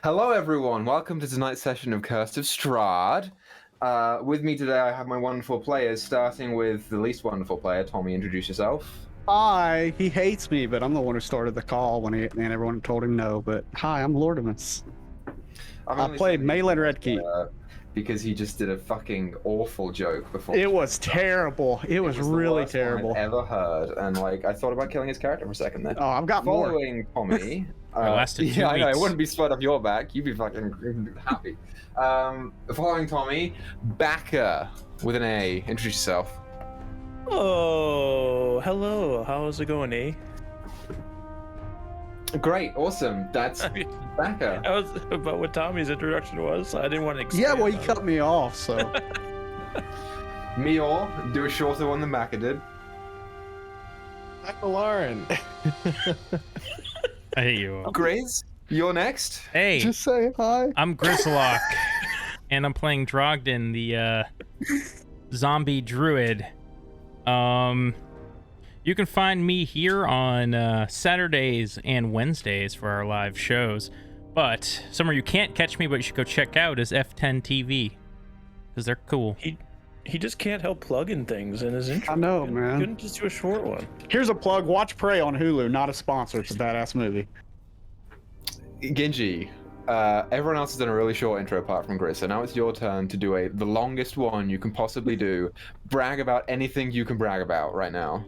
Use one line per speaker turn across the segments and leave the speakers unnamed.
Hello, everyone. Welcome to tonight's session of Curse of Strahd. With me today, I have my wonderful players, starting with the least wonderful player. Tommy, introduce yourself.
Hi, he hates me, but I'm the one who started the call when everyone told him no. But hi, I'm Lortomas. I played Malin Redkeep.
Because he just did a fucking awful joke before.
It was terrible. It was really
the worst
terrible.
one I've ever heard, and I thought about killing his character for a second there.
Oh, I've got more.
Following Tommy.
Lasted 2
yeah, I know. It
weeks.
wouldn't be sweat off your back. You'd be fucking happy. Following Tommy, Baka with an A. Introduce yourself.
Oh, hello. How's it going, eh?
Great, awesome. That's Baka.
That was about what Tommy's introduction was. I didn't want to expand.
Yeah, well, he cut me off, so.
Meyore, do a shorter one than Baka did.
Alarin.
I hate you.
Grizz, you're next.
Hey,
Just say hi.
I'm Grizlocke, and I'm playing Drogden, the zombie druid. You can find me here on Saturdays and Wednesdays for our live shows. But somewhere you can't catch me, but you should go check out is F10 TV, because they're cool.
He just can't help plugging things in his intro.
I know,
Couldn't-
man.
Couldn't just do a short one.
Here's a plug. Watch Prey on Hulu. Not a sponsor. It's a badass movie.
Genji, everyone else has done a really short intro apart from Grizz, so now it's your turn to do the longest one you can possibly do. Brag about anything you can brag about right now.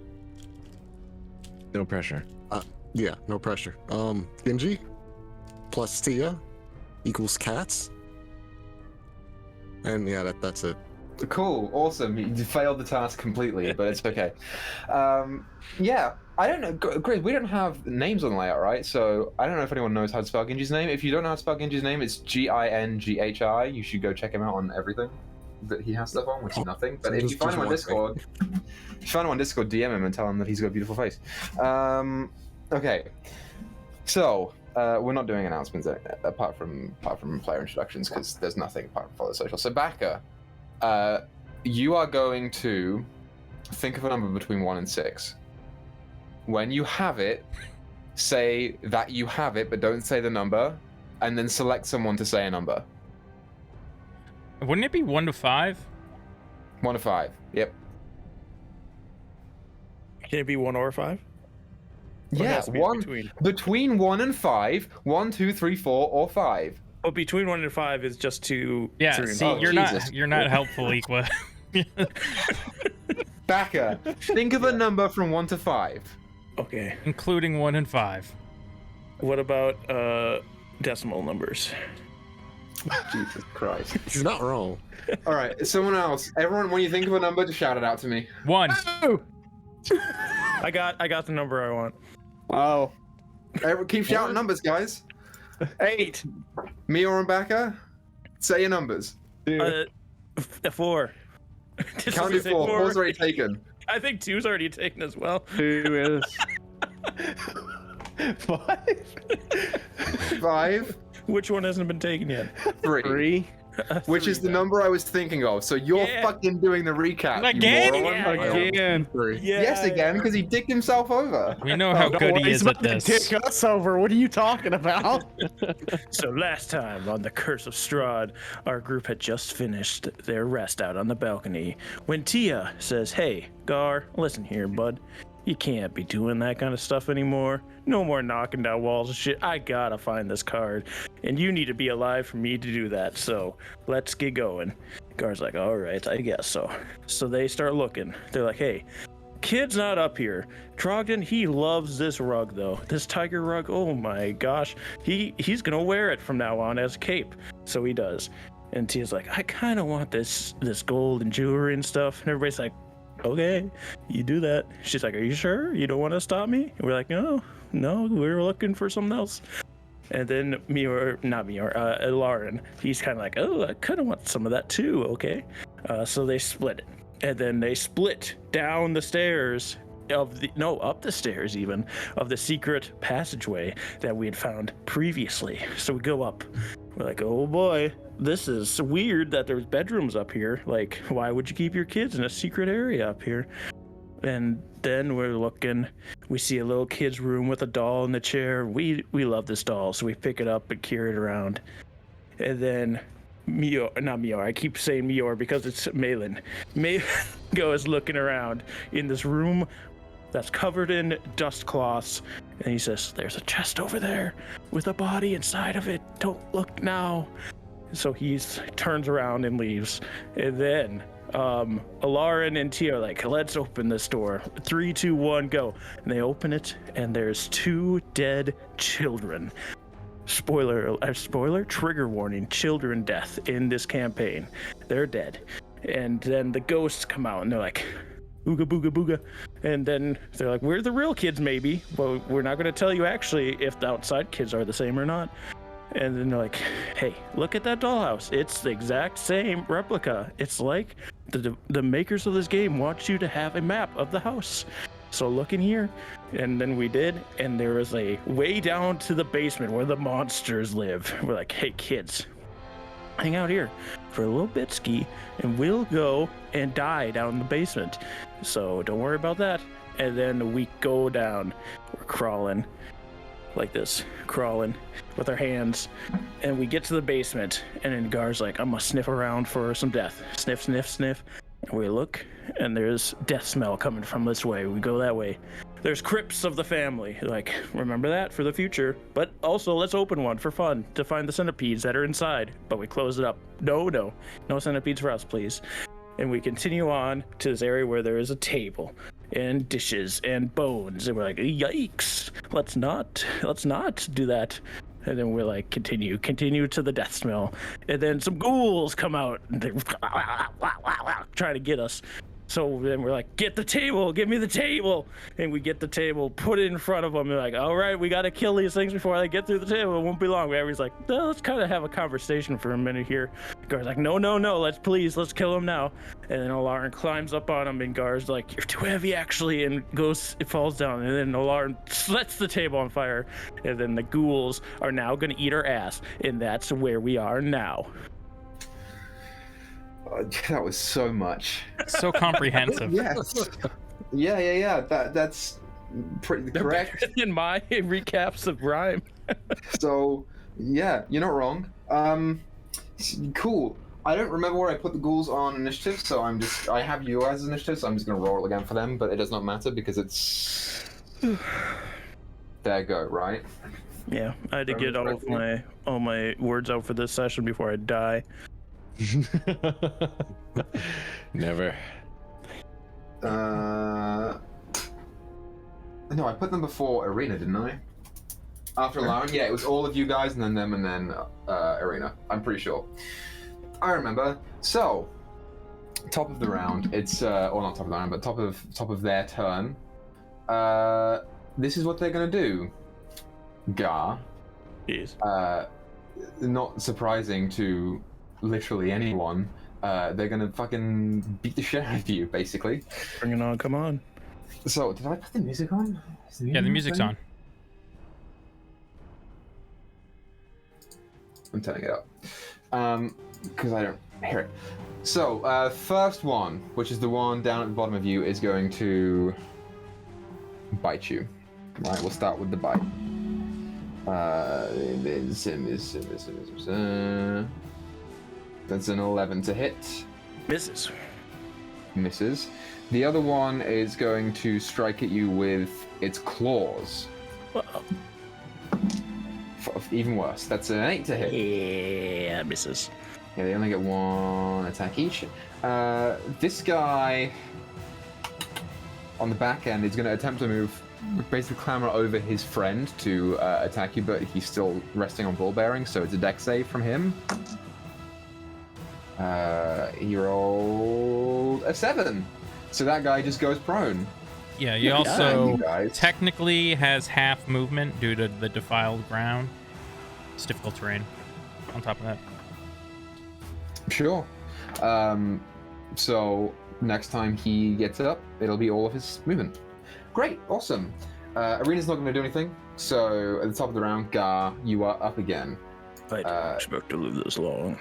No pressure.
Yeah, no pressure. Genji plus Tia equals cats. And yeah, that's it.
Cool, awesome. You failed the task completely, but it's okay. Yeah, I don't know. Grizz, we don't have names on the layout, right? So I don't know if anyone knows how to spell Genji's name. If you don't know how to spell Genji's name, it's Ginghi. You should go check him out on everything that he has stuff on, which is nothing. But if you find him on Discord, DM him and tell him that he's got a beautiful face. Okay, so we're not doing announcements apart from player introductions because there's nothing apart from follow social. So Baka, you are going to think of a number between 1 and 6. When you have it, say that you have it, but don't say the number, and then select someone to say a number.
Wouldn't it be 1 to 5?
1 to 5. Yep.
Can it be 1 or 5? Or it
Yeah,
has to be
between 1 and 5. 1, 2, 3, 4, or 5.
Well, between 1 and 5 is just 2.
Yeah.
3 and
See,
four.
you're not helpful, Equa.
Baka, think of a number from 1 to 5.
Okay.
Including 1 and 5.
What about decimal numbers?
Jesus Christ.
He's not wrong.
All right, someone else. Everyone, when you think of a number, just shout it out to me.
1.
I got the number I want.
Oh,
Keep shouting numbers, guys.
8.
Meyore and Baka, say your numbers.
4.
Count to 4. 4's already taken.
I think 2's already taken as well.
2 is 5.
5,
Which one hasn't been taken yet?
3.
3.
Which is the number I was thinking of. So you're
Yeah.
fucking doing the recap. you
Again?
moron.
Yeah.
Again.
3.
Yeah.
Yes, again, because he dicked himself over.
We know how
Don't
good
worry,
he
he's
is at
about to
this.
dick us over. What are you talking about?
So last time on the Curse of Strahd, our group had just finished their rest out on the balcony when Tia says, "Hey, Gar, listen here, bud. You can't be doing that kind of stuff anymore. No more knocking down walls and shit. I gotta find this card, and you need to be alive for me to do that. So let's get going." Gar's like, "All right, I guess so." So they start looking. They're like, "Hey, kid's not up here. Drogden, he loves this rug though. This tiger rug, oh my gosh. He's gonna wear it from now on as a cape." So he does. And Tia's like, "I kinda want this gold and jewelry and stuff." And everybody's like, "Okay, you do that." She's like, "Are you sure? You don't want to stop me?" And we're like, No, we're looking for something else." And then Alarin, he's kind of like, "Oh, I kind of want some of that too, okay." So they split it. And then they split down the stairs up the stairs even, of the secret passageway that we had found previously. So we go up. We're like, "Oh boy, this is weird that there's bedrooms up here. Like, why would you keep your kids in a secret area up here?" And then we're looking. We see a little kid's room with a doll in the chair. We love this doll, so we pick it up and carry it around. And then not Meyore, I keep saying Meyore because it's Malin. Goes looking around in this room that's covered in dust cloths, and he says, "There's a chest over there with a body inside of it. Don't look now." So he turns around and leaves. And then Alarin and Tia are like, "Let's open this door. 3, 2, 1, go." And they open it, and there's 2 dead children. Spoiler, trigger warning, children death in this campaign. They're dead. And then the ghosts come out, and they're like, "Ooga booga booga." And then they're like, "We're the real kids, maybe. Well, we're not going to tell you actually if the outside kids are the same or not." And then they're like, "Hey, look at that dollhouse. It's the exact same replica. It's like the makers of this game want you to have a map of the house. So look in here." And then we did, and there was a way down to the basement where the monsters live. We're like, "Hey, kids, hang out here for a little bit, ski, and we'll go and die down in the basement. So don't worry about that." And then we go down. We're crawling like this, crawling with our hands, and we get to the basement, and then Gar's like, "I'm gonna sniff around for some death." Sniff, sniff, sniff. And we look, and there's death smell coming from this way. We go that way. There's crypts of the family. Like, remember that for the future. But also, let's open one for fun to find the centipedes that are inside. But we close it up. No centipedes for us, please. And we continue on to this area where there is a table and dishes and bones. And we're like, "Yikes! Let's not do that." And then we're like, continue to the death smell. And then some ghouls come out and they're trying to get us. So then we're like, "Get the table, give me the table." And we get the table, put it in front of them. They're like, "All right, we got to kill these things before they get through the table. It won't be long." Everybody's like, "No, let's kind of have a conversation for a minute here." Gar's like, no, let's kill him now." And then Alarin climbs up on him, and Gar's like, "You're too heavy, actually," and it falls down. And then Alarin sets the table on fire. And then the ghouls are now going to eat our ass. And that's where we are now.
That was so much.
So comprehensive.
Yes. Yeah. That's pretty correct.
In my recaps of Rhyme.
So, yeah, you're not wrong. Cool. I don't remember where I put the ghouls on initiative, so I have you as initiative, so I'm just gonna roll again for them, but it does not matter because it's there you go, right?
Yeah, I had to get all my words out for this session before I die.
Never.
No, I put them before Arena, didn't I? After Alarin? Yeah, it was all of you guys, and then them, and then Arena. I'm pretty sure. I remember. So, top of the round. It's or not top of the round, but top of their turn. This is what they're gonna do. Gar.
Yes.
Not surprising to literally anyone. They're gonna fucking beat the shit out of you, basically.
Bring it on, come on.
So, did I put the music on?
Yeah, the music's on.
I'm turning it up. Because I don't hear it. So, first one, which is the one down at the bottom of you, is going to bite you. Right, we'll start with the bite. That's an 11 to hit. Misses. The other one is going to strike at you with its claws.
Well,
Even worse. That's an 8 to hit.
yeah, misses.
Yeah, they only get one attack each. This guy on the back end is going to attempt to move, basically clamber over his friend to attack you, but he's still resting on ball bearing, so it's a dex save from him. He rolled a 7, so that guy just goes prone.
Yeah, he also
guys.
technically has half movement due to the defiled ground. It's difficult terrain on top of that.
Sure. So next time he gets up, it'll be all of his movement. Great, awesome. Arena's not going to do anything, so at the top of the round, Gar, you are up again.
I didn't expect to live this long.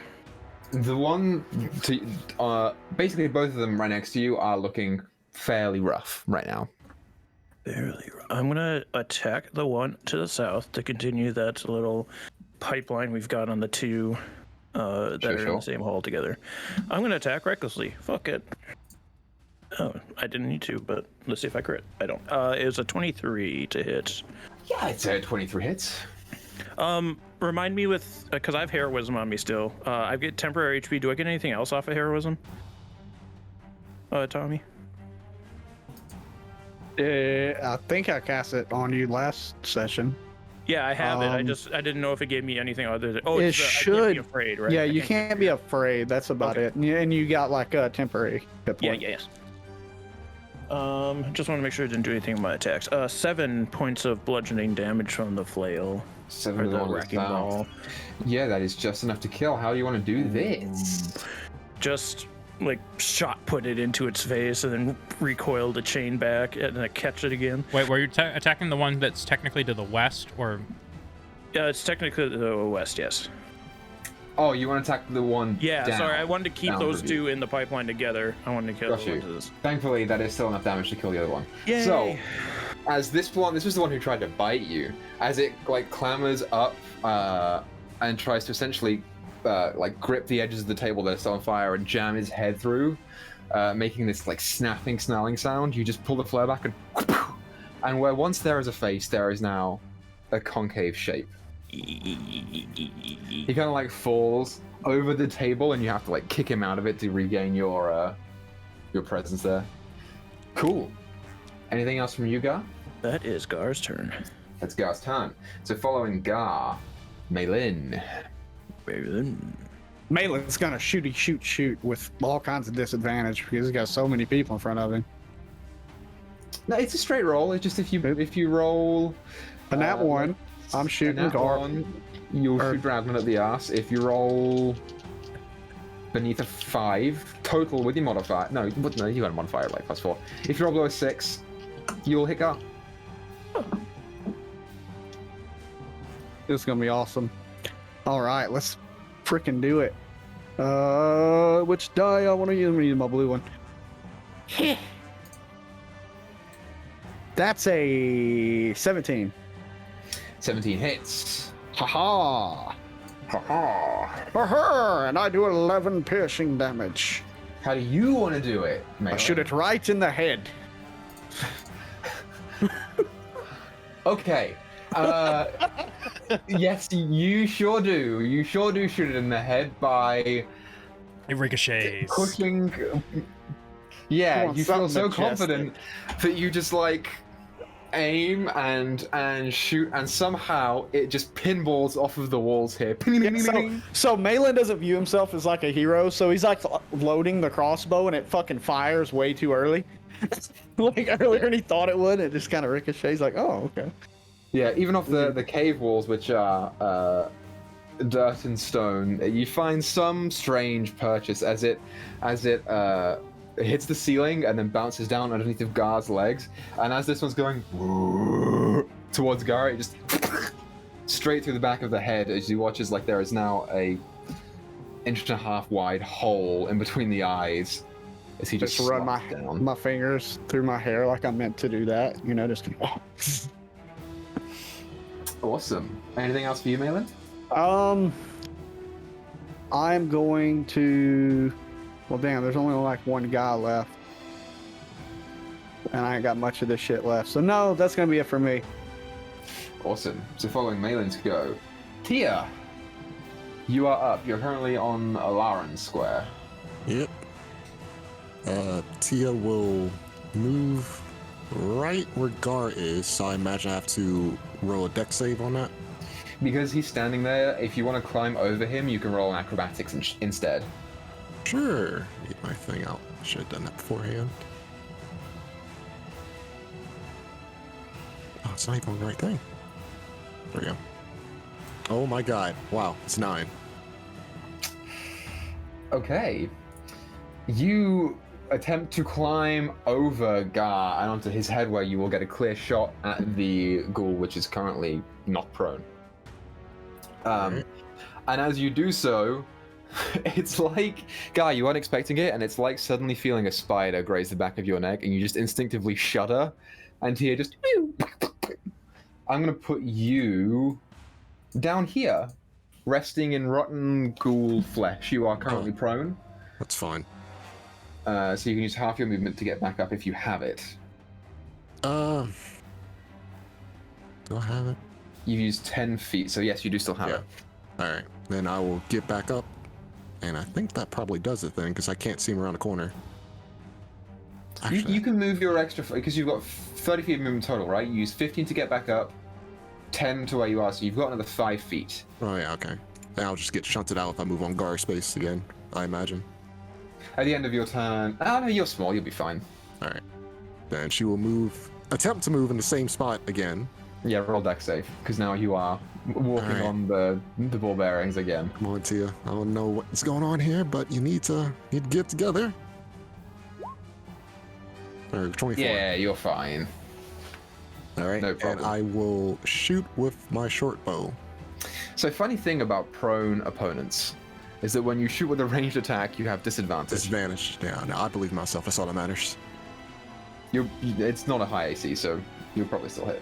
The one to basically both of them right next to you are looking fairly rough right now.
Barely. I'm gonna attack the one to the south to continue that little pipeline we've got on the two that are in the same hall together. I'm gonna attack recklessly. Fuck it. Oh, I didn't need to, but let's see if I crit. I don't. It was a 23 to hit.
Yeah, I'd say 23 hits.
Remind me with because I have heroism on me still. I get temporary HP. Do I get anything else off of heroism? Tommy.
I think I cast it on you last session.
Yeah, I have it. I didn't know if it gave me anything other than
it should.
I can't be afraid, right?
Yeah, you can't be afraid. That's about it. And you got like a temporary hit point.
Yeah, yes. Just want to make sure I didn't do anything with my attacks. 7 points of bludgeoning damage from the flail.
7
or the
on
wrecking ball.
Yeah, that is just enough to kill. How do you want to do this?
Just like shot put it into its face and then recoil the chain back and then catch it again.
Wait, were you attacking the one that's technically to the west, or?
Yeah, it's technically to the west, yes.
Oh, you want to attack the one down,
sorry, I wanted to keep those two in the pipeline together. I wanted to kill the one to this.
Thankfully, that is still enough damage to kill the other one.
Yay.
So, as this was the one who tried to bite you, as it like clambers up and tries to essentially like grip the edges of the table that are still on fire and jam his head through, making this like snapping, snarling sound, you just pull the flare back and where once there is a face, there is now a concave shape. He kind of like falls over the table, and you have to like kick him out of it to regain your presence there. Cool. Anything else from you, Gar?
That is Gar's turn.
That's Gar's turn. So following Gar, Maylin.
Malin's gonna shoot with all kinds of disadvantage because he's got so many people in front of him.
No, it's a straight roll. It's just if you roll
a nat one, I'm shooting Gar.
You'll shoot Radman at the ass. If you roll beneath a 5 total with your modifier, no, you got a modifier like +4. If you roll below a 6, you'll hit Gar.
This is gonna be awesome. All right, let's freaking do it. Which die I want to use? I'm gonna use my blue one. That's a 17.
17 hits.
Ha-ha! Ha-ha! And I do 11 piercing damage.
How do you want to do it, mate?
I shoot it right in the head.
Okay. Yes, you sure do. You sure do shoot it in the head by...
It ricochets.
Pushing... Yeah, you feel so confident that you just like... aim and shoot, and somehow it just pinballs off of the walls here.
So Malin doesn't view himself as like a hero, so he's like loading the crossbow and it fucking fires way too early. Like earlier than he thought it would, it just kind of ricochets like, oh, okay.
Yeah, even off the cave walls, which are dirt and stone, you find some strange purchase as it hits the ceiling and then bounces down underneath of Gar's legs. And as this one's going towards Gar, it just straight through the back of the head as you watch as like there is now a 1.5 inch wide hole in between the eyes as he just
run my fingers through my hair like I meant to do that, you know, just
Awesome. Anything else for you, Malin?
I'm going to... Well, damn, there's only like one guy left. And I ain't got much of this shit left. So no, that's going to be it for me.
Awesome. So following Malin's go, Tia, you are up. You're currently on Alarin Square.
Yep. Tia will move right where Gar is, so I imagine I have to roll a dex save on that.
Because he's standing there, if you want to climb over him, you can roll an acrobatics instead.
Sure. Get my thing out. Should have done that beforehand. Oh, it's not even the right thing. There we go. Oh my god. Wow, it's 9.
Okay. You attempt to climb over Gar and onto his head where you will get a clear shot at the ghoul, which is currently not prone. And as you do so, it's like, Gar, you weren't expecting it, and it's like suddenly feeling a spider graze the back of your neck, and you just instinctively shudder And Tia just. I'm going to put you down here, resting in rotten ghoul flesh. You are currently prone.
That's fine.
So you can use half your movement to get back up if you have it.
Do I have it?
You've used 10 feet, so yes, you do still have it.
All right, then I will get back up, and I think that probably does it then, because I can't see him around the corner.
You can move your extra, because you've got 30 feet of movement total, right? You use 15 to get back up, 10 to where you are, so you've got another 5 feet.
Oh yeah, okay. Then I'll just get shunted out if I move on Gar space again, I imagine.
At the end of your turn, oh no, you're small, you'll be fine.
All right. Then she will attempt to move in the same spot again.
Yeah, roll deck save, because now you are walking on the ball bearings again.
Come on, Tia. I don't know what's going on here, but you need to get together. Or 24.
Yeah, you're fine.
All right.
No problem.
And I will shoot with my short bow.
So funny thing about prone opponents is that when you shoot with a ranged attack, you have disadvantage.
Disadvantage. Yeah, no, I believe myself. That's all that matters.
It's not a high AC, so you'll probably still hit.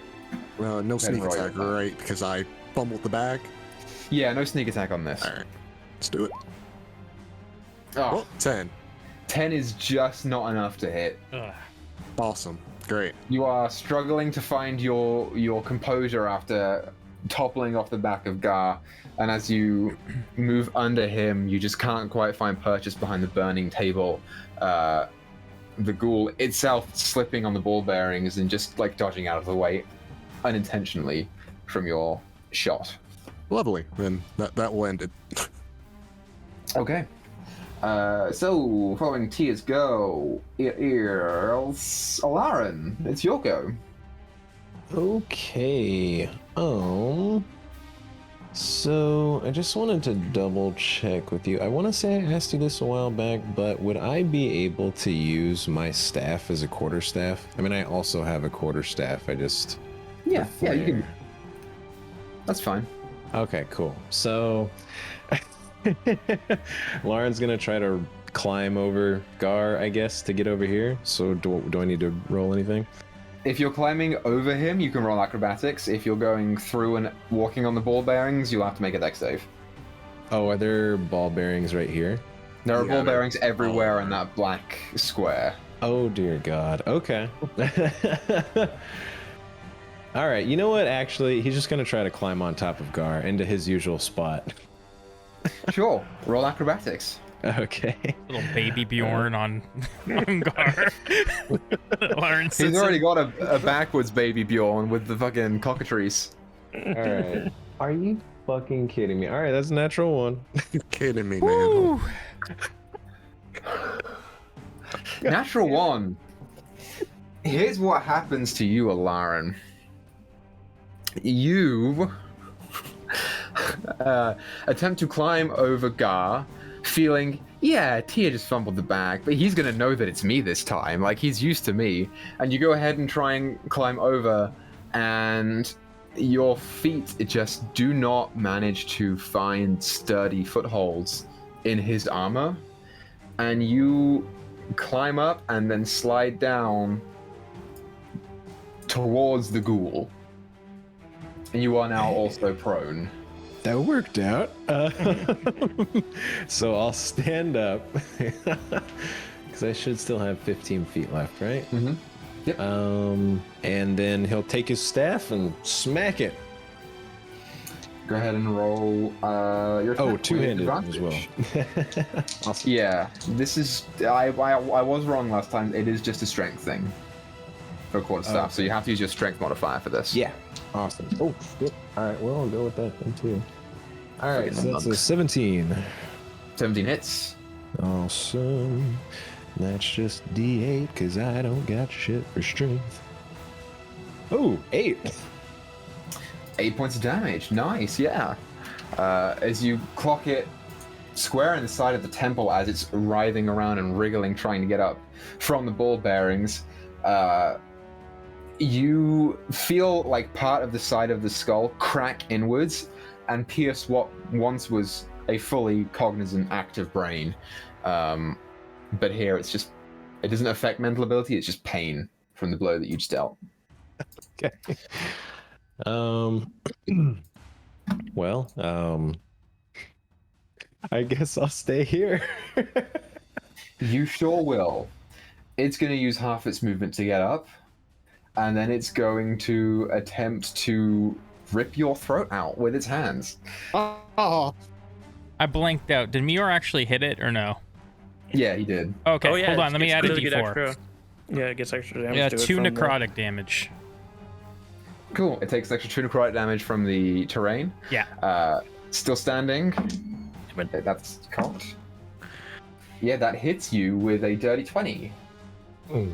No sneak
roll
attack,
your
right? Because I fumbled the bag.
Yeah, no sneak attack on this.
All right. Let's do it.
Oh,
Oh, 10.
10 is just not enough to hit.
Ugh.
Awesome. Great.
You are struggling to find your composure after toppling off the back of Gar, and as you move under him, you just can't quite find purchase behind the burning table. The ghoul itself slipping on the ball bearings and just like dodging out of the way unintentionally from your shot.
Lovely. Then that will end it.
Okay. So, following Tia's go, Alarin, it's your go.
Okay. So I just wanted to double check with you. I want to say I asked you this a while back, but would I be able to use my staff as a quarterstaff? I mean, I also have a quarterstaff. I just
Yeah, you can. That's fine.
Okay, cool. So Lauren's gonna try to climb over Gar, I guess, to get over here. So do I need to roll anything?
If you're climbing over him, you can roll acrobatics. If you're going through and walking on the ball bearings, you'll have to make a dex save.
Oh, are there ball bearings right here?
There are
Yeah,
ball
they're
bearings everywhere
all
in that black square.
Oh dear God. Okay. All right. You know what? Actually, he's just gonna try to climb on top of Gar into his usual spot.
Sure, roll acrobatics.
Okay.
Little baby Bjorn on Gar. Lauren
He's
sits
already
in-
got a backwards baby Bjorn with the fucking cockatrice.
All right. Are you fucking kidding me? All right, that's a natural one.
You're kidding me, man.
Woo!
Natural one. Here's what happens to you, Alarin. You attempt to climb over Gar, feeling, yeah, Tia just fumbled the bag, but he's gonna know that it's me this time. Like, he's used to me. And you go ahead and try and climb over, and your feet just do not manage to find sturdy footholds in his armor. And you climb up and then slide down towards the ghoul. And you are now also prone.
That worked out. So I'll stand up because I should still have 15 feet left, right?
Mm-hmm. Yep.
And then he'll take his staff and smack it.
Go ahead and roll your attack with
Two-handed as well.
advantage.
Awesome.
Yeah, this is... I was wrong last time. It is just a strength thing for quarterstaff, so you have to use your strength modifier for this.
Yeah. Awesome. Oh, shit. All right, well, I'll go with that then, too. All right,
Freaking
so that's a
monks.
17.
17 hits.
Awesome. That's just D8, because I don't got shit for strength. Oh, 8.
8 points of damage. Nice, yeah. As you clock it square in the side of the temple as it's writhing around and wriggling, trying to get up from the ball bearings, you feel like part of the side of the skull crack inwards and pierce what once was a fully cognizant active brain. But here it's just, it doesn't affect mental ability, it's just pain from the blow that you just dealt.
Okay. Well, I guess I'll stay here.
You sure will. It's going to use half its movement to get up, and then it's going to attempt to rip your throat out with its hands.
Oh,
I blanked out. Did Meyore actually hit it or no?
Yeah, he did.
Okay,
Oh, yeah,
hold on. Let me add a
does get
d4.
extra- Yeah, it gets extra damage.
Yeah,
to it
2
from the-
necrotic damage.
Cool. It takes extra 2 necrotic damage from the terrain.
Yeah.
Still standing. That's cocked. Yeah, that hits you with a dirty 20.
Hmm.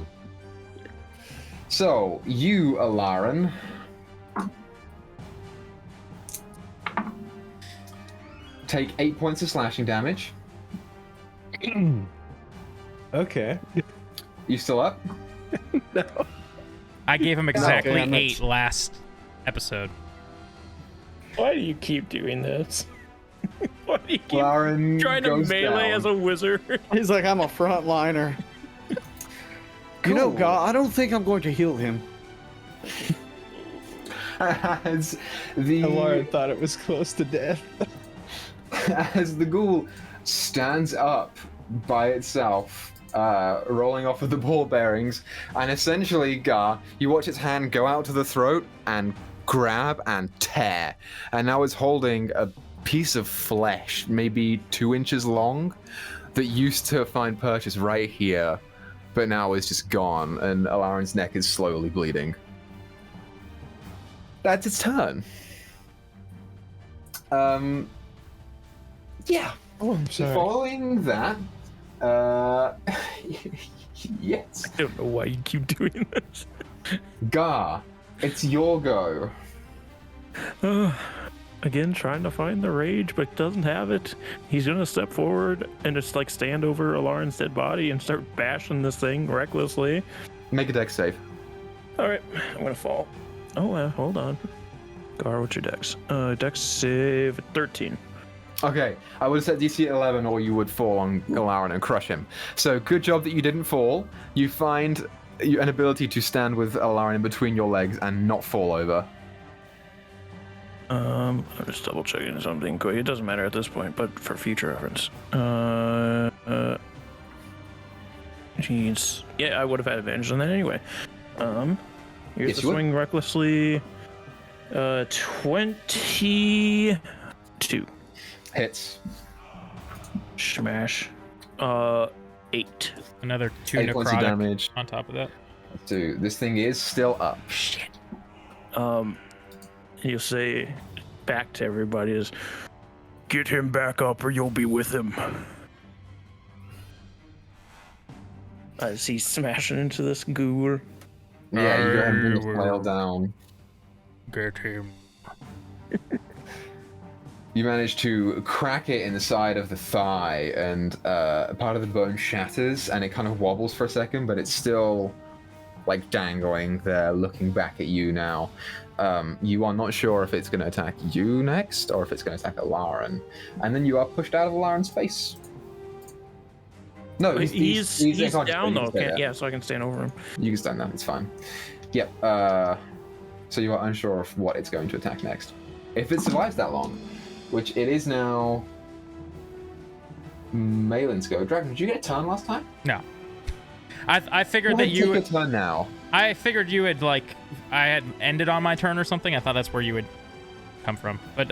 So, you, Alarin, take 8 points of slashing damage.
Okay.
You still up?
No.
I gave him exactly
damn it.
8 last episode.
Why do you keep doing this? Why do you keep
Alarin
trying to
goes
melee
down.
as a wizard?
he's like, I'm a frontliner. You know,
Cool.
God, I don't think I'm going to heal him.
As the
Alarin thought it was close to death.
as the ghoul stands up by itself, rolling off of the ball bearings, and essentially, Gar, you watch its hand go out to the throat and grab and tear, and now it's holding a piece of flesh, maybe 2 inches long, that used to find purchase right here, but now is just gone, and Alarin's neck is slowly bleeding. That's its turn. Yeah.
Oh, I'm sorry.
Following that, yes,
I don't know why you keep doing this.
Gar, it's your go.
Again, trying to find the rage, but doesn't have it. He's gonna step forward and just like stand over Alarin's dead body and start bashing this thing recklessly.
Make a dex save.
All right, I'm gonna fall. Oh, hold on. Gar, what's your dex? Dex save 13.
Okay, I would have set DC at 11 or you would fall on Alarin and crush him. So good job that you didn't fall. You find an ability to stand with Alarin in between your legs and not fall over.
I'm just double checking something quick. It doesn't matter at this point, but for future reference. Jeez. Yeah, I would have had advantage on that anyway. Here's
Yes,
the
you would.
swing recklessly. 22.
Hits.
Smash. 8.
Another 2
8 points of
necrotic
damage.
on top of that.
So this thing is still up.
Shit.
You'll say back to everybody is, get him back up or you'll be with him. As he's smashing into this ghoul.
Yeah, you go ahead and bring the
I
flail
will-
down.
Get him.
You manage to crack it in the side of the thigh, and part of the bone shatters, and it kind of wobbles for a second, but it's still like dangling there, looking back at you now. You are not sure if it's going to attack you next, or if it's going to attack Alarin, and then you are pushed out of Alarin's face. No,
He's
unconscious, but
down
you
though.
can stay there.
Yeah, so I can stand over him.
You can stand there. It's fine. Yep. So you are unsure of what it's going to attack next. If it survives that long, which it is now. Malin's go. Dragon, did you get a turn last time?
No. I figured
Why
that you
take a turn now.
I figured you had I had ended on my turn or something. I thought that's where you would come from. But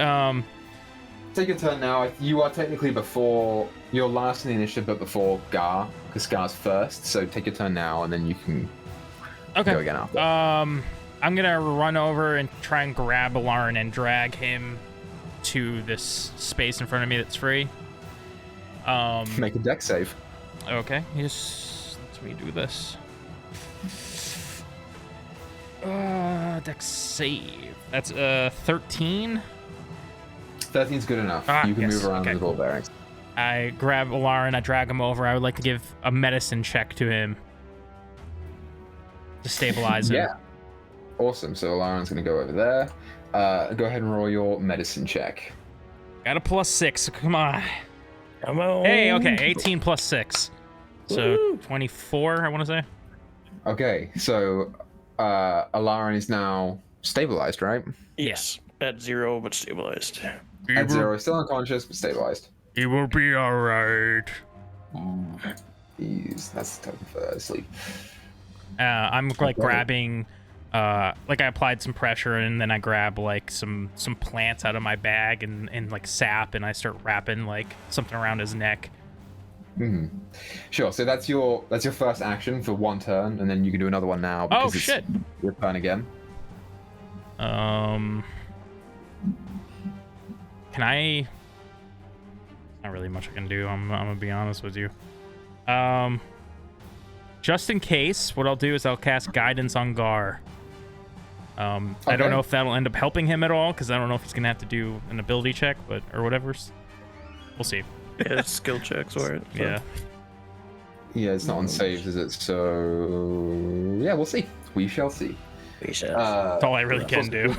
Take a turn now. You are technically before. You're last in the initiative, but before Gar, because Gar's first. So take your turn now, and then you can
okay.
go again after.
I'm gonna run over and try and grab Alarin and drag him to this space in front of me that's free.
Make a dex save.
Okay, just let me do this. Dex save. That's 13.
13's good enough.
Ah,
You can
yes.
move around
Okay,
the ball
cool.
bearings.
I grab Alarin, I drag him over. I would like to give a medicine check to him to stabilize him.
Yeah. Awesome. So Alarin's going to go over there. Go ahead and roll your medicine check.
Got a +6. So come on.
Come on.
Hey, okay, 18 +6. So
Woo.
24, I want to say.
Okay. So Alarin is now stabilized, right?
Yes, at 0 but stabilized.
At 0, still unconscious, but stabilized.
He will be alright.
That's the token for sleep.
I'm like grabbing, like I applied some pressure and then I grab like some plants out of my bag and like sap and I start wrapping like something around his neck.
Sure. So that's your first action for one turn, and then you can do another one now. Because it's
shit.
Your turn again.
Can I? Not really much I can do. I'm gonna be honest with you. Just in case, what I'll do is I'll cast Guidance on Gar. I don't know if that'll end up helping him at all, because I don't know if he's gonna have to do an ability check, or whatever. We'll see.
Yeah, it's skill checks for it. So.
Yeah.
Yeah, it's not on saves, is it? So yeah, we'll see. We shall see.
We shall.
That's all I really can do.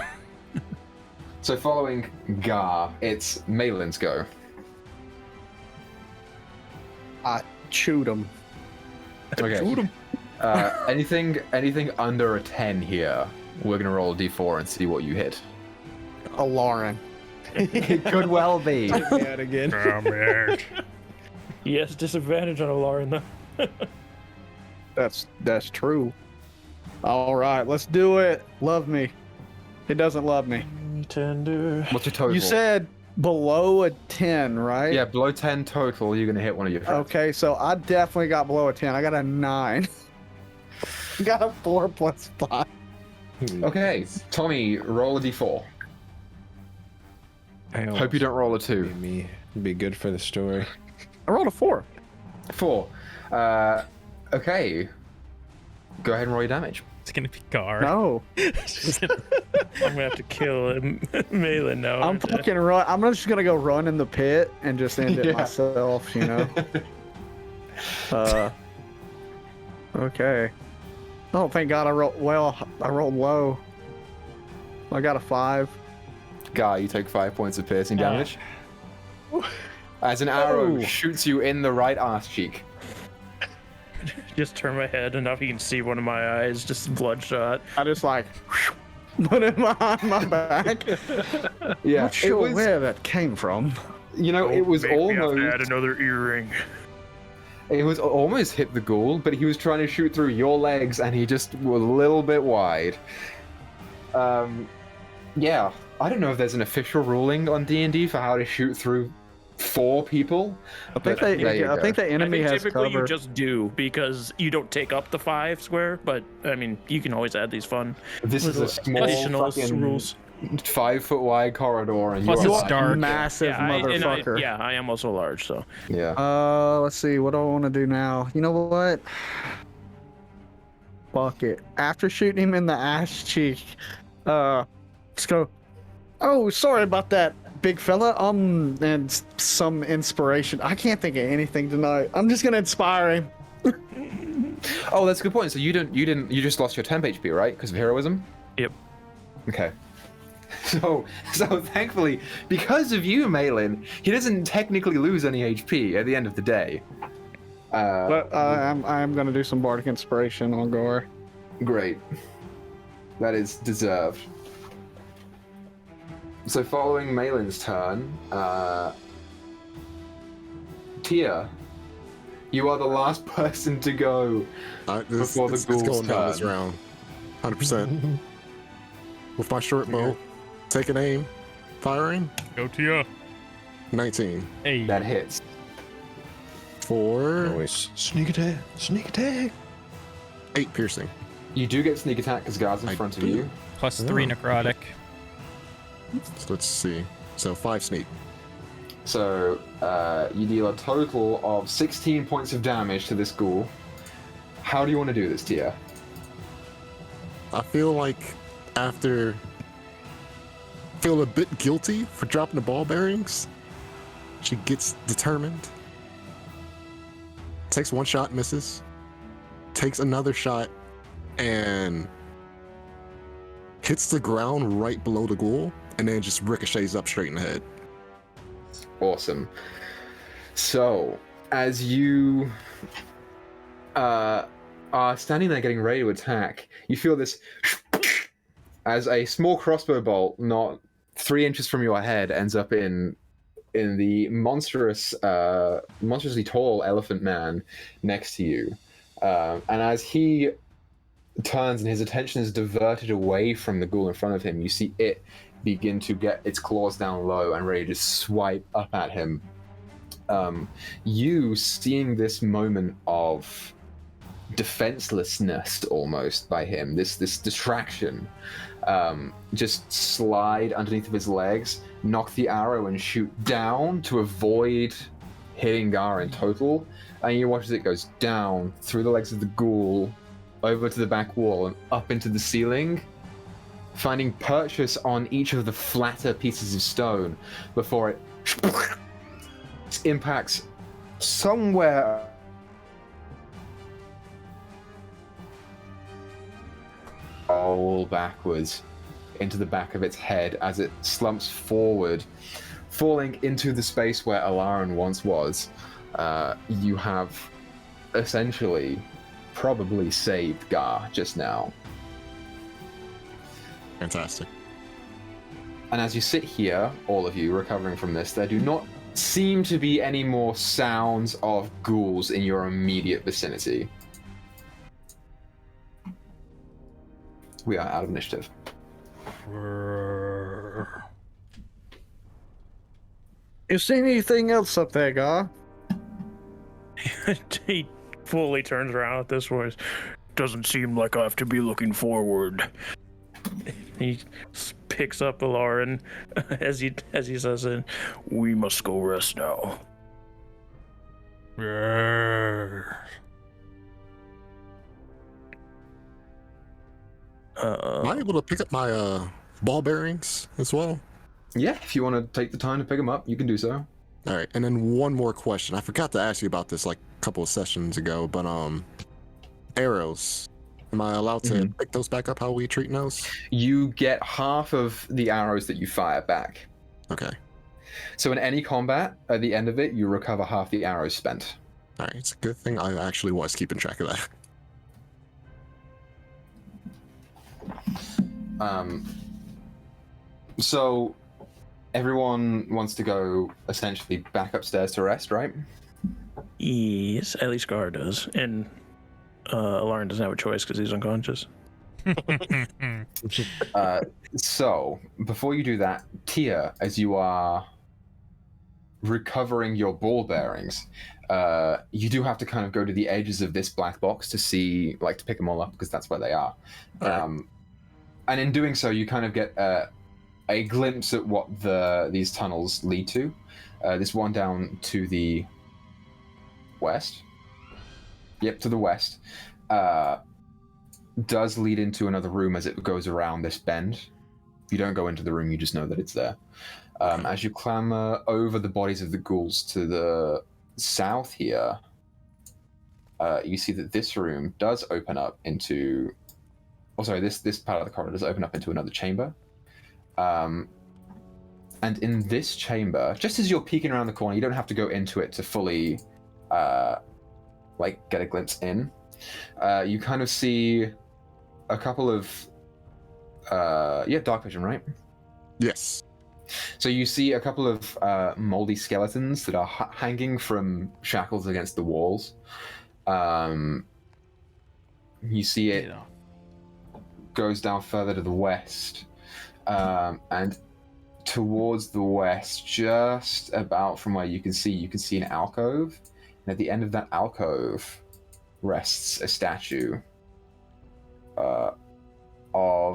So following Gar, it's Malin's go.
I chewed him.
Okay.
Chewed him.
Anything under a 10 here, we're gonna roll a d4 and see what you hit.
Alarin.
It could well be.
Yeah, again.
Damn it.
Yes, disadvantage on Alarin though.
That's true. All right, let's do it. Love me. It doesn't love me.
Tender.
What's your total?
You said below a 10, right?
Yeah, below 10 total, you're gonna hit one of your friends.
Okay, so I definitely got below a 10. I got a 9. Got a 4 plus 5.
Okay, Tommy, roll a d4. Hope you don't roll a 2.
Me be good for the story.
I rolled a 4.
4. Okay. Go ahead and roll your damage.
It's gonna be Gar.
No.
I'm gonna have to kill him. Malin now.
I'm fucking run. I'm just gonna go run in the pit and just end it myself, you know? Okay. Oh, thank God I rolled well. I rolled low. I got a 5.
Guy, you take 5 points of piercing damage. As an arrow shoots you in the right arse cheek.
Just turn my head enough you can see one of my eyes, just bloodshot.
I just like put it behind my back.
Yeah,
Not sure where that came from.
You know, it was
Maybe I have to
almost.
add another earring.
It was almost hit the ghoul, but he was trying to shoot through your legs, and he just was a little bit wide. Yeah, I don't know if there's an official ruling on D&D for how to shoot through 4 people.
I think the enemy
I think
has
typically
cover.
you just do because you don't take up the 5 square, but I mean you can always add these fun.
This is a small
additional
fucking
rules.
5 foot wide corridor, and
Plus
you're
it's
like,
dark.
Massive motherfucker.
I am also large, so.
Yeah.
Let's see. What do I want to do now? You know what? Fuck it. After shooting him in the ass cheek, let's go. Oh, sorry about that, big fella. And some inspiration. I can't think of anything tonight. I'm just gonna inspire him.
Oh, that's a good point. So you just lost your temp HP, right? Because of heroism?
Yep.
Okay. So thankfully, because of you, Malin, he doesn't technically lose any HP at the end of the day.
But I'm gonna do some bardic inspiration on Gore.
Great. That is deserved. So following Malin's turn, Tia, you are the last person to go before the
it's
ghoul's
going down this
turn.
round. 100%. With my short bow, taking aim, firing.
Go to you.
19.
Hey.
That hits.
For
Always sneak attack. Sneak attack.
8 piercing.
You do get sneak attack because guard's in
I
front of
do.
you.
Plus 3 necrotic.
So let's see. So 5 sneak.
So you deal a total of 16 points of damage to this ghoul. How do you want to do this, Tia?
I feel like after feel a bit guilty for dropping the ball bearings, she gets determined. Takes 1 shot, misses. Takes another shot and hits the ground right below the ghoul, and then just ricochets up straight in the head.
Awesome. So, as you are standing there getting ready to attack. You feel this as a small crossbow bolt, not 3 inches from your head, ends up in the monstrously tall elephant man next to you. And as he turns and his attention is diverted away from the ghoul in front of him, you see it begin to get its claws down low and ready to swipe up at him. You, seeing this moment of defenselessness almost by him, this distraction, just slide underneath of his legs, knock the arrow and shoot down to avoid hitting Gar in total, and you watch as it goes down through the legs of the ghoul, over to the back wall and up into the ceiling, finding purchase on each of the flatter pieces of stone before it impacts somewhere all backwards into the back of its head as it slumps forward, falling into the space where Alarin once was. You have essentially probably saved Gar just now.
Fantastic.
And as you sit here, all of you recovering from this, there do not seem to be any more sounds of ghouls in your immediate vicinity. We are out of initiative.
Is there anything else up there, Gar?
He fully turns around at this voice. Doesn't seem like I have to be looking forward. He picks up Alarin as he says it. We must go rest now.
Am I able to pick up my ball bearings as well?
Yeah, if you want to take the time to pick them up, you can do so.
All right, and then one more question. I forgot to ask you about this like a couple of sessions ago, but arrows. Am I allowed to pick those back up? How are we treating those?
You get half of the arrows that you fire back.
Okay.
So in any combat, at the end of it, you recover half the arrows spent.
All right, it's a good thing I actually was keeping track of that.
So everyone wants to go essentially back upstairs to rest, right?
Yes, at least Gar does. And Alarin doesn't have a choice because he's unconscious.
So before you do that, Tia, as you are recovering your ball bearings, you do have to kind of go to the edges of this black box to see, like, to pick them all up, because that's where they are. And in doing so, you kind of get a glimpse at what these tunnels lead to. This one down to the west. Yep, to the west. Does lead into another room as it goes around this bend. You don't go into the room, you just know that it's there. As you clamber over the bodies of the ghouls to the south here, you see that this room does open up into... Oh, sorry, this part of the corridor does open up into another chamber. And in this chamber, just as you're peeking around the corner, you don't have to go into it to fully get a glimpse in. You kind of see a couple of you have dark vision, right?
Yes.
So you see a couple of moldy skeletons that are hanging from shackles against the walls. You see it goes down further to the west, and towards the west, just about from where you can see an alcove, and at the end of that alcove rests a statue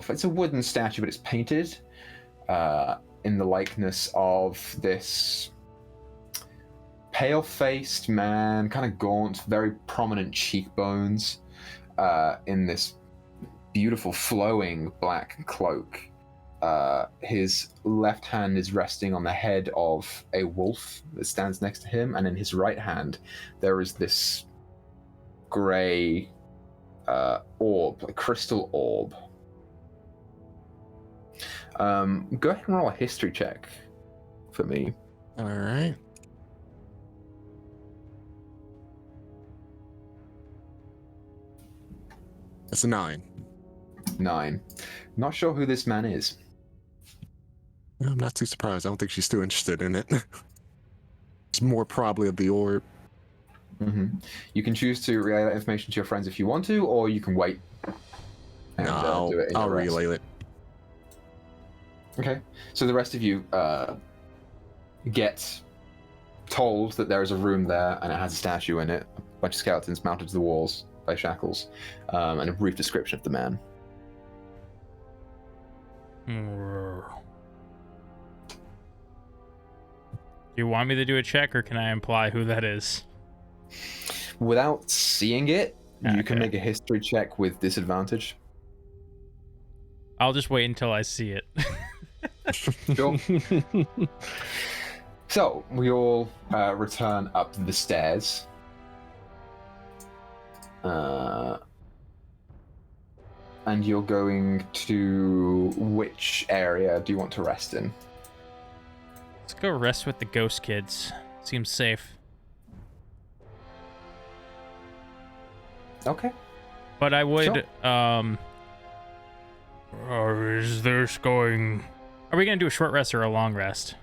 it's a wooden statue, but it's painted in the likeness of this pale-faced man, kind of gaunt, very prominent cheekbones, in this beautiful flowing black cloak. His left hand is resting on the head of a wolf that stands next to him, and in his right hand there is this grey orb, like crystal orb. Go ahead and roll a history check for me.
All right. It's a 9.
9. Not sure who this man is.
I'm not too surprised. I don't think she's too interested in it. It's more probably of the orb.
You can choose to relay that information to your friends if you want to, or you can wait. And,
No,
do it in
I'll
your rest.
relay it.
Okay, so the rest of you get told that there is a room there and it has a statue in it, a bunch of skeletons mounted to the walls by shackles, and a brief description of the man.
Do you want me to do a check, or can I imply who that is?
Without seeing it, you can
Okay.
make a history check with disadvantage.
I'll just wait until I see it.
Sure. So we all return up the stairs. And you're going to which area do you want to rest in?
Let's go rest with the ghost kids. Seems safe.
Okay.
But I would,
Sure.
is this going... Are we gonna do a short rest or a long rest?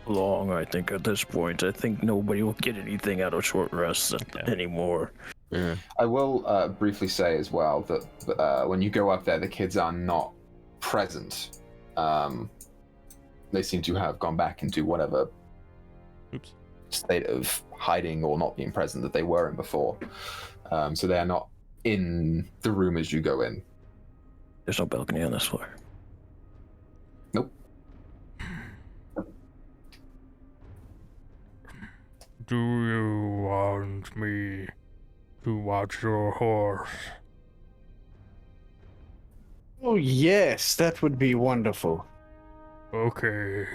Long, I think, at this point. I think nobody will get anything out of short rests anymore.
Yeah.
I will briefly say as well that when you go up there, the kids are not present. They seem to have gone back into whatever
Oops.
state of hiding or not being present that they were in before. So they are not in the room as you go in.
There's no balcony on this floor.
Nope.
Do you want me to watch your horse?
Oh, yes, that would be wonderful.
Okay.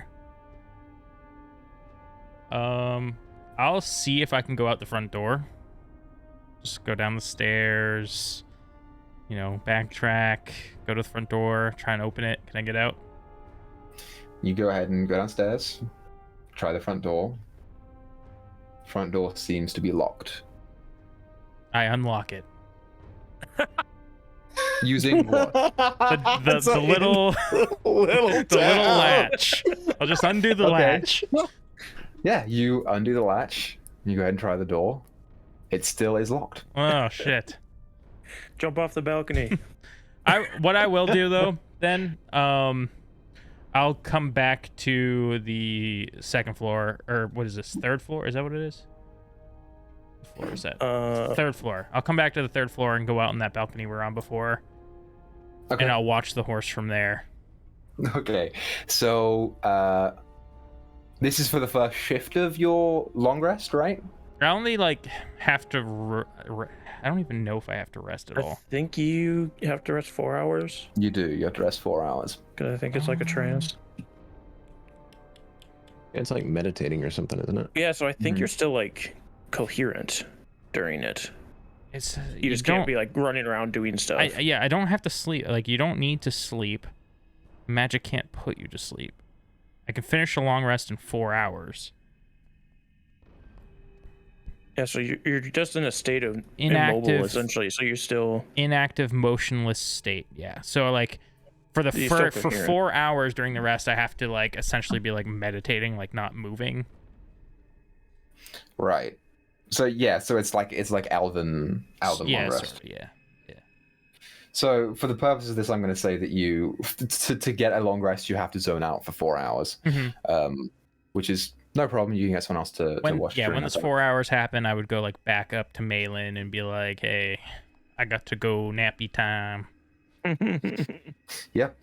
I'll see if I can go out the front door. Just go down the stairs, you know, backtrack, go to the front door, try and open it. Can I get out?
You go ahead and go downstairs, try the front door. Front door seems to be locked.
I unlock it.
Using what?
The little the little latch. I'll just undo the
Okay.
latch.
Yeah, you undo the latch. You go ahead and try the door. It still is locked.
Oh shit.
Jump off the balcony.
What I will do though, then, I'll come back to the second floor, or what is this? Third floor? Is that what it is? What floor is that? Third floor. I'll come back to the third floor and go out on that balcony we were on before,
Okay.
and I'll watch the horse from there.
Okay. So, this is for the first shift of your long rest, right?
I only have to. I don't even know if I have to rest at
I
all.
think you have to rest 4 hours,
You do. You have to rest 4 hours.
because I think it's like a trance.
It's like meditating or something, isn't it?
Yeah, so I think
Mhm.
you're still like coherent during it.
It's
You just can't be like running around doing stuff.
I don't have to sleep. Like, you don't need to sleep. Magic can't put you to sleep. I can finish a long rest in 4 hours.
Yeah, so you're just in a state of
Inactive.
immobile, essentially. So you're still...
Inactive, motionless state. Yeah. So like, for the
You're still
for
coherent.
4 hours during the rest, I have to like essentially be like meditating, like not moving.
Right. So yeah. So it's like Elven
Yeah.
long rest.
Sort of, yeah.
So for the purpose of this, I'm going to say that you to get a long rest, you have to zone out for 4 hours, which is no problem. You can get someone else to watch.
When
during
those
that
4 hours happen, I would go like back up to Malin and be like, "Hey, I got to go nappy time."
Yep.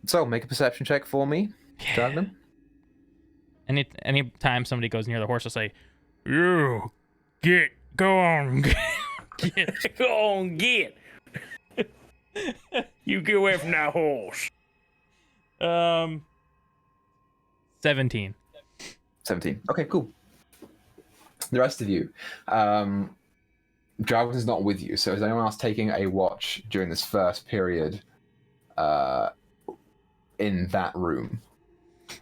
So make a perception check for me, Dragon.
Any time somebody goes near the horse, I'll say, "You go on, get."
Go on, get. You get away from that horse.
17.
17. Okay, cool. The rest of you, Dragon's not with you. So is anyone else taking a watch during this first period, in that room?
I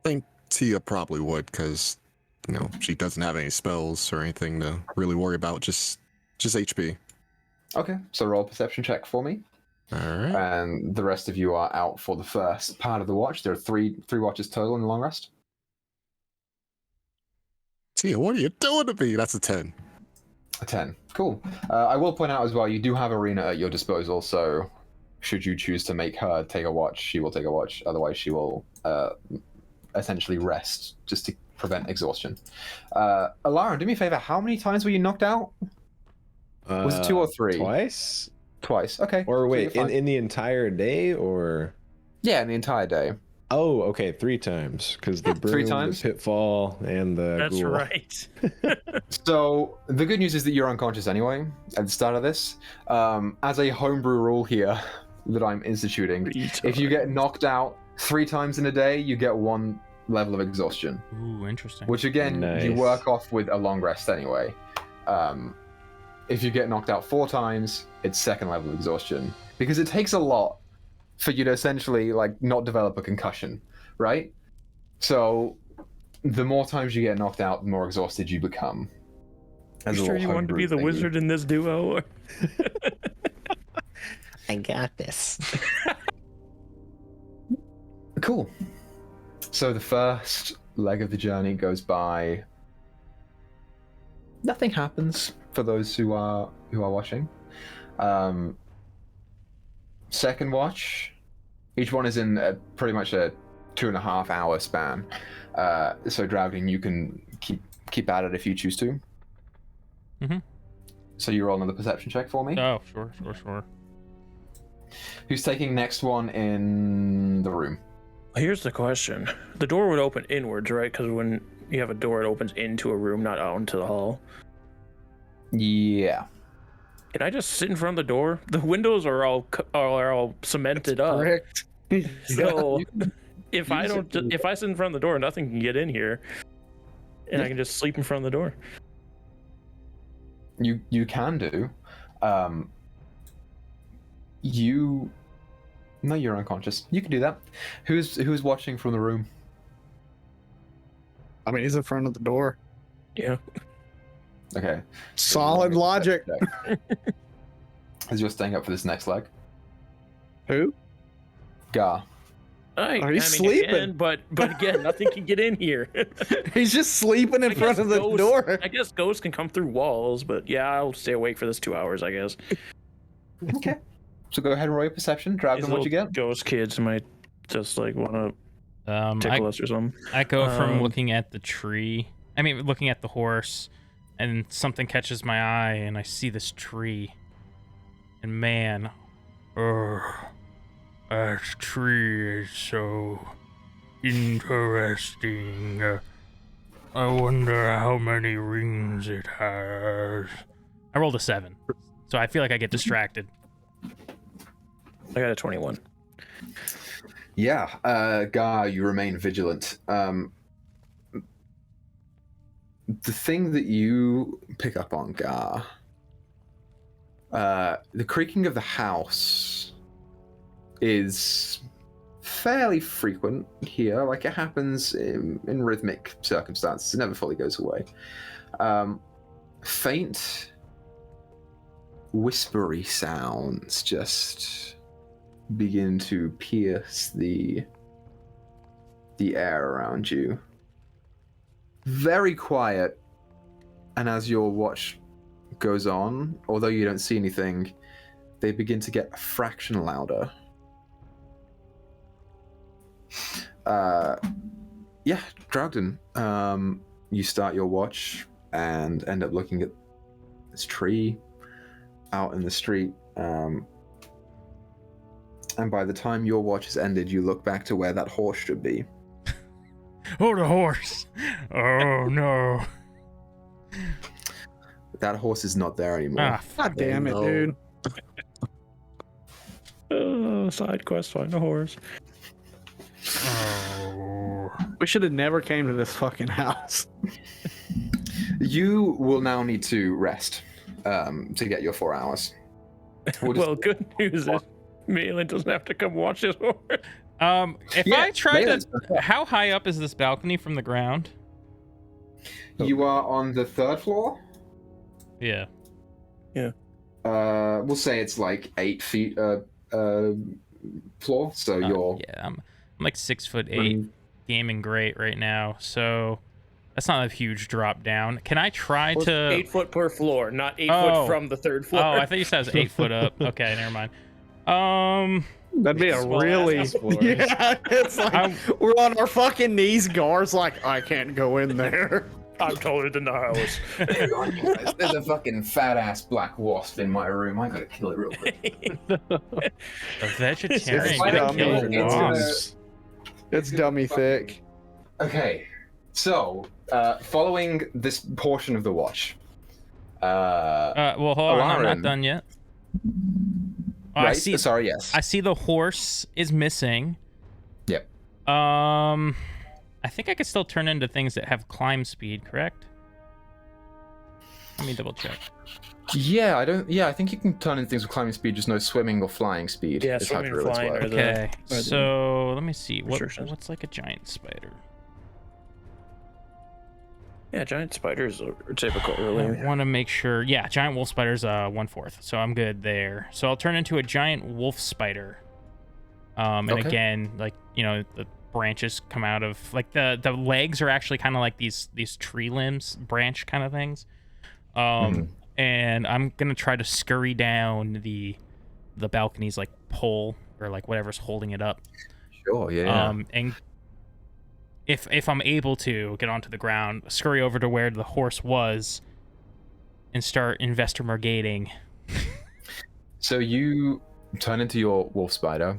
think Tia probably would, because she doesn't have any spells or anything to really worry about. Just HP.
Okay, so roll a perception check for me.
All right.
And the rest of you are out for the first part of the watch. There are three watches total in the long rest.
Tia, what are you doing to me? That's a 10.
A 10. Cool. I will point out as well, you do have Arena at your disposal, so should you choose to make her take a watch, she will take a watch. Otherwise, she will essentially rest, just to prevent exhaustion. Alarin, do me a favor, how many times were you knocked out? Was it 2 or 3?
Twice?
Twice, okay.
Or
So
wait,
you're fine.
in the entire day, or?
Yeah, in the entire day.
Oh, okay, 3 times, because the
Yeah, 3
broom,
times.
the pitfall, and the
That's
ghoul.
right.
So the good news is that you're unconscious anyway at the start of this. As a homebrew rule here that I'm instituting, if you get knocked out 3 times in a day, you get 1 level of exhaustion,
Ooh, interesting.
which again you
Nice.
work off with a long rest anyway. If you get knocked out 4 times, it's 2nd level of exhaustion, because it takes a lot for you to essentially like not develop a concussion, right? So the more times you get knocked out, the more exhausted you become.
You
As a
sure
little
you wanted to be
homebrew
the
thingy.
wizard in this duo? Or...
I got this.
Cool. So the first leg of the journey goes by. Nothing happens for those who are watching. Second watch, each one is in pretty much a 2.5 hour span. So Drowden, you can keep at it if you choose to.
Mhm.
So you roll another perception check for me.
Oh, sure.
Who's taking next one in the room?
Here's the question. The door would open inwards, right? Because when you have a door, it opens into a room, not out into the hall.
Yeah.
Can I just sit in front of the door? The windows are all cemented up.
Correct.
So if I
can
don't, if I sit in front of the door, nothing can get in here, and I can just sleep in front of the door.
You can do. No, you're unconscious. You can do that. Who's watching from the room?
I mean, he's in front of the door.
Yeah.
Okay.
Solid logic.
As you're staying up for this next leg.
Who?
Gar.
Are you sleeping?
Again, but again, nothing can get in here.
He's just sleeping in front of the door.
I guess ghosts can come through walls, but yeah, I'll stay awake for this 2 hours, I guess.
Okay. So go ahead and roll your perception. Drag
These
them what you
little
get.
Ghost kids might just like want to tickle us or something.
I go from
Um,
looking at the tree. I mean, looking at the horse, and something catches my eye, and I see this tree. And man, that tree is so interesting. I wonder how many rings it has. I rolled a 7, so I feel like I get distracted.
I got a 21.
Yeah. Gar, you remain vigilant. The thing that you pick up on, Gar, the creaking of the house is fairly frequent here. Like, it happens in rhythmic circumstances. It never fully goes away. Faint, whispery sounds just begin to pierce the air around you. Very quiet, and as your watch goes on, although you don't see anything, they begin to get a fraction louder. Yeah, Drowden, you start your watch and end up looking at this tree out in the street. And by the time your watch has ended, you look back to where that horse should be.
Oh, the horse! Oh no!
That horse is not there anymore.
God damn it,
no.
dude.
Side quest, find a horse.
Oh.
We should have never came to this fucking house.
You will now need to rest to get your 4 hours. We'll just-
Well, good news is Malin doesn't have to come watch this horse.
If
Yeah,
I try
Malin's
to, how high up is this balcony from the ground?
You are on the 3rd floor.
Yeah.
We'll say it's like 8 feet floor. So you're
Yeah, I'm like 6'8", gaming great right now. So that's not a huge drop down. Can I try
Well,
to
8 foot per floor, not 8
Oh.
foot from the 3rd floor.
Oh, I thought you said it was 8 foot up. Okay, never mind.
That'd be a
Small
really
ass floors.
yeah. It's like we're on our fucking knees, guards. Like I can't go in there.
I'm taller than the house.
There's a fucking fat ass black wasp in my room. I gotta kill it real quick.
a vegetarian
It's
gonna kill a
dummy. It's
wasp.
It's dummy thick.
Okay, so following this portion of the watch,
Well, hold on, I'm not
Alarin.
done yet. Oh,
right? Sorry, yes.
I see the horse is missing.
Yep.
I think I could still turn into things that have climb speed, correct? Let me double check.
Yeah, I think you can turn into things with climbing speed, just no swimming or flying speed.
Yeah,
is how
swimming or
druids
flying
work.
are the-
Okay, so let me see.
restrictions.
What's like a giant spider?
Yeah, giant spiders are typical, really.
I want to make sure. Yeah, giant wolf spider's 1/4, so I'm good there. So I'll turn into a giant wolf spider. And
Okay.
again, like the branches come out of like the legs are actually kind of like these tree limbs, branch kind of things. And I'm gonna try to scurry down the balcony's like pole or like whatever's holding it up.
Sure, yeah.
And if I'm able to get onto the ground, scurry over to where the horse was and start investigating.
So you turn into your wolf spider,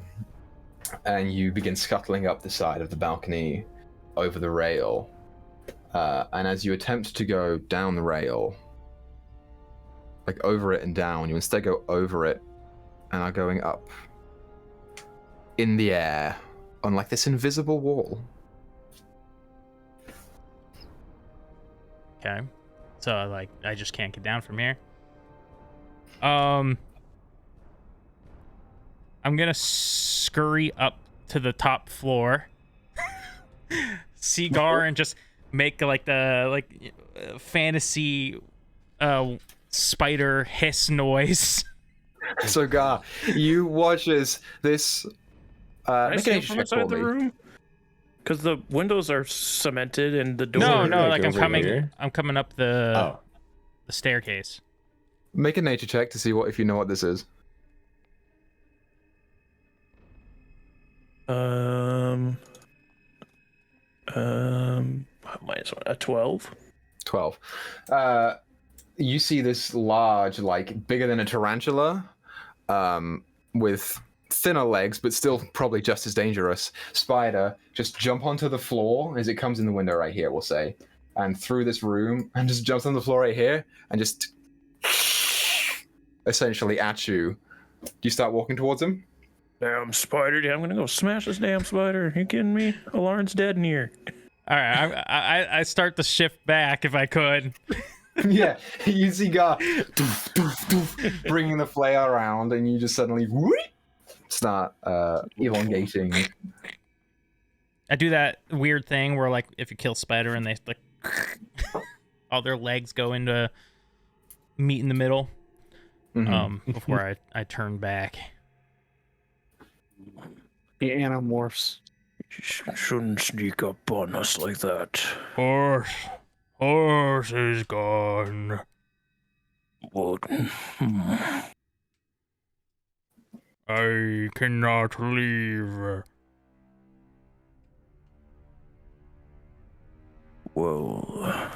and you begin scuttling up the side of the balcony over the rail. And as you attempt to go down the rail, like over it and down, you instead go over it and are going up in the air on like this invisible wall.
Okay. So like I just can't get down from here. I'm gonna scurry up to the top floor, see Gar, and just make like the fantasy spider hiss noise.
So Gar, you watch as this
Can I
make
see
an
it from
nature check
inside
for
the
me.
room? Because the windows are cemented and the door.
No,
like
like I'm
over here?
coming up the staircase.
Make a nature check to see if you know what this is.
Minus one, a 12.
12. You see this large, like bigger than a tarantula, with thinner legs, but still probably just as dangerous, spider just jump onto the floor as it comes in the window right here, we'll say, and through this room, and just jumps on the floor right here, and just essentially at you. Do you start walking towards him?
Damn spider. Yeah, I'm gonna go smash this damn spider. Are you kidding me? Alarin's dead in here.
All right, I start to shift back if I could.
Yeah, you see Gar doof, doof, doof, bringing the flare around, and you just suddenly whoop, start elongating.
I do that weird thing where like if you kill spider and they like all their legs go into meet in the middle. Before I turn back.
The Animorphs.
You shouldn't sneak up on us like that.
Horse is gone.
What?
I cannot leave.
Well,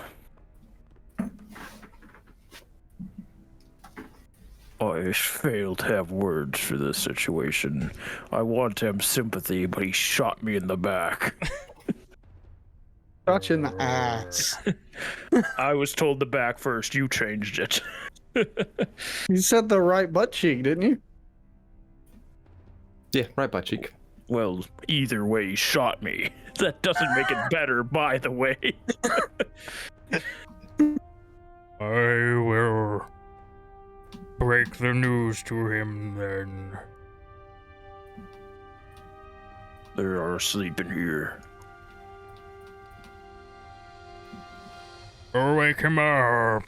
I failed to have words for this situation. I want to have sympathy, but he shot me in the back.
Shot you in the ass.
I was told the back first. You changed it.
You said the right butt cheek, didn't you?
Yeah, right butt cheek.
Well, either way, he shot me. That doesn't make it better, by the way.
I will break the news to him then.
They are asleep in here.
Or wake him up.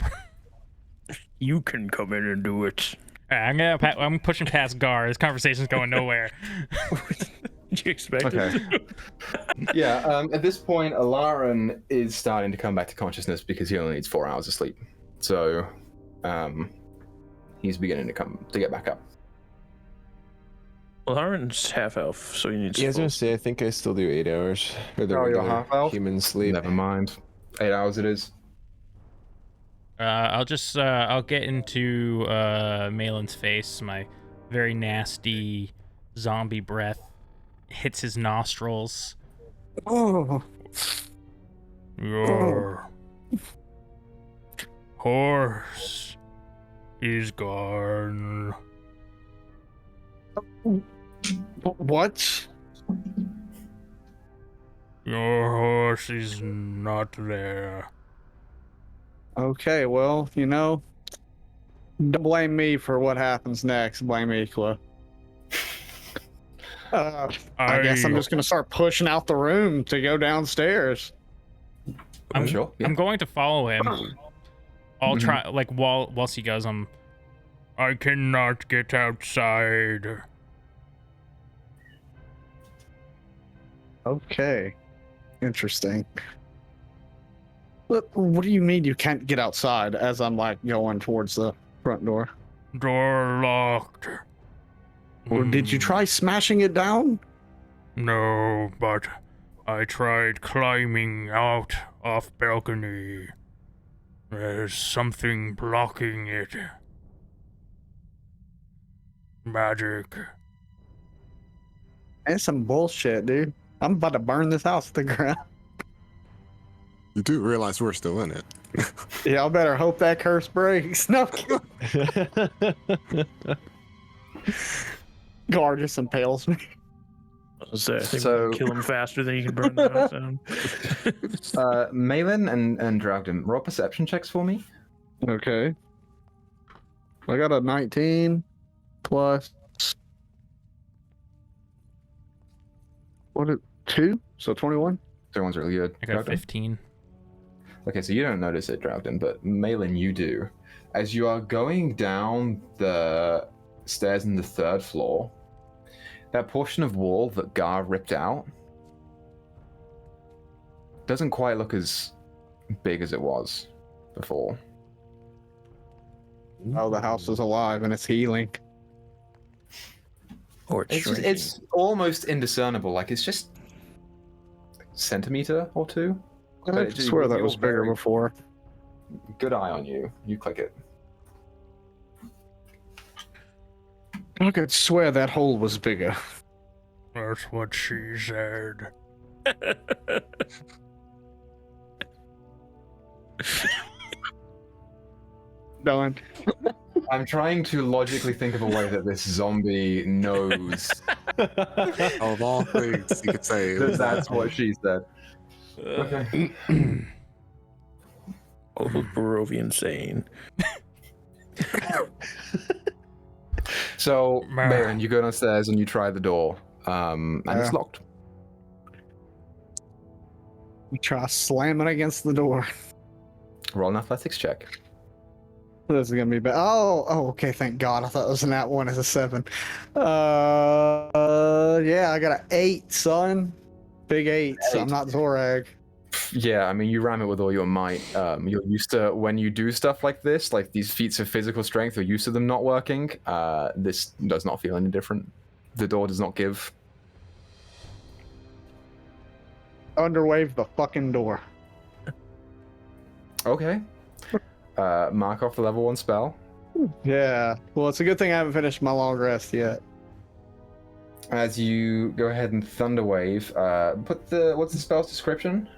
You can come in and do it.
I'm pushing past Gar. This conversation's going nowhere.
Did you expect
Okay.
it?
Yeah, at this point, Alarin is starting to come back to consciousness because he only needs 4 hours of sleep. So, he's beginning to get back up.
Well, Aaron's half elf, so he needs.
Yeah, I was gonna say, I think I still do 8 hours. Or the
Oh, you're
regular
half elf?
human sleep.
Never mind. 8 hours it is.
I'll get into Malin's face. My very nasty zombie breath hits his nostrils.
Oh,
Your horse is gone.
what?
Your horse is not there.
Okay, well, don't blame me for what happens next. Blame Equa. I guess I'm just gonna start pushing out the room to go downstairs.
I'm
sure. Yeah.
I'm going to follow him. I'll try, like, whilst he goes, I cannot get outside.
Okay, interesting. What do you mean you can't get outside? As I'm like going towards the front door.
Door locked.
Or did you try smashing it down?
No, but I tried climbing out off balcony. There's something blocking it. Magic.
That's some bullshit, dude. I'm about to burn this house to the ground.
You do realize we're still in it.
Y'all better hope that curse breaks. No. Gar just impales me.
I think
So-
we can kill him faster than you can burn the house down.
Malin and Dragden, roll perception checks for me.
Okay. I got a 19 plus. What is 2? So 21?
Everyone's really good.
I got
Dragden?
15.
Okay, so you don't notice it, Dragden, but Malin, you do. As you are going down the stairs in the 3rd floor, that portion of wall that Gar ripped out doesn't quite look as big as it was before.
Oh, the house is alive and it's healing.
Or it's shrinking.
It's almost indiscernible. Like, it's just a centimeter or 2.
I
But it just-
swear that
you're
was bigger
very-
before.
Good eye on you. You click it.
I could swear that hole was bigger.
That's what she said.
Done.
I'm trying to logically think of a way that this zombie knows
Of all things you could say, it
that
was
that's what she said. Okay.
Old Barovian saying.
So, Baron, you go downstairs and you try the door, and it's
Yeah.
locked.
We try slamming against the door.
Roll an athletics check.
This is gonna be bad. Oh, okay. Thank God. I thought it was an that one as a 7. Yeah, I got an 8, son. Big 8. So I'm
Eight.
not Zorag.
Yeah, I mean, you ram it with all your might. You're used to when you do stuff like this, like these feats of physical strength, you're used to them not working. This does not feel any different. The door does not give.
Underwave the fucking door.
Okay. Mark off the level 1 spell.
Yeah. Well, it's a good thing I haven't finished my long rest yet.
As you go ahead and Thunderwave, what's the spell's description?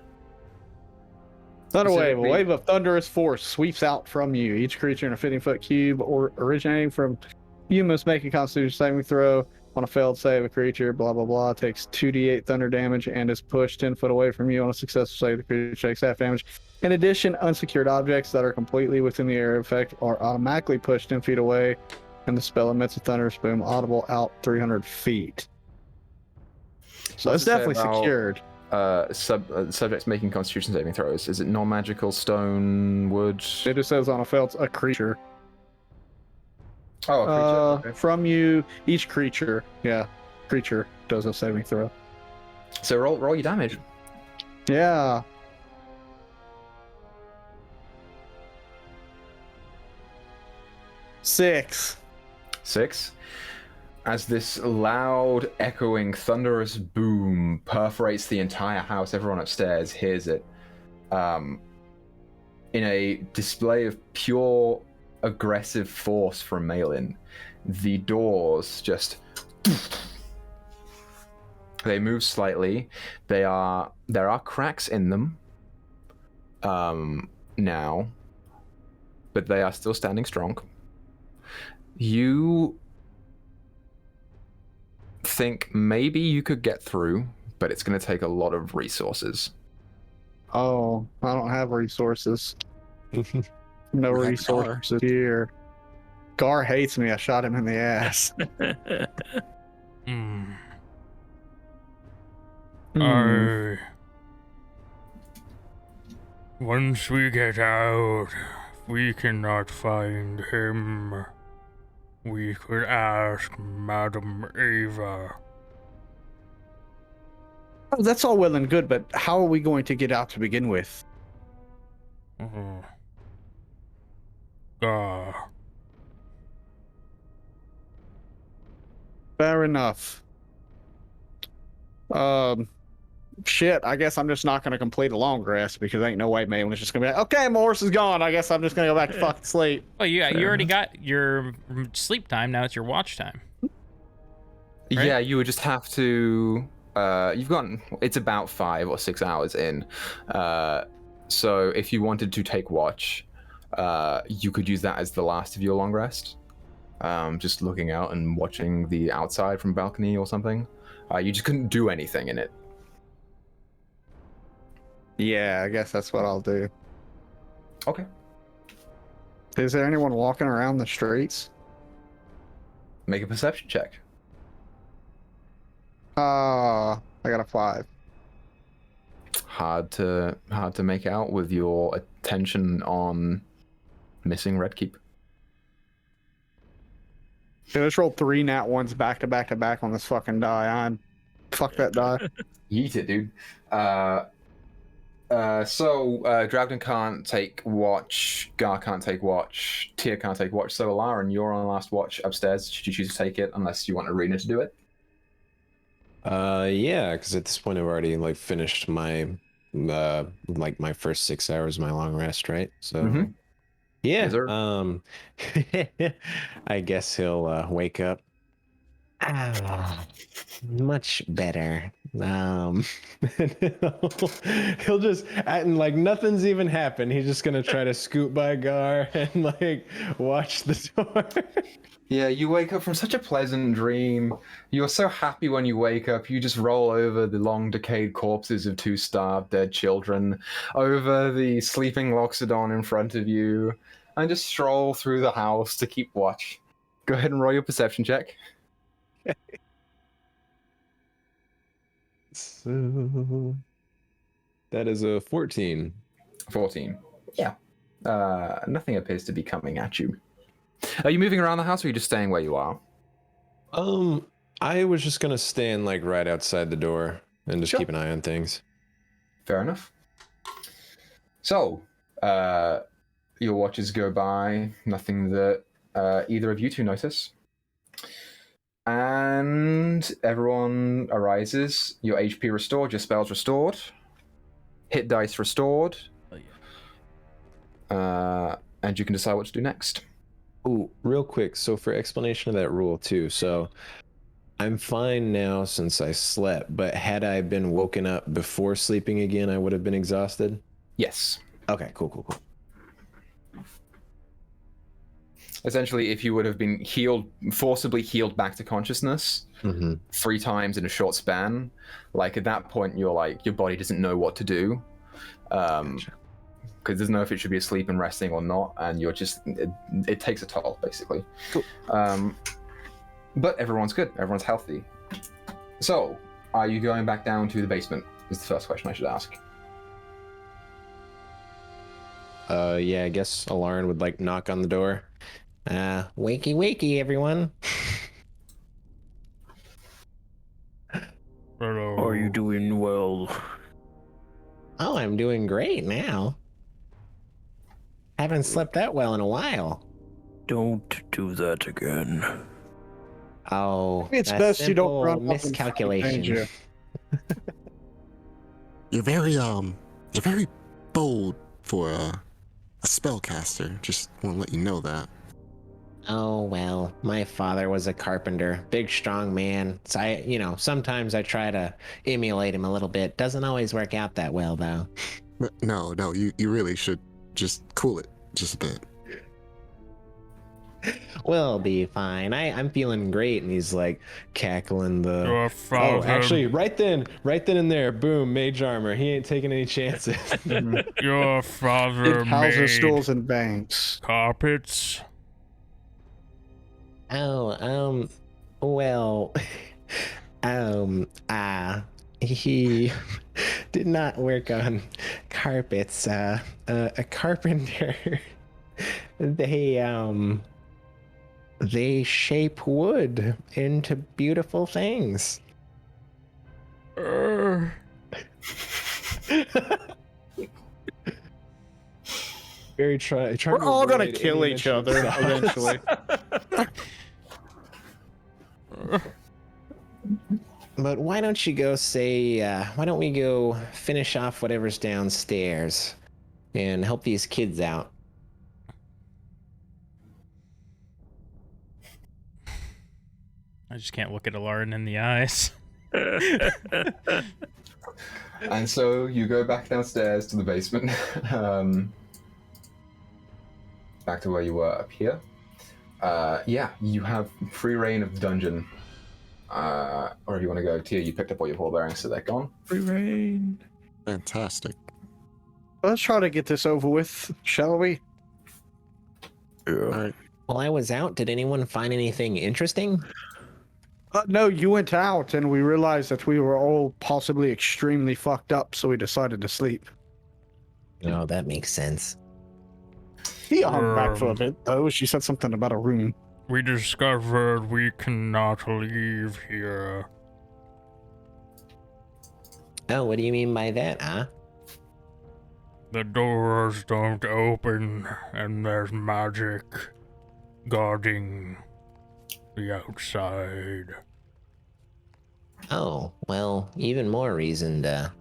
Thunderwave, a
Specifically-
wave of thunderous force sweeps out from you. Each creature in a 15-foot cube or originating from you must make a Constitution saving throw. On a failed save, a creature, blah, blah, blah, takes 2d8 thunder damage and is pushed 10 foot away from you. On a successful save, the creature takes half damage. In addition, unsecured objects that are completely within the area of effect are automatically pushed 10 feet away, and the spell emits a thunderous boom audible out 300 feet. So
What's
it's
it say
definitely
about-
secured.
subjects making Constitution saving throws. Is it non-magical, stone, wood?
It just says on a creature.
Oh, a creature. Okay.
From you, each creature does a saving throw.
So roll your damage.
Yeah. Six.
As this loud, echoing, thunderous boom perforates the entire house, everyone upstairs hears it. In a display of pure aggressive force from Malin, the doors just they move slightly. There are cracks in them now, but they are still standing strong. You think maybe you could get through, but it's going to take a lot of resources.
Oh, I don't have resources. No
We have
resources here. Gar hates me. I shot him in the ass.
Hmm.
Hmm.
Once we get out, we cannot find him. We could ask Madam Ava.
Oh, that's all well and good, but how are we going to get out to begin with? Fair enough. Shit, I guess I'm just not going to complete a long rest because ain't no way Malin's just going to be like, okay, my horse is gone. I guess I'm just going to go back to fucking sleep.
Well, you already got your sleep time. Now it's your watch time. Right?
Yeah, you would just have to. It's about 5 or 6 hours in. So if you wanted to take watch, you could use that as the last of your long rest. Just looking out and watching the outside from balcony or something. You just couldn't do anything in it.
Yeah, I guess that's what I'll do.
Okay.
Is there anyone walking around the streets?
Make a perception check.
I got a 5.
Hard to make out with your attention on missing Red Keep.
Dude, I just rolled 3 nat ones back to back to back on this fucking die. Fuck that die.
Yeet it, dude. So Dragden can't take watch, Gar can't take watch, Tia can't take watch, so Alarin, you're on last watch upstairs. Should you choose to take it, unless you want Arena to do it?
Yeah, because at this point I've already finished my my first 6 hours of my long rest, right? So yeah,
Yes, sir.
I guess he'll wake up. Much better. He'll just and nothing's even happened. He's just gonna try to scoot by Gar and watch the door.
Yeah, you wake up from such a pleasant dream. You're so happy when you wake up. You just roll over the long decayed corpses of 2 starved dead children, over the sleeping Loxodon in front of you, and just stroll through the house to keep watch. Go ahead and roll your perception check.
So that is a 14.
14. Yeah. Nothing appears to be coming at you. Are you moving around the house, or are you just staying where you are?
I was just gonna stand right outside the door and just keep an eye on things.
Fair enough. So, your watches go by, nothing that either of you two notice. And everyone arises. Your HP restored, your spells restored, hit dice restored. And you can decide what to do next.
Oh, real quick. So for explanation of that rule too. So I'm fine now since I slept, but had I been woken up before sleeping again, I would have been exhausted?
Yes.
Okay, cool.
Essentially, if you would have been forcibly healed back to consciousness 3 times in a short span, at that point, your body doesn't know what to do.
Gotcha.
Because there's no if it should be asleep and resting or not, and you're just it takes a toll basically.
Cool.
But everyone's good, everyone's healthy. So, are you going back down to the basement? is the first question I should ask.
Yeah, I guess Alarin would like knock on the door. Wakey wakey, everyone.
Hello.
Are you doing well?
Oh, I'm doing great now. Haven't slept that well in a while.
Don't do that again.
Oh,
Maybe it's
a
best you don't
simple
run off in
miscalculation.
danger.
You're very bold for a spellcaster. Just want to let you know that.
Oh, well, my father was a carpenter, big, strong man. So sometimes I try to emulate him a little bit. Doesn't always work out that well, though.
No, you really should just cool it just a bit.
We'll be fine. I'm feeling great. And he's like cackling the.
Your
Oh,
father.
actually, right then and there, boom, mage armor. He ain't taking any chances.
Your father
It houses
made
stools and banks.
carpets.
Oh, well, he did not work on carpets. A carpenter, they shape wood into beautiful things. Very trying.
We're all gonna kill each other eventually.
But why don't you go why don't we go finish off whatever's downstairs and help these kids out?
I just can't look at Alarin in the eyes.
And so you go back downstairs to the basement, back to where you were up here. Yeah, you have free reign of the dungeon. Or if you want to go, Tia, you picked up all your ball bearings, so they're gone.
Free reign.
Fantastic.
Let's try to get this over with, shall we?
All
Yeah.
right.
While I was out, did anyone find anything interesting?
No, you went out and we realized that we were all possibly extremely fucked up, so we decided to sleep.
Oh, that makes sense.
He hung back for a bit, though. She said something about a room.
We discovered we cannot leave here.
Oh, what do you mean by that, huh?
The doors don't open, and there's magic guarding the outside.
Oh, well, even more reason to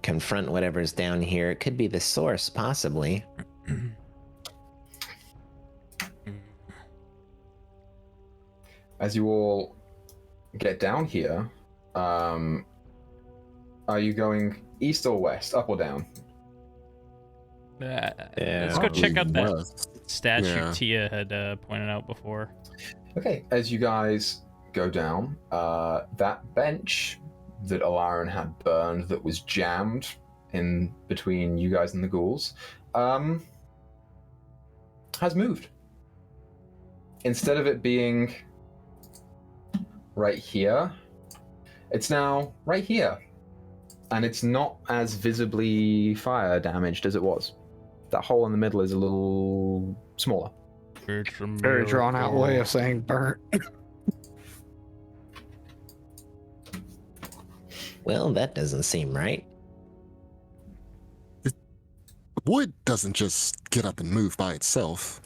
confront whatever's down here. It could be the source, possibly.
As you all get down here, are you going east or west, up or down?
Let's go check out that
West.
statue
Yeah.
Tia had pointed out before.
Okay, as you guys go down, that bench that Alarin had burned that was jammed in between you guys and the ghouls has moved. Instead of it being right here, it's now right here. And it's not as visibly fire damaged as it was. That hole in the middle is a little smaller.
It's a
Very drawn out way of saying burnt.
Well, that doesn't seem right.
Wood doesn't just get up and move by itself.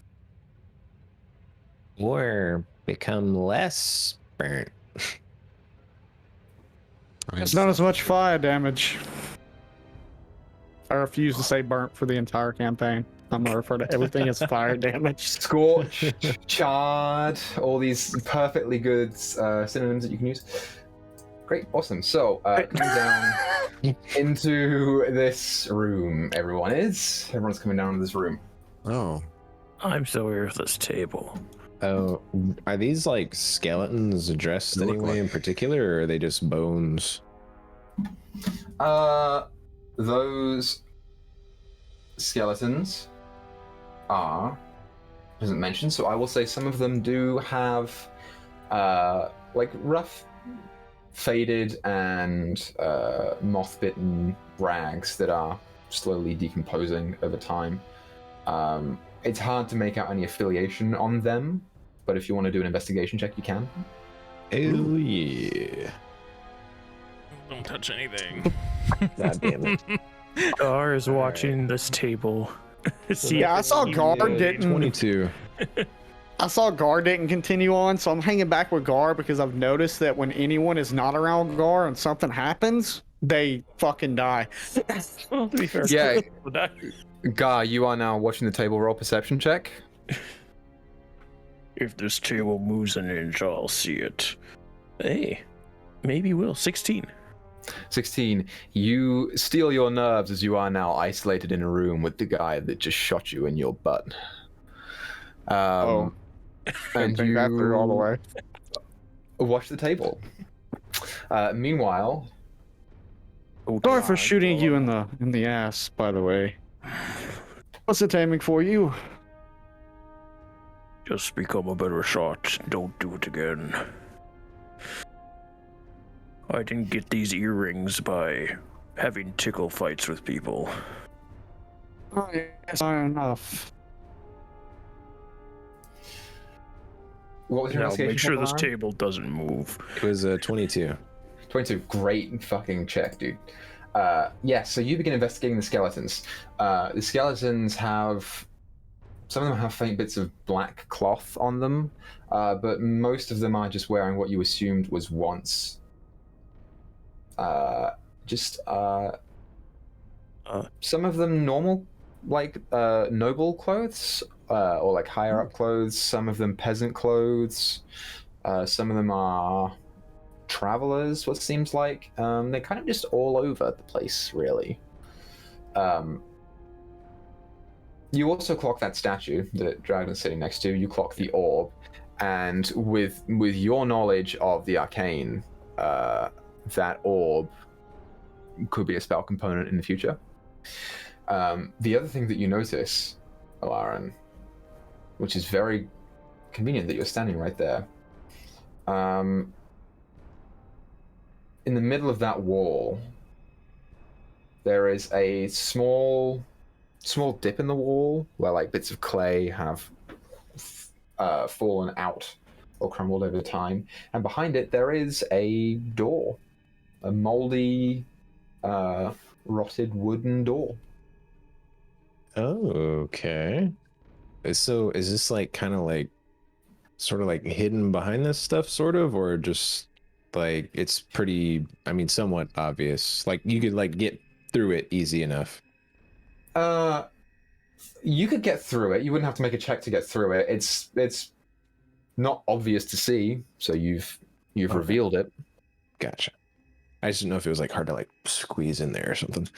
Or become less burnt.
It's not as much fire damage. I refuse to say burnt for the entire campaign. I'm gonna refer to everything as fire damage.
Scorch, charred, all these perfectly good synonyms that you can use. Great, awesome. So, coming down into this room, everyone's coming down to this room.
Oh,
I'm so here at this table.
Oh, are these like skeletons dressed
They look
anyway
like-
in particular, or are they just bones?
Those skeletons doesn't mention, so I will say some of them do have like rough faded and moth-bitten rags that are slowly decomposing over time. It's hard to make out any affiliation on them, but if you want to do an investigation check, you can.
Oh yeah.
Don't touch anything.
God damn it.
Gar is watching this table. See
Yeah, I
if
saw
it's
Gar
even-
didn't.
22.
I saw Gar didn't continue on, so I'm hanging back with Gar because I've noticed that when anyone is not around Gar and something happens, they fucking die.
Well, to be fair,
Yeah. Guy, you are now watching the table. Roll perception check.
if this table moves an inch, I'll see it. Hey, maybe we'll. 16.
16. You steal your nerves as you are now isolated in a room with the guy that just shot you in your butt.
Oh.
And
Think that through all the way.
watch the table. Meanwhile,
Sorry for shooting you in the ass, by the way. What's it aiming for you?
Just become a better shot. Don't do it again. I didn't get these earrings by having tickle fights with people.
Oh, yes, not enough.
what was your
Now
investigation
make sure
check,
this
Alara?
table doesn't move.
It was 22.
22. Great fucking check, dude. Yeah, so you begin investigating the skeletons. The skeletons have... Some of them have faint bits of black cloth on them, but most of them are just wearing what you assumed was once... some of them normal, like noble clothes, or like higher up clothes. Some of them peasant clothes. Some of them are travelers, what seems like. They're kind of just all over the place, really. You also clock that statue that Dragon is sitting next to. You clock the orb, and with your knowledge of the arcane, that orb could be a spell component in the future. The other thing that you notice, Alarin, which is very convenient that you're standing right there, in the middle of that wall, there is a small dip in the wall where like bits of clay have fallen out or crumbled over time, and behind it there is a door, a moldy, rotted wooden door.
Oh, okay. So is this like kind of like sort of like hidden behind this stuff, sort of, or just like it's pretty, I mean, somewhat obvious? Like you could like get through it easy enough.
You could get through it. You wouldn't have to make a check to get through it. It's not obvious to see, so you've
Okay.
revealed it.
Gotcha. I just didn't know if it was like hard to like squeeze in there or something.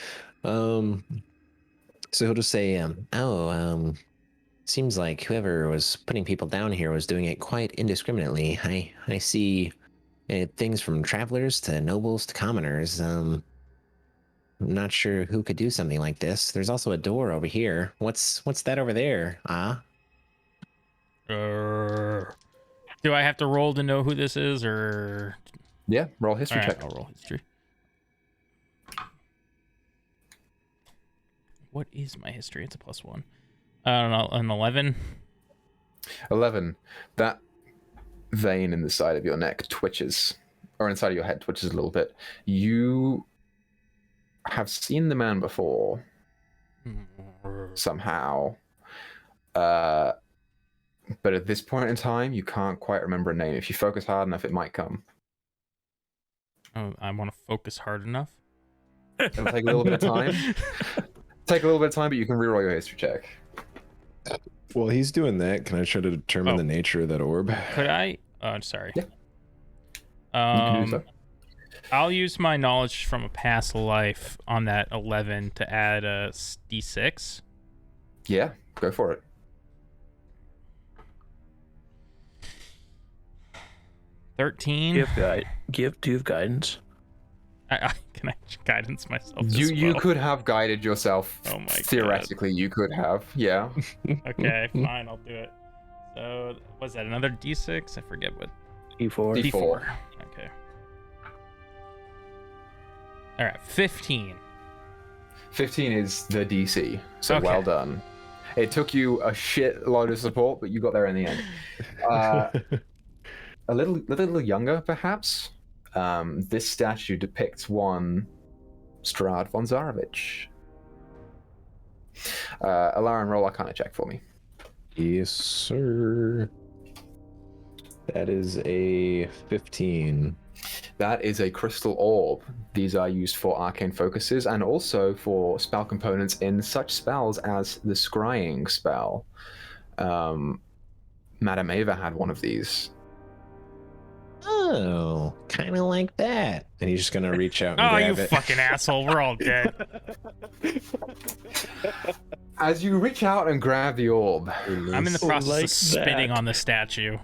So he'll just say, seems like whoever was putting people down here was doing it quite indiscriminately. I see things from travelers to nobles to commoners. I'm not sure who could do something like this. There's also a door over here. What's that over there?
Do I have to roll to know who this is, or?
Yeah, roll a history
All right,
check.
I'll roll history. What is my history? It's a +1. I don't know, an 11.
11. That vein in the side of your neck twitches, or inside of your head twitches a little bit. You have seen the man before, somehow. But at this point in time, you can't quite remember a name. If you focus hard enough, it might come.
Oh, I want to focus hard enough.
It'll take a little bit of time. Take a little bit of time, but you can reroll your history check.
Well, he's doing that. Can I try to determine the nature of that orb?
Could I? Oh, sorry.
Yeah. You can do so.
I'll use my knowledge from a past life on that 11 to add a d6.
Yeah, go for it.
13.
Do you have guidance?
Can I guidance myself?
You could have guided yourself.
Oh my God.
Theoretically, you could have. Yeah.
Okay, fine, I'll do it. So, was that another d6? I forget what.
E4.
D4.
Okay. All right, 15.
15 is the DC, so
Okay.
well done. It took you a shit load of support, but you got there in the end. A little younger, perhaps. This statue depicts one Strahd von Zarovich. Alarin, roll Arcana check for me.
Yes, sir. That is a 15.
That is a crystal orb. These are used for arcane focuses and also for spell components in such spells as the scrying spell. Madame Ava had one of these.
Oh, kind of like that. And he's just gonna reach out and
Oh,
grab
you
it.
fucking asshole. We're all dead.
As you reach out and grab the orb,
I'm in the process
Like
of spitting
that.
on the statue.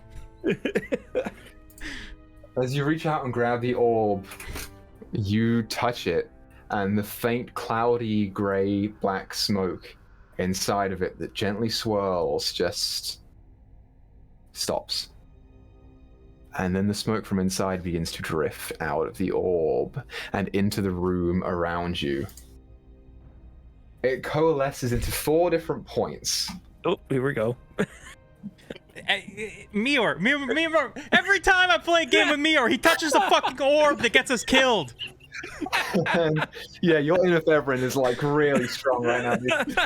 as you reach out and grab the orb, you touch it, and the faint, cloudy, gray, black smoke inside of it that gently swirls just stops. And then the smoke from inside begins to drift out of the orb and into the room around you. It coalesces into 4 different points.
Oh, here we go.
Meyore, every time I play a game with Meyore, he touches the fucking orb that gets us killed.
And yeah, your interferon is like really strong right now. Dude.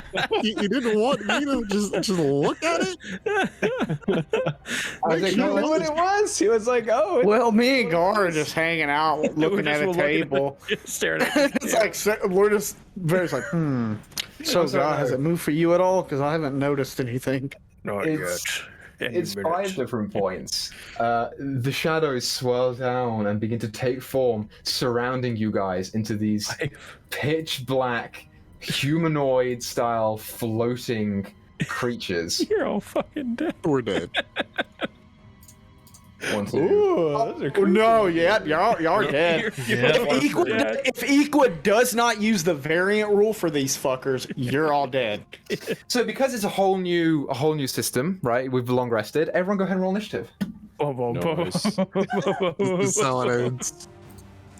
You didn't want me to just look at it?
I was like,
You
no,
knew what it was. He was like, "Oh,
Well, me and Gar are just hanging out, looking at a table.
Staring at
It's like we're just very like, So,
Also,
God, has
no.
it moved for you at all? Because I haven't noticed anything.
Not
It's-
yet. Any
It's 5
minute.
different points. The shadows swirl down and begin to take form, surrounding you guys into these pitch black, humanoid style floating creatures.
You're all fucking dead.
We're dead.
1, 2.
Ooh, those are
Oh, no, yeah, y'all are dead.
Yeah.
If Equa does not use the variant rule for these fuckers, you're all dead.
So because it's a whole new system, right? We've long rested. Everyone, go ahead and roll initiative.
Boom, boom, boom.
Nice.
This is how it ends.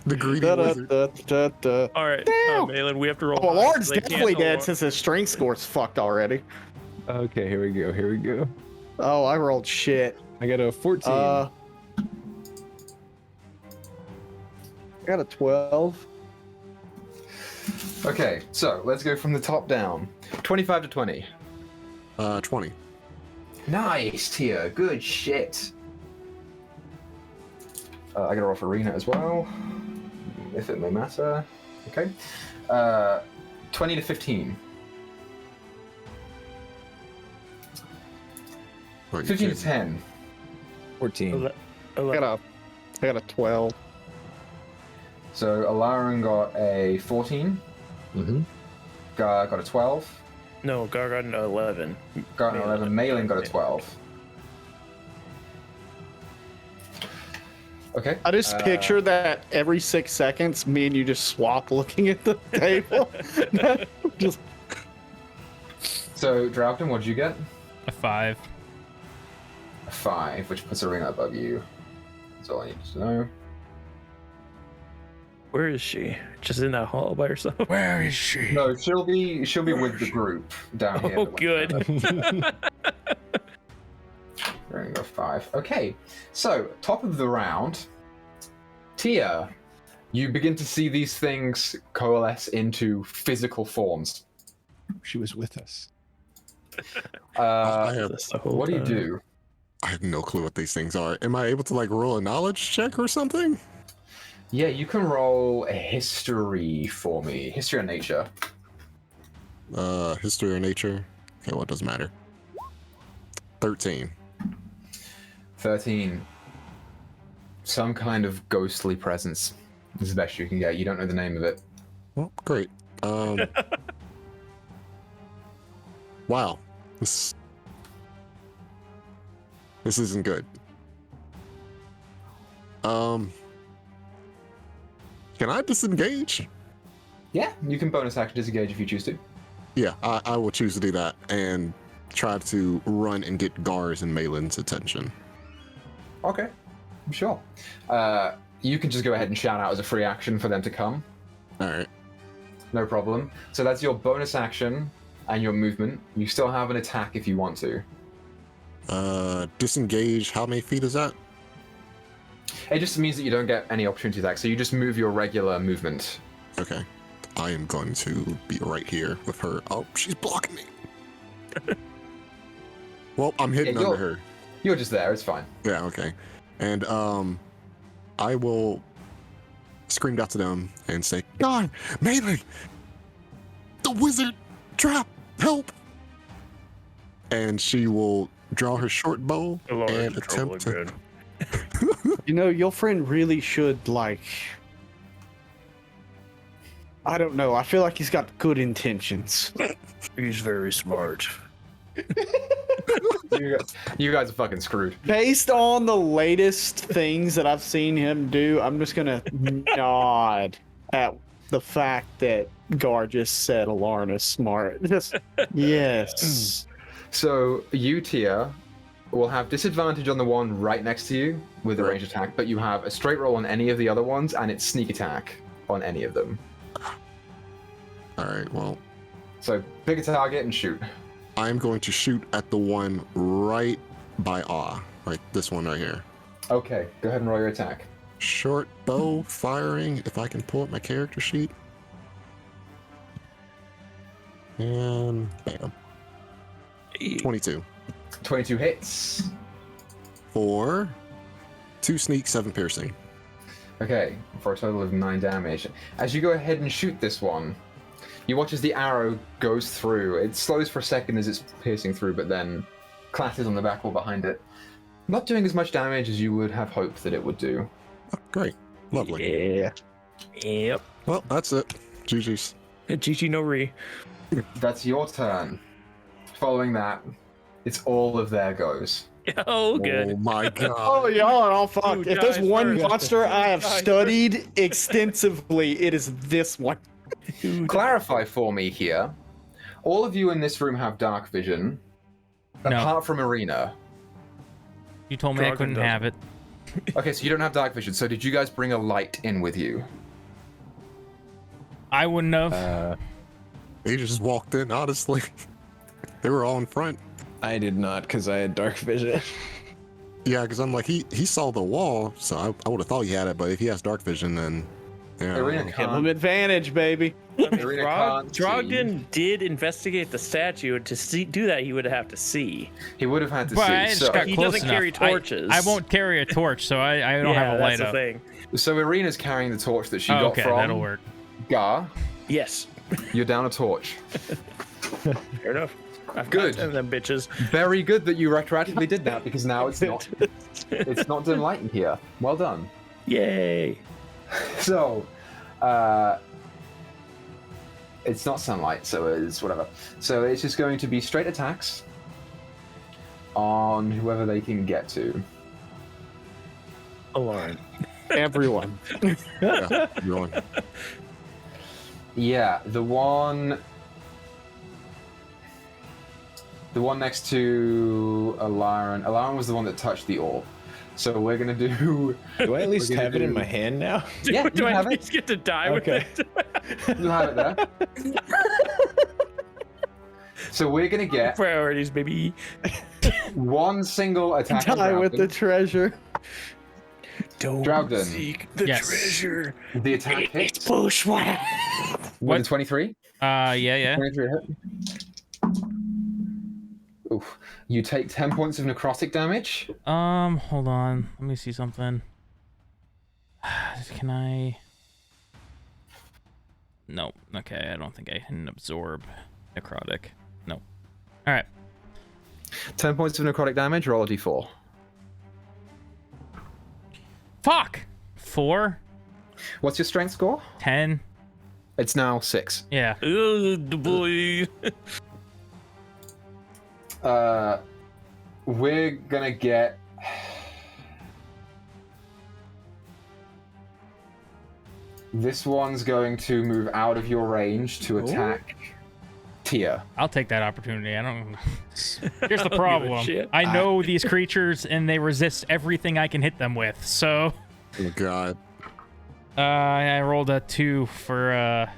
The greedy wizard.
Da-da-da-da-da.
All right, Malin, we have to roll.
Well, Lauren's
They can't
definitely
hold
dead
on.
since his strength score's fucked already.
Okay, here we go. Here we go.
Oh, I rolled shit.
I got a 14.
I got a 12.
Okay, so let's go from the top down. 25 to 20.
20.
Nice, Tia. Good shit. I gotta roll for Arena as well, if it may matter. Okay. 20 to 15. 15 to 10.
14.
I got a 12.
So Alarin got a 14.
Mm-hmm.
Got a 12.
No, Gar got an 11.
Got an 11. Malin got a 12. Okay.
I just picture that every 6 seconds, me and you just swap looking at the table. Just
So Drowton, what did you get?
A 5.
A 5, which puts Arena above you. That's all I need to know.
Where is she? Just in that hall by herself?
Where is she?
No, she'll be with the group down here.
Oh, good.
We're gonna go 5. Okay, so top of the round, Tia, you begin to see these things coalesce into physical forms.
She was with us.
I have
That's the whole
What do you
time.
do?
I have no clue what these things are. Am I able to like roll a knowledge check or something?
Yeah, you can roll a history for me. History or nature.
History or nature? Okay, well, it doesn't matter. 13.
13. Some kind of ghostly presence is the best you can get. You don't know the name of it.
Well, great. Wow. This isn't good. Can I disengage?
Yeah, you can bonus action disengage if you choose to.
Yeah, I will choose to do that and try to run and get Gar's and Malin's attention.
Okay, sure. You can just go ahead and shout out as a free action for them to come.
All right.
No problem. So that's your bonus action and your movement. You still have an attack if you want to.
Disengage. How many feet is that?
It just means that you don't get any opportunity attacks, so you just move your regular movement.
Okay. I am going to be right here with her. Oh, she's blocking me. Well, I'm hidden
Yeah,
under her.
You're just there, it's fine.
Yeah, okay. And I will scream out to them and say, God, Melee! The wizard! Trap! Help! And she will draw her short bow and attempt to...
You know, your friend really should, like... I don't know. I feel like he's got good intentions.
He's very smart.
You guys are fucking screwed.
Based on the latest things that I've seen him do, I'm just gonna nod at the fact that Gar just said Alarin is smart. Just, yes.
So you, Tia, will have disadvantage on the one right next to you with a range attack, but you have a straight roll on any of the other ones, and it's sneak attack on any of them.
All right, well,
So pick a target and shoot.
I'm going to shoot at the one right by Awe. Like this one right here.
Okay, go ahead and roll your attack.
Short bow firing, if I can pull up my character sheet. And bam. 22.
22 hits.
For 2 sneak, 7 piercing.
Okay, for a total of 9 damage. As you go ahead and shoot this one, you watch as the arrow goes through. It slows for a second as it's piercing through, but then clashes on the back wall behind it. Not doing as much damage as you would have hoped that it would do.
Oh, great. Lovely.
Yeah.
Yep.
Well, that's it. GG's.
GG no re.
That's your turn. Following that, it's all of their goes.
Oh, good.
Oh my god.
Oh, y'all are all fucked.
Who
If there's
dies
one
first?
monster I have
Who dies
studied extensively, it is this one.
Clarify for me here. All of you in this room have dark vision,
No.
apart from Arena.
You told me I
Dragon
couldn't
doesn't.
have it.
Okay, so you don't have dark vision. So did you guys bring a light in with you?
I wouldn't have.
They just walked in, honestly. They were all in front.
I did not, because I had dark vision.
Yeah, because I'm like, he saw the wall, so I would have thought he had it, but if he has dark vision, then... Yeah,
Arena
Give him
can't.
advantage, baby.
Arena can't see.
Drogden did investigate the statue, and to do that, he would have to see.
He would have had to
But I
see.
just
So,
got
He
close
doesn't
enough.
carry torches.
I won't carry a torch, so I don't have a light
that's
up.
the thing.
so Arena's carrying the torch that she
Oh,
got
okay,
from
that'll work.
Gar.
Yes.
You're down a torch.
Fair enough. I've
Good.
got them bitches.
Very good that you retroactively did that, because now it's not dim light in here. Well done.
Yay.
So, it's not sunlight, so it's whatever. So it's just going to be straight attacks on whoever they can get to.
Alarin.
Everyone.
yeah, you're on.
Yeah, the one next to Alarin. Alarin was the one that touched the orb. So we're gonna do.
Do I at least
We're gonna
have it in
do-
my hand now?
Yeah,
Do
you
I
have
at
it.
least get to die
Okay.
with it?
You have it there. So we're gonna get
Priorities, baby.
one single attack. on
Die with the
Drowden.
treasure.
Don't
Drowden.
seek the
Yes.
treasure.
The attack hits.
Bushwhack.
With a 23.
Yeah.
23 hit. Oof. You take 10 points of necrotic damage.
Hold on. Let me see something. Can I? No. Okay, I don't think I can absorb necrotic. No. All right.
10 points of necrotic damage. Roll a d4.
Fuck. 4,
What's your strength score?
10.
It's now 6.
Yeah.
Ugh, boy.
We're gonna get. This one's going to move out of your range to attack Tia.
I'll take that opportunity. I don't. Here's the
give a
problem.
shit.
I know these creatures, and they resist everything I can hit them with. So,
Oh god.
I rolled a 2 for a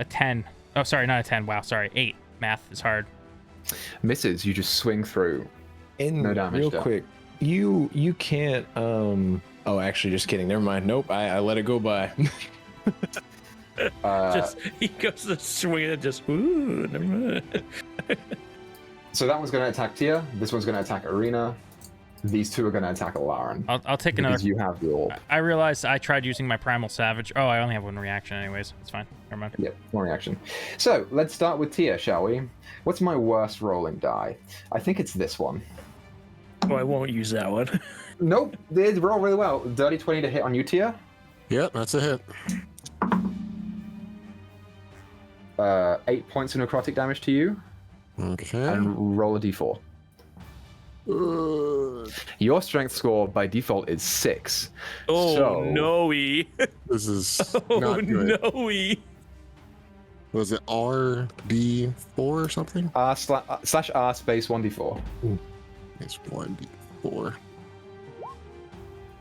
10. Oh, sorry, not a 10. Wow, sorry, 8. Math is hard.
Misses. You just swing through.
And
No damage
real
done.
quick, you can't. Oh, actually, just kidding. Never mind. Nope. I let it go by.
Just he goes to swing it, just ooh, never mind.
So that one's going to attack Tia. This one's going to attack Arena. These two are going to attack Alarin.
I'll take
Because
another.
you have the orb.
I realized I tried using my Primal Savage. Oh, I only have one reaction anyways. It's fine. Never mind.
Yep, one reaction. So let's start with Tia, shall we? What's my worst rolling die? I think it's this one.
Oh, I won't use that one.
Nope, they roll really well. Dirty 20 to hit on you, Tia.
Yep, that's a hit.
8 points of necrotic damage to you,
Okay.
and roll a d4. Your strength score by default is 6.
Oh
So-
no-y.
This is
Oh
not good.
no-y.
Was it RD4 or something?
/R space 1d4.
It's 1D4.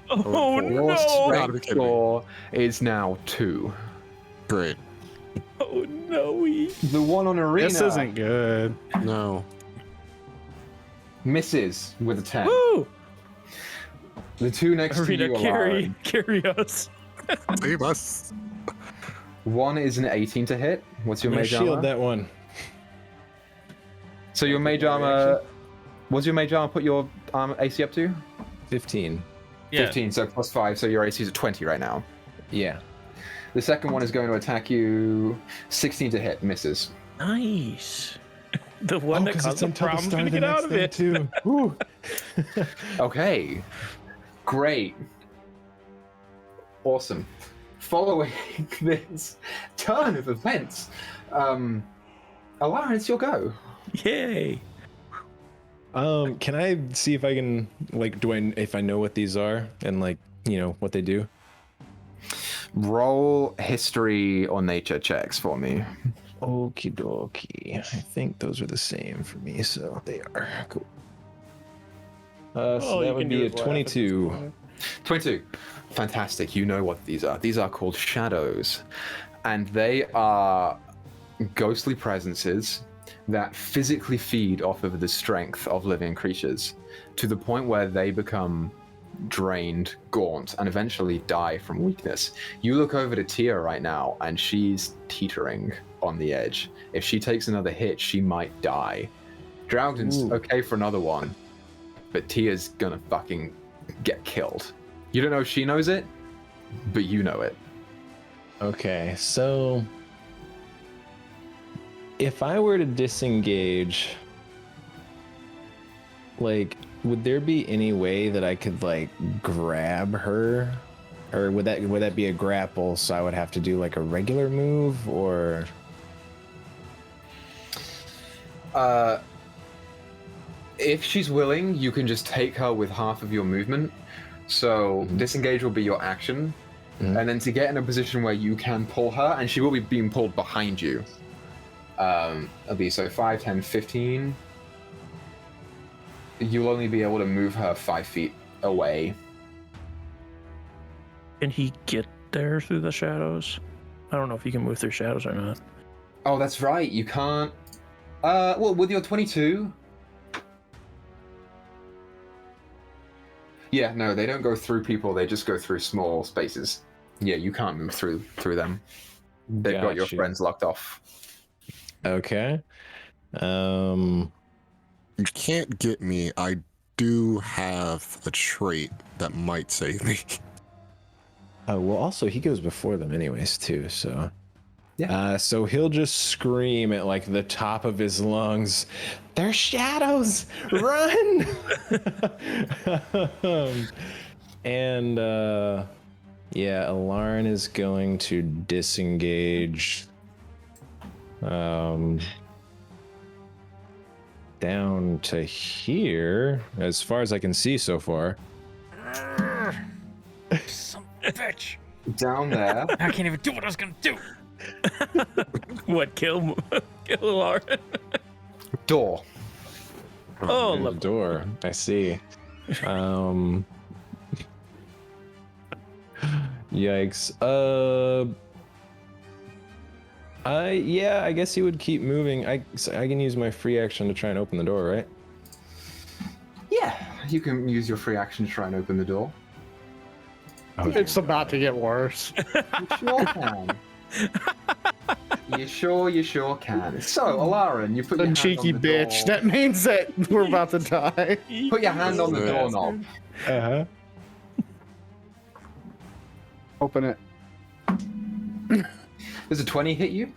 Oh
Your
no.
Gotta be
strength
kidding me.
score is now 2.
Great.
Oh no-y.
The one on Arena
This isn't good.
No.
misses with a 10.
Woo!
The two next to
Arena,
you are
carry us.
Save us.
one is an 18 to hit. What's your
I'm gonna
mage
shield
armor?
that one.
So your mage armor. What's your mage armor put your AC up to?
15.
Yeah.
15, so +5, so your AC is at 20 right now.
Yeah.
The second one is going to attack you. 16 to hit, misses.
Nice. The one that caused the problem to get out of it.
too. Woo.
Okay. Great. Awesome. Following this turn of events, Alarin, it's your go.
Yay.
Can I see if I can if I know what these are and what they do?
Roll history or nature checks for me.
Okie dokie. I think those are the same for me, so they are cool. So
Oh, you
that would
can
be
do
a
it, laugh at
22.
22. Fantastic. You know what these are. These are called shadows. And they are ghostly presences that physically feed off of the strength of living creatures to the point where they become drained, gaunt, and eventually die from weakness. You look over to Tia right now, and she's teetering on the edge. If she takes another hit, she might die. Draugden's
Ooh.
okay for another one, but Tia's gonna fucking get killed. You don't know if she knows it, but you know it.
Okay, so if I were to disengage, would there be any way that I could grab her? Or would that be a grapple, so I would have to do a regular move, or
If she's willing, you can just take her with half of your movement. So disengage will be your action.
Mhm.
And then to get in a position where you can pull her, and she will be being pulled behind you. It'll be 5, 10, 15. You'll only be able to move her 5 feet away.
Can he get there through the shadows? I don't know if he can move through shadows or not.
Oh, that's right. You can't. Well, with your 22. Yeah, no, they don't go through people. They just go through small spaces. Yeah, you can't move through them. They've got your
Got you.
friends locked off.
okay?
You can't get me. I do have a trait that might save me.
Oh well, also he goes before them anyways too, so.
Yeah.
So he'll just scream at the top of his lungs, "They're shadows! Run!" And yeah, Alarin is going to disengage down to here, as far as I can see so far.
Some bitch.
Down there.
I can't even do what I was gonna do.
What, kill Alarin?
Door.
Oh,
There's a door. I see. Yikes. I guess he would keep moving. I can use my free action to try and open the door, right?
Yeah, you can use your free action to try and open the door.
It's about to get worse.
You sure can. You sure can. So, Alarin, you put
The
your hand
cheeky
on the
bitch.
door.
That means that we're about to die.
Put your hand on the doorknob.
Uh-huh.
Open it.
Does a 20 hit you?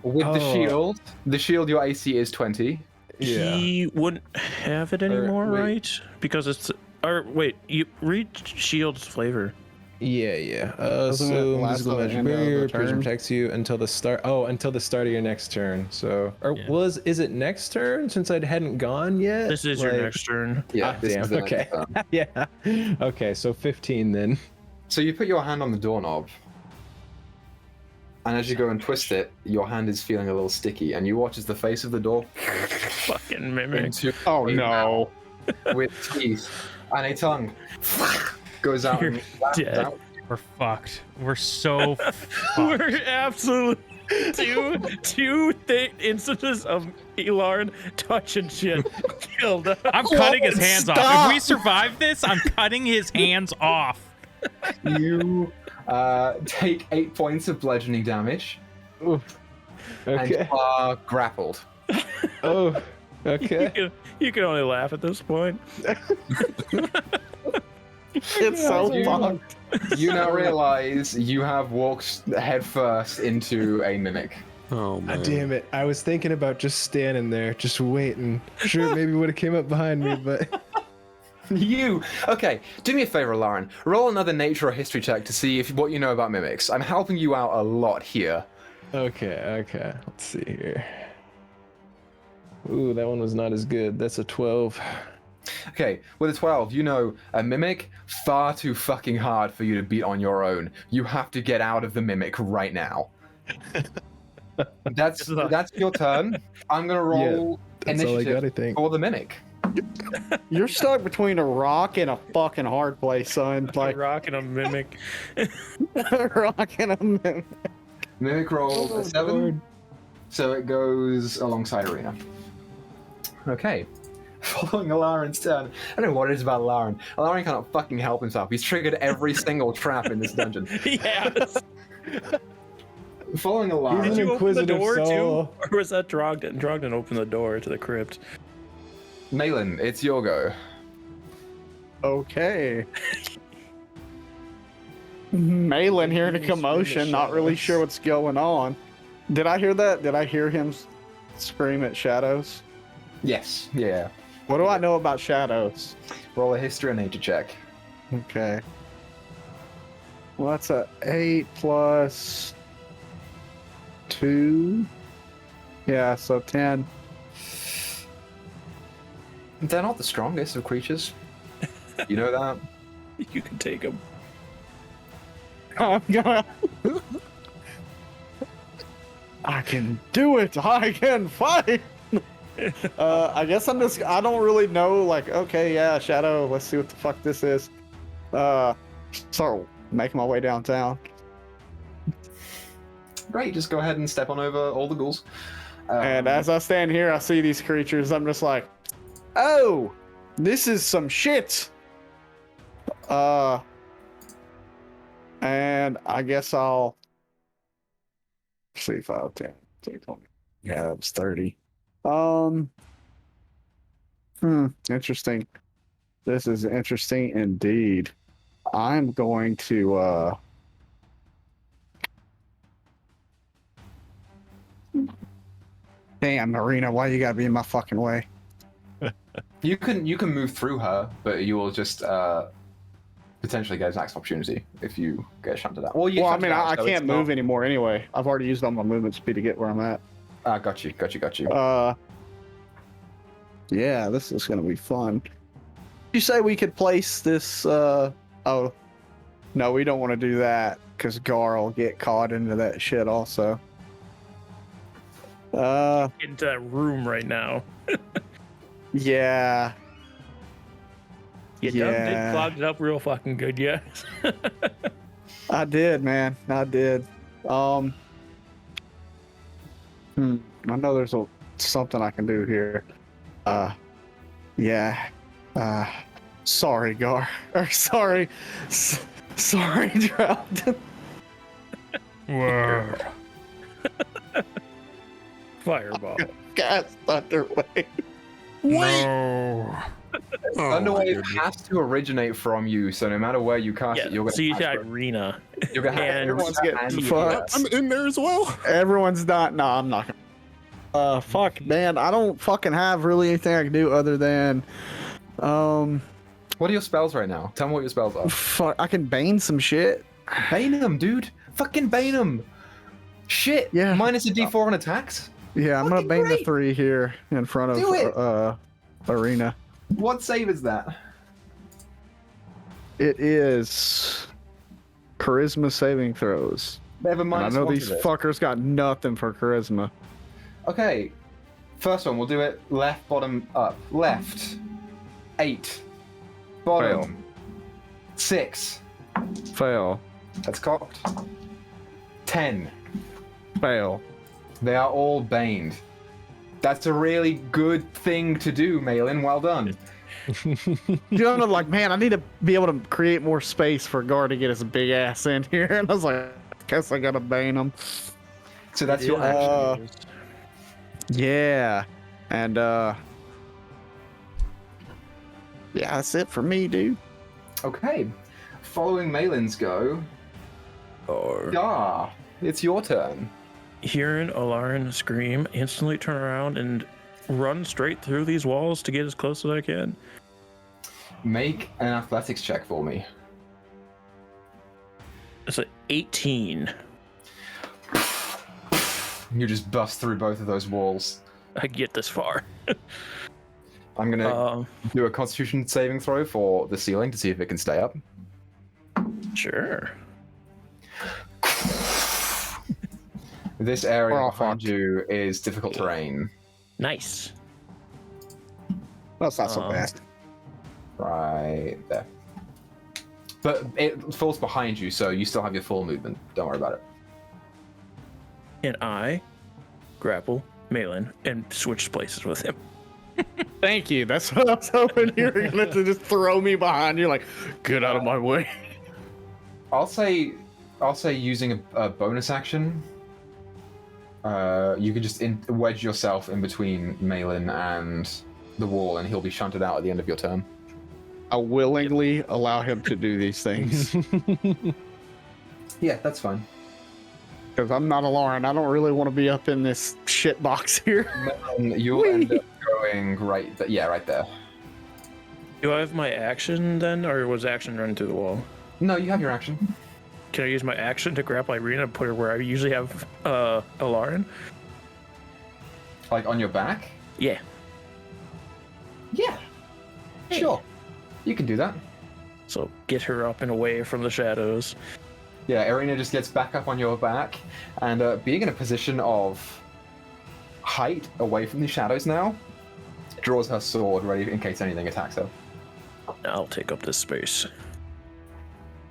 With the shield. The shield, your AC is 20.
Yeah.
He wouldn't have it anymore,
wait.
right? Because it's. Or wait, you read Shield's flavor.
Yeah.
Doesn't it
So
last
invisible
till the
magic
end of the
barrier
turn?
protects you until the start. Oh, until the start of your next turn. So, or
Yeah.
is it next turn since I hadn't gone yet?
This is your
Like-
next turn.
Yeah,
Ah,
this
damn.
is the
Okay.
next turn.
Yeah. Okay. So 15 then.
So you put your hand on the doorknob. And as you go and twist it, your hand is feeling a little sticky, and you watch as the face of the door
Fucking mimic.
into
Oh
a
no.
mouth with teeth and a tongue goes out and lashes
dead.
out.
We're fucked. We're so fucked.
We're absolutely two instances of Alarin touching shit killed us.
I'm cutting his hands off.
Stop.
If we survive this, I'm cutting his hands off.
You take 8 points of bludgeoning damage and
Okay.
are grappled.
Oh. Okay.
You can only laugh at this point.
It's so
You-
fucked.
You now realize you have walked headfirst into a mimic.
Oh man.
Damn it. I was thinking about just standing there, just waiting. Sure, it maybe would have came up behind me, but
Okay, do me a favor, Lauren. Roll another nature or history check to see what you know about mimics. I'm helping you out a lot here.
okay. Let's see here. Ooh, that one was not as good. That's a 12.
Okay, with a 12, you know a mimic far too fucking hard for you to beat on your own. You have to get out of the mimic right now. That's your turn. I'm gonna roll
That's all I
initiative
got, I think.
for the mimic.
You're stuck between a rock and a fucking hard place, son. Like
Rocking a mimic.
a rock and a mimic.
Mimic rolled a 7,
Lord.
so it goes alongside Arena. Okay. Following Alarin's turn. I don't know what it is about Alarin. Alarin cannot fucking help himself. He's triggered every single trap in this dungeon.
Yes.
Following
He's
Alarin.
an
Did you open the
inquisitive
door
soul.
too? Or was that Drogden? Drogden opened the door to the crypt.
Malin, it's your go.
Okay. Malin hearing a commotion, not really sure what's going on. Did I hear that? Did I hear him scream at shadows?
Yes. Yeah.
What do I know about shadows?
Roll a history and nature check.
Okay. Well, that's a 8 plus 2. Yeah, so 10.
They're not the strongest of creatures. You know that?
You can take him.
I'm gonna. I can do it. I can fight. I guess I don't really know. Like, okay, yeah, shadow. Let's see what the fuck this is. So making my way downtown.
Great, just go ahead and step on over all the ghouls.
And as I stand here, I see these creatures. I'm just like, oh, this is some shit. And I guess I'll see 5, 10, 20. Yeah, it's 30. Interesting. This is interesting indeed. I'm going to damn, Marina, why you gotta be in my fucking way?
You can move through her, but you will just potentially get a next opportunity if you get shunted out. Well,
Well, I mean, I can't move anymore anyway. I've already used all my movement speed to get where I'm at.
Got you.
Yeah, this is gonna be fun. You say we could place this? Oh, no, we don't want to do that because Gar will get caught into that shit also.
Into that room right now.
Yeah.
You done did clogged it up real fucking good, yeah.
I did, man. I did. I know there's something I can do here. Yeah. Sorry, Gar. Or sorry. Sorry, Drowned.
Whoa.
Fireball.
Gas Thunderwave.
No.
Oh, my
Thunderwave
goodness.
has to originate from you, so no matter where you cast
Yeah,
it, you're
so you
gonna
got Arena.
you're gonna have
and
Everyone's getting
and-
fucked.
I'm in there as well.
Everyone's not. No, I'm not. Fuck, man. I don't fucking have really anything I can do other than,
What are your spells right now? Tell me what your spells are.
fuck. I can bane some shit.
Bane them, dude. Fucking bane them. Shit.
Yeah.
Minus a D4 on attacks.
Yeah, I'm gonna
Fucking
bane the
great.
3 here in front
Do it.
of Arena.
What save is that?
It is charisma saving throws.
They have a
And I
minus
know
one
these
to this.
fuckers got nothing for charisma.
Okay. First one, we'll do it left, bottom, up. Left. 8. Bottom. 6.
Fail.
That's cocked. 10.
Fail.
They are all baned. That's a really good thing to do, Malin. Well done.
You know, I'm like, man, I need to be able to create more space for Gar to get his big ass in here. And I was like, guess I gotta bane him.
So that's your action.
Yeah. And yeah, that's it for me, dude.
Okay. Following Malin's go,
Or
it's your turn.
hearing Alarin scream, instantly turn around and run straight through these walls to get as close as I can.
Make an athletics check for me.
It's an 18.
You just bust through both of those walls.
I get this far.
I'm gonna do a Constitution saving throw for the ceiling to see if it can stay up.
Sure.
This area
Oh,
behind
fuck.
you is difficult terrain.
Nice.
That's not so
Um,
bad.
Right there. But it falls behind you, so you still have your full movement. Don't worry about it.
And I grapple Malin and switch places with him.
Thank you. That's what I was hoping you were going to just throw me behind. You're like, get out of my way.
I'll say using a bonus action. You can just wedge yourself in between Malin and the wall, and he'll be shunted out at the end of your turn.
I willingly allow him to do these things
Yeah, that's fine.
because I'm not Alarin. I don't really want to be up in this shit box here.
You'll end up going right there.
Do I have my action then, or was action running through the wall?
No, you have your action.
Can I use my action to grapple Irina and put her where I usually have Alarin?
Like on your back?
Yeah.
Yeah. Sure. You can do that.
So get her up and away from the shadows.
Yeah, Irina just gets back up on your back, and being in a position of height away from the shadows now, draws her sword ready in case anything attacks her.
I'll take up this space.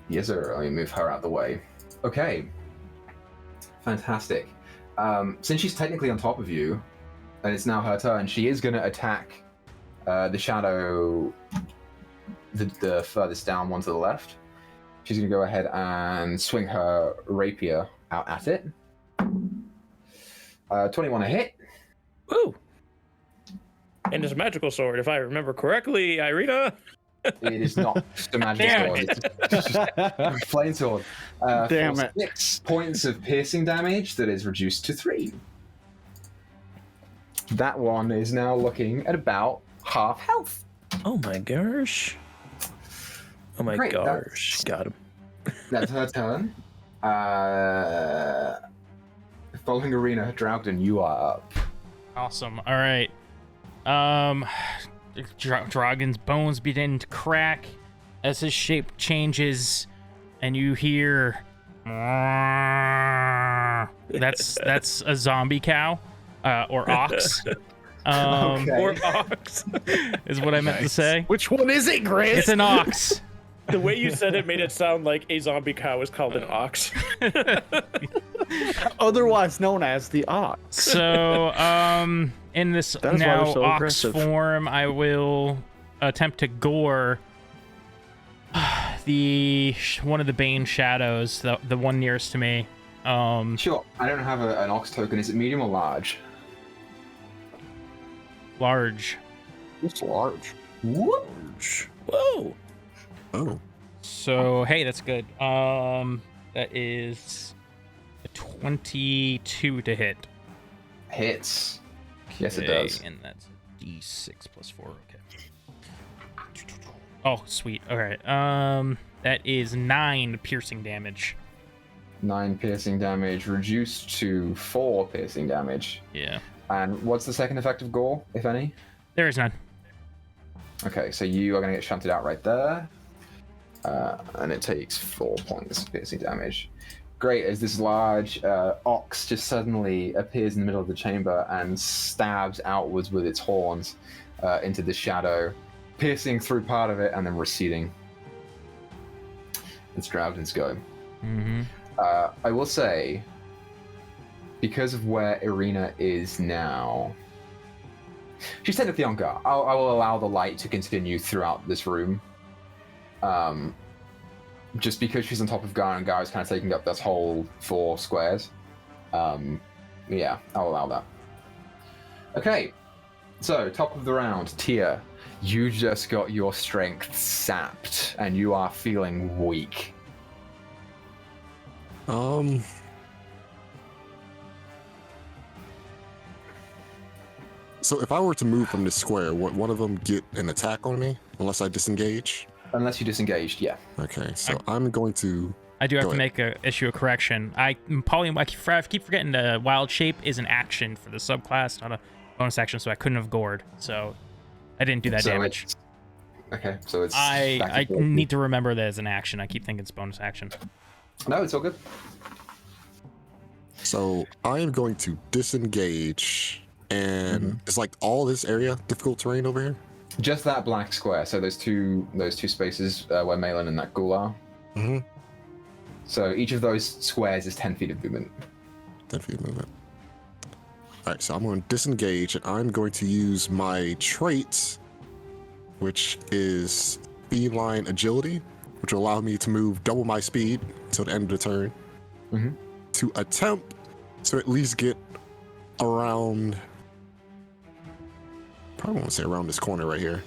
Yes, sir. Let me move her out of the way. Okay. Fantastic. Since she's technically on top of you, and it's now her turn, she is going to attack the shadow, the furthest down one to the left. She's going to go ahead and swing her rapier out at it. 21 a hit.
Woo! And it's a magical sword, if I remember correctly, Irina.
It is not just a magic
Damn
sword. It's just a plain sword.
Damn
for
it.
6 points of piercing damage that is reduced to 3. That one is now looking at about half health.
Oh my gosh. Oh my
Great,
gosh. Got him.
That's her turn. Following Arena, Draugden, you are up.
Awesome. All right. Dragon's bones begin to crack as his shape changes, and you hear. That's a zombie cow, or ox.
Okay.
Or ox.
is what I meant to say.
Which one is it, Grizz?
It's an ox.
The way you said it made it sound like a zombie cow is called an ox.
Otherwise known as the ox.
So, in this
That is why
now
they're so
ox
aggressive.
form, I will attempt to gore one of the Bane shadows, the one nearest to me.
Sure. I don't have an ox token. Is it medium or large?
Large.
It's large.
Whoa.
Oh.
So hey, that's good. That is a 22 to hit.
Hits. Yes, it
Okay,
does.
And that's a D6 plus 4. Okay. Oh, sweet. All right. That is 9 piercing damage.
9 piercing damage, reduced to 4 piercing damage.
Yeah.
And what's the second effect of gore, if any?
There is none.
Okay, so you are going to get shunted out right there. And it takes 4 points of piercing damage. Great, as this large ox just suddenly appears in the middle of the chamber and stabs outwards with its horns into the shadow, piercing through part of it and then receding. It's Drowden's go.
Mm-hmm.
I will say, because of where Irina is now, she's technically on guard. I will allow the light to continue throughout this room. Just because she's on top of Gar and Gar is kind of taking up this whole 4 squares. Yeah, I'll allow that. Okay, so top of the round, Tia, you just got your strength sapped and you are feeling weak.
So if I were to move from this square, would one of them get an attack on me unless I disengage?
Unless you disengaged, yeah.
Okay, so I'm going to.
I do have
Go
to make issue a correction. I keep forgetting the wild shape is an action for the subclass, not a bonus action, so I couldn't have gored. So I didn't do that damage.
Okay, so it's.
I need to remember that as an action. I keep thinking it's bonus action.
No, it's all good.
So I am going to disengage, and it's like all this area difficult terrain over here.
Just that black square. So those two spaces where Malin and that ghoul are.
Mm-hmm.
So each of those squares is 10 feet of movement.
10 feet of movement. All right, so I'm going to disengage, and I'm going to use my trait, which is feline agility, which will allow me to move double my speed until the end of the turn.
Mm-hmm.
To attempt to at least get around. Probably won't say around this corner right here.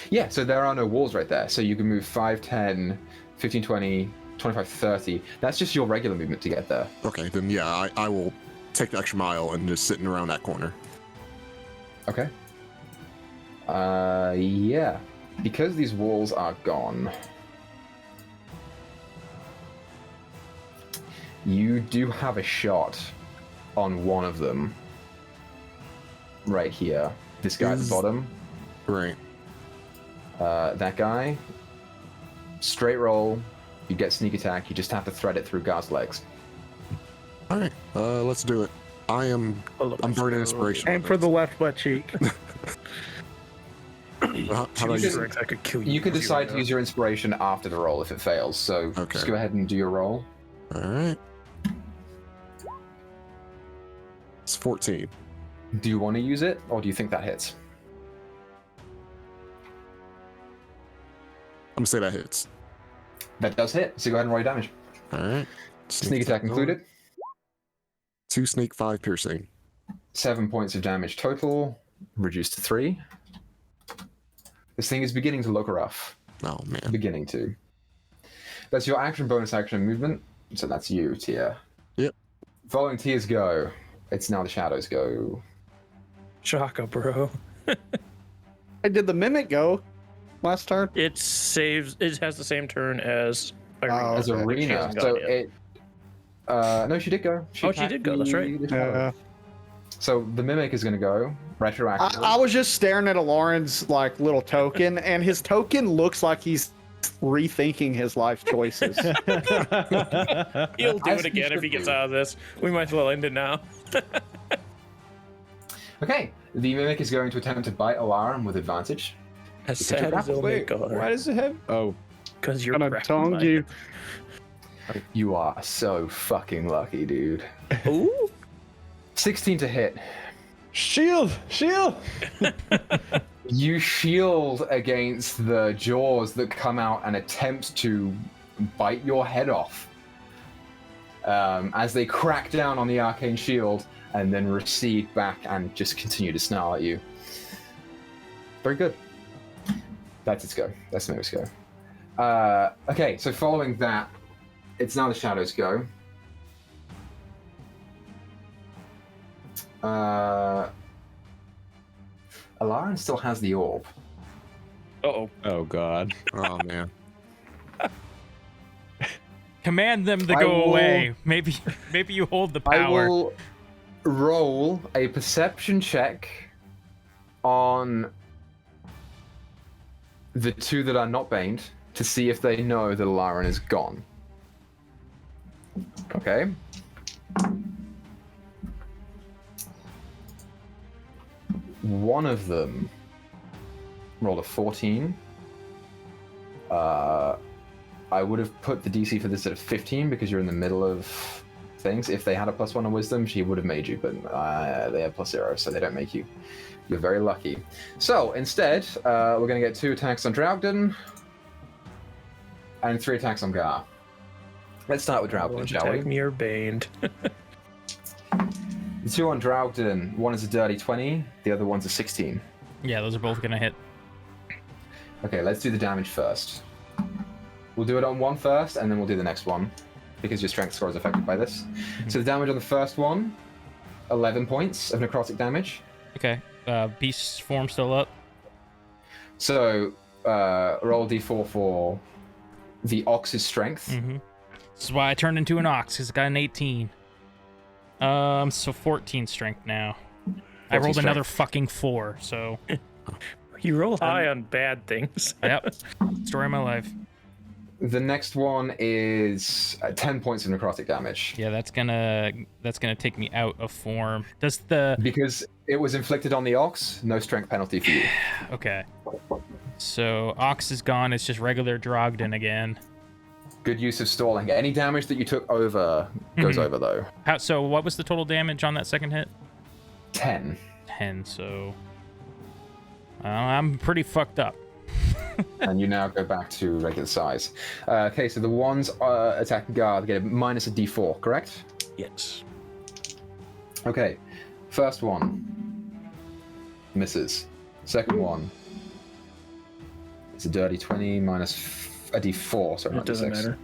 Yeah, so there are no walls right there. So you can move 5, 10, 15, 20, 25, 30. That's just your regular movement to get there.
Okay, then yeah, I will take the extra mile and just sitting around that corner.
Okay. Yeah. Because these walls are gone, you do have a shot on one of them. Right here. This guy at the bottom.
Right.
That guy. Straight roll. You get sneak attack. You just have to thread it through Gar's legs.
All right, let's do it. I'm burning inspiration.
Aim for the left butt cheek.
How do I use it?
I could kill you.
You can
with
decide to
right
use your inspiration after the roll if it fails. So
Okay.
just go ahead and do your roll.
All right. It's 14.
Do you want to use it, or do you think that hits?
I'm gonna say that hits.
That does hit. So go ahead and roll your damage.
All right.
Sneak attack included.
2 sneak, 5 piercing.
7 points of damage total, reduced to 3. This thing is beginning to look rough.
Oh man.
Beginning to. That's your action, bonus action, and movement. So that's you, Tia.
Yep.
Following Tia's go, it's now the shadows go.
Shaka, bro.
I did the mimic go last turn.
It saves. It has the same turn as
Oh,
As
okay.
She
Arena.
hasn't
So
gone yet.
it. No, she did go.
Oh, she
attacked
did go, that's right.
the shadow. So the mimic is going to go retroactively.
I was just staring at Alarin's like little token, and his token looks like he's rethinking his life choices.
He'll do it again if he gets out of this. We might as well end it now.
Okay, The Mimic is going to attempt to bite Alarin with advantage.
As
Because you're
sad as
grappled.
it'll make
Why does it have? Oh,
because you're
Gonna
grappled
tongue
by
you.
You are so fucking lucky, dude.
it. Ooh.
16 to hit.
shield!
You shield against the jaws that come out and attempt to bite your head off. As they crack down on the arcane shield and then recede back and just continue to snarl at you. Very good. That's its go. That's the Mimic's go. Okay, so following that, it's now the Shadow's go. Alarin still has the orb.
Uh-oh.
Oh God.
Oh man.
Command them to
I
go
will-
away. Maybe you hold the
I
power.
will roll a perception check on the two that are not baned to see if they know that Alarin is gone. Okay. One of them rolled a 14. I would have put the DC for this at a 15 because you're in the middle of things. If they had a +1 on wisdom, she would have made you, but they have +0, so they don't make you. You're very lucky. So instead, we're going to get 2 attacks on Draugden and 3 attacks on Gar. Let's start with Draugden,
One
shall we?
attack me or baned.
The 2 on Draugden, one is a dirty 20, the other one's a 16.
Yeah, those are both gonna hit.
Okay, let's do the damage first. We'll do it on one first, and then we'll do the next one, because your strength score is affected by this. So the damage on the first one, 11 points of necrotic damage.
Okay. Beast form still up.
So roll d4 for the Ox's strength.
Mm-hmm. This is why I turned into an ox, because it got an 18. So 14 strength now. I
14
rolled
strength.
another fucking 4, so
You roll high on bad things.
yep. Story of my life.
The next one is 10 points of necrotic damage.
Yeah, that's gonna take me out of form. Does the
Because it was inflicted on the Ox, no strength penalty for you.
okay. So ox is gone. It's just regular Drogden again.
Good use of stalling. Any damage that you took over goes over, though.
So what was the total damage on that second hit?
10.
10. So I'm pretty fucked up.
And you now go back to regular size. Okay, so the ones attacking guard get a minus a d4, correct?
Yes.
Okay, first one misses. Second one is a dirty 20 minus a d4. Sorry,
It
not
doesn't
d6.
matter.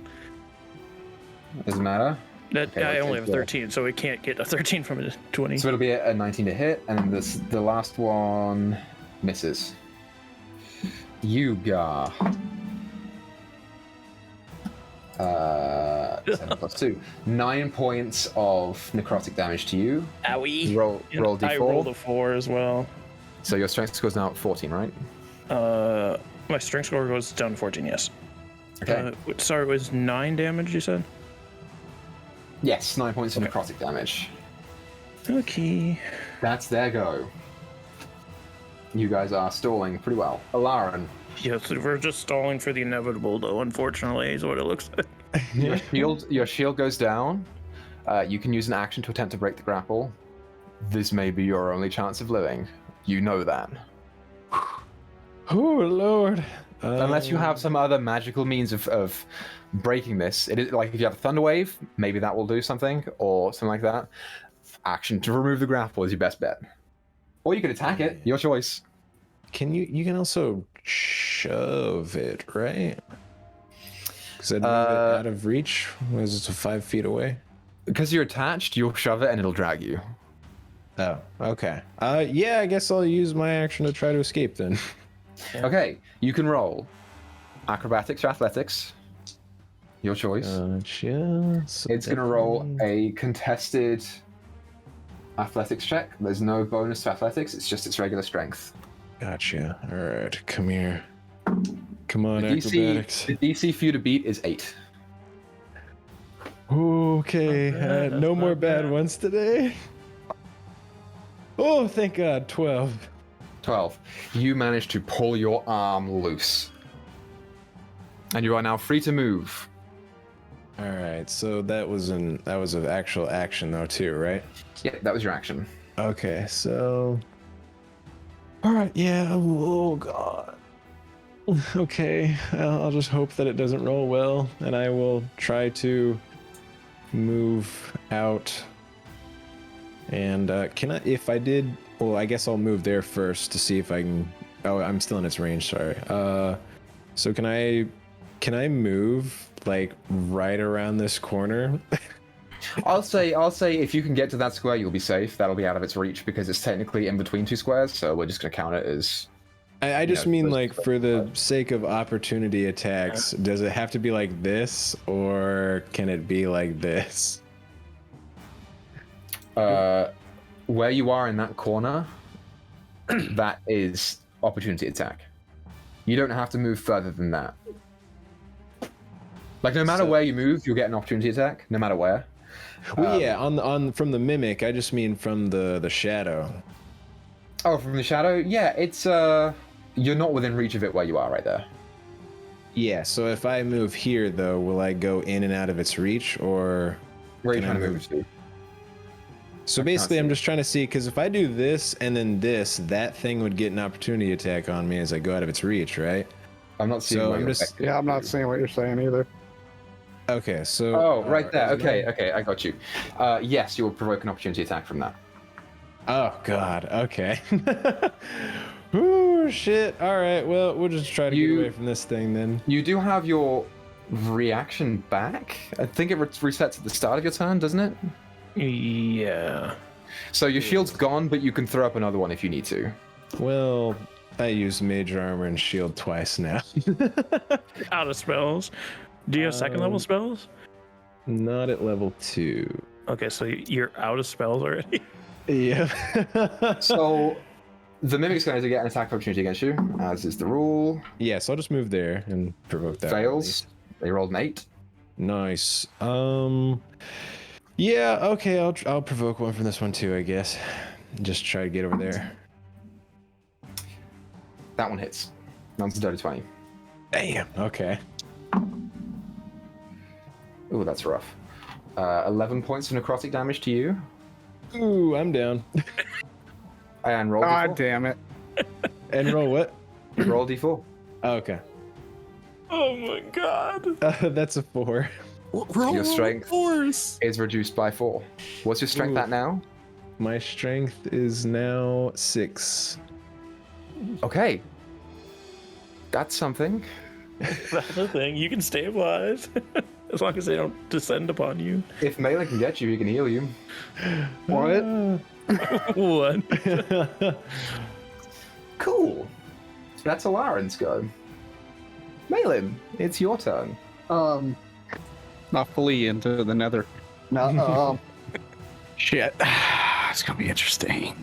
Doesn't matter.
That
Okay,
I
let's
only
take
have
the-
13, so we can't get a 13 from a 20.
So it'll be a 19 to hit, and the last one misses. You, Gar. 7 plus 2. 9 points of necrotic damage to you.
Owie.
Roll d4.
I rolled a 4 as well.
So your strength score is now at 14, right?
My strength score goes down to 14, yes.
Okay.
Sorry, it was 9 damage, you said?
Yes, 9 points of necrotic damage.
Okay.
That's their go. You guys are stalling pretty well. Alarin,
Yes, we're just stalling for the inevitable, though, unfortunately, is what it looks like.
your shield goes down. You can use an action to attempt to break the grapple. This may be your only chance of living. You know that.
Oh Lord.
Unless you have some other magical means of breaking this. It is like if you have a thunder wave, maybe that will do something, or something like that. Action to remove the grapple is your best bet. Or you could attack it, your choice.
You can also shove it, right? Because I'd move it out of reach. Was it 5 feet away?
Because you're attached, you'll shove it and it'll drag you.
Oh, okay. Yeah, I guess I'll use my action to try to escape then.
Okay, you can roll acrobatics or athletics. Your choice.
Gotcha. So
It's going to roll a contested athletics check. There's no bonus to athletics, it's just its regular strength.
Gotcha. All right, come here. Come on,
The
acrobatics.
DC for you to beat is 8.
Okay,
Not bad,
no
that's
more
not
bad
bad.
ones today. Oh, thank God, 12.
12. You manage to pull your arm loose. And you are now free to move.
All right, so that was an actual action though too, right?
Yeah, that was your action.
Okay, so. All right, yeah. Oh God. Okay, I'll just hope that it doesn't roll well, and I will try to move out. And can I? If I did, well, I guess I'll move there first to see if I can. Oh, I'm still in its range. Sorry. So can I move like right around this corner?
I'll say if you can get to that square, you'll be safe. That'll be out of its reach because it's technically in between two squares, so we're just gonna count it as.
I just mean like for the sake of opportunity attacks, does it have to be like this or can it be like this?
Where you are in that corner, that is opportunity attack. You don't have to move further than that. Like no matter where you move, you'll get an opportunity attack, no matter where.
Well, yeah, on from the mimic, I just mean from the shadow.
Oh, from the shadow? Yeah, it's you're not within reach of it where you are right there.
Yeah, so if I move here though, will I go in and out of its reach or
Where are you
can I
trying to move to?
So basically I'm just trying to see, because if I do this and then this, that thing would get an opportunity attack on me as I go out of its reach, right?
I'm not seeing
So
where
I'm
you're
just-
affected.
Yeah, I'm not seeing what you're saying either.
Okay, so
Oh, right there.
is
Okay,
my-
okay, I got you. Yes, you will provoke an opportunity attack from that.
Oh God. Okay. Ooh, shit. All right. Well, we'll just try to get away from this thing then.
You do have your reaction back. I think it resets at the start of your turn, doesn't it?
Yeah.
So your shield's gone, but you can throw up another one if you need to.
Well, I used major armor and shield twice now.
Out of spells. Do you have second level spells?
Not at level 2.
Okay, so you're out of spells already.
Yeah.
So the Mimic's going to get an attack opportunity against you, as is the rule.
Yeah, so I'll just move there and provoke that.
Fails. They rolled an 8.
Nice. Yeah, okay, I'll provoke one from this one too, I guess. Just try to get over there.
That one hits. That's a dirty 20.
Damn. Okay.
Ooh, that's rough. 11 points of necrotic damage to you.
Ooh, I'm down.
And roll
God
d4.
damn it.
And roll what?
Roll d4.
Okay.
Oh my god.
That's a 4.
Roll
Your strength.
force.
Is reduced by 4. What's your strength
Ooh.
at now?
My strength is now 6.
Okay. That's something.
That's the thing. You can stabilize. As long as they don't descend upon you.
If Melee can get you, he can heal you.
What?
What?
Cool. That's Alarin's go. Malin, it's your turn.
Not fully into the nether. No, shit. It's gonna be interesting.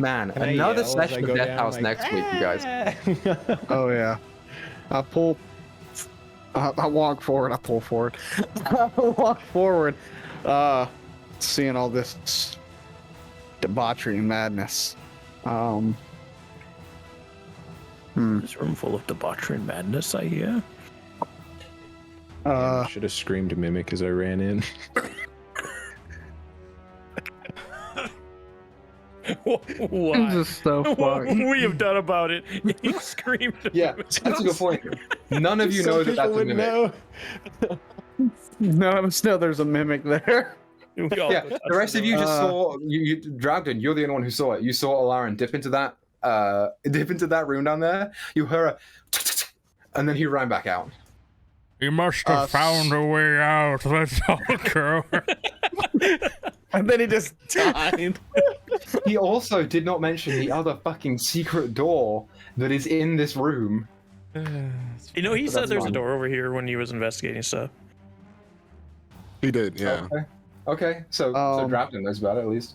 Man,
Can I
another
yell as
session
I
of
go
Death
down,
House
like,
next week, you guys.
Oh yeah. I pull. I walk forward. I pull forward. I walk forward. Seeing all this debauchery and madness.
This room full of debauchery and madness, I hear.
I should have screamed mimic as I ran in.
What?
This is so
What
fun.
we have done about it? You screamed.
Yeah, that's a good point. None of you
Some
know that that's
people
a
would
mimic.
know.
None of us know there's a mimic there.
Yeah, the rest of you just saw you Dragden. You're the only one who saw it. You saw Alarin dip into that room down there. You heard a, and then he ran back out.
You must have found a way out. Let's all go.
And then he just died.
He also did not mention the other fucking secret door that is in this room.
You know, he
But
said
that's
there's
fine.
a door over here when he was investigating stuff.
He did, yeah.
Okay, so
Um,
Dragden knows about it at least.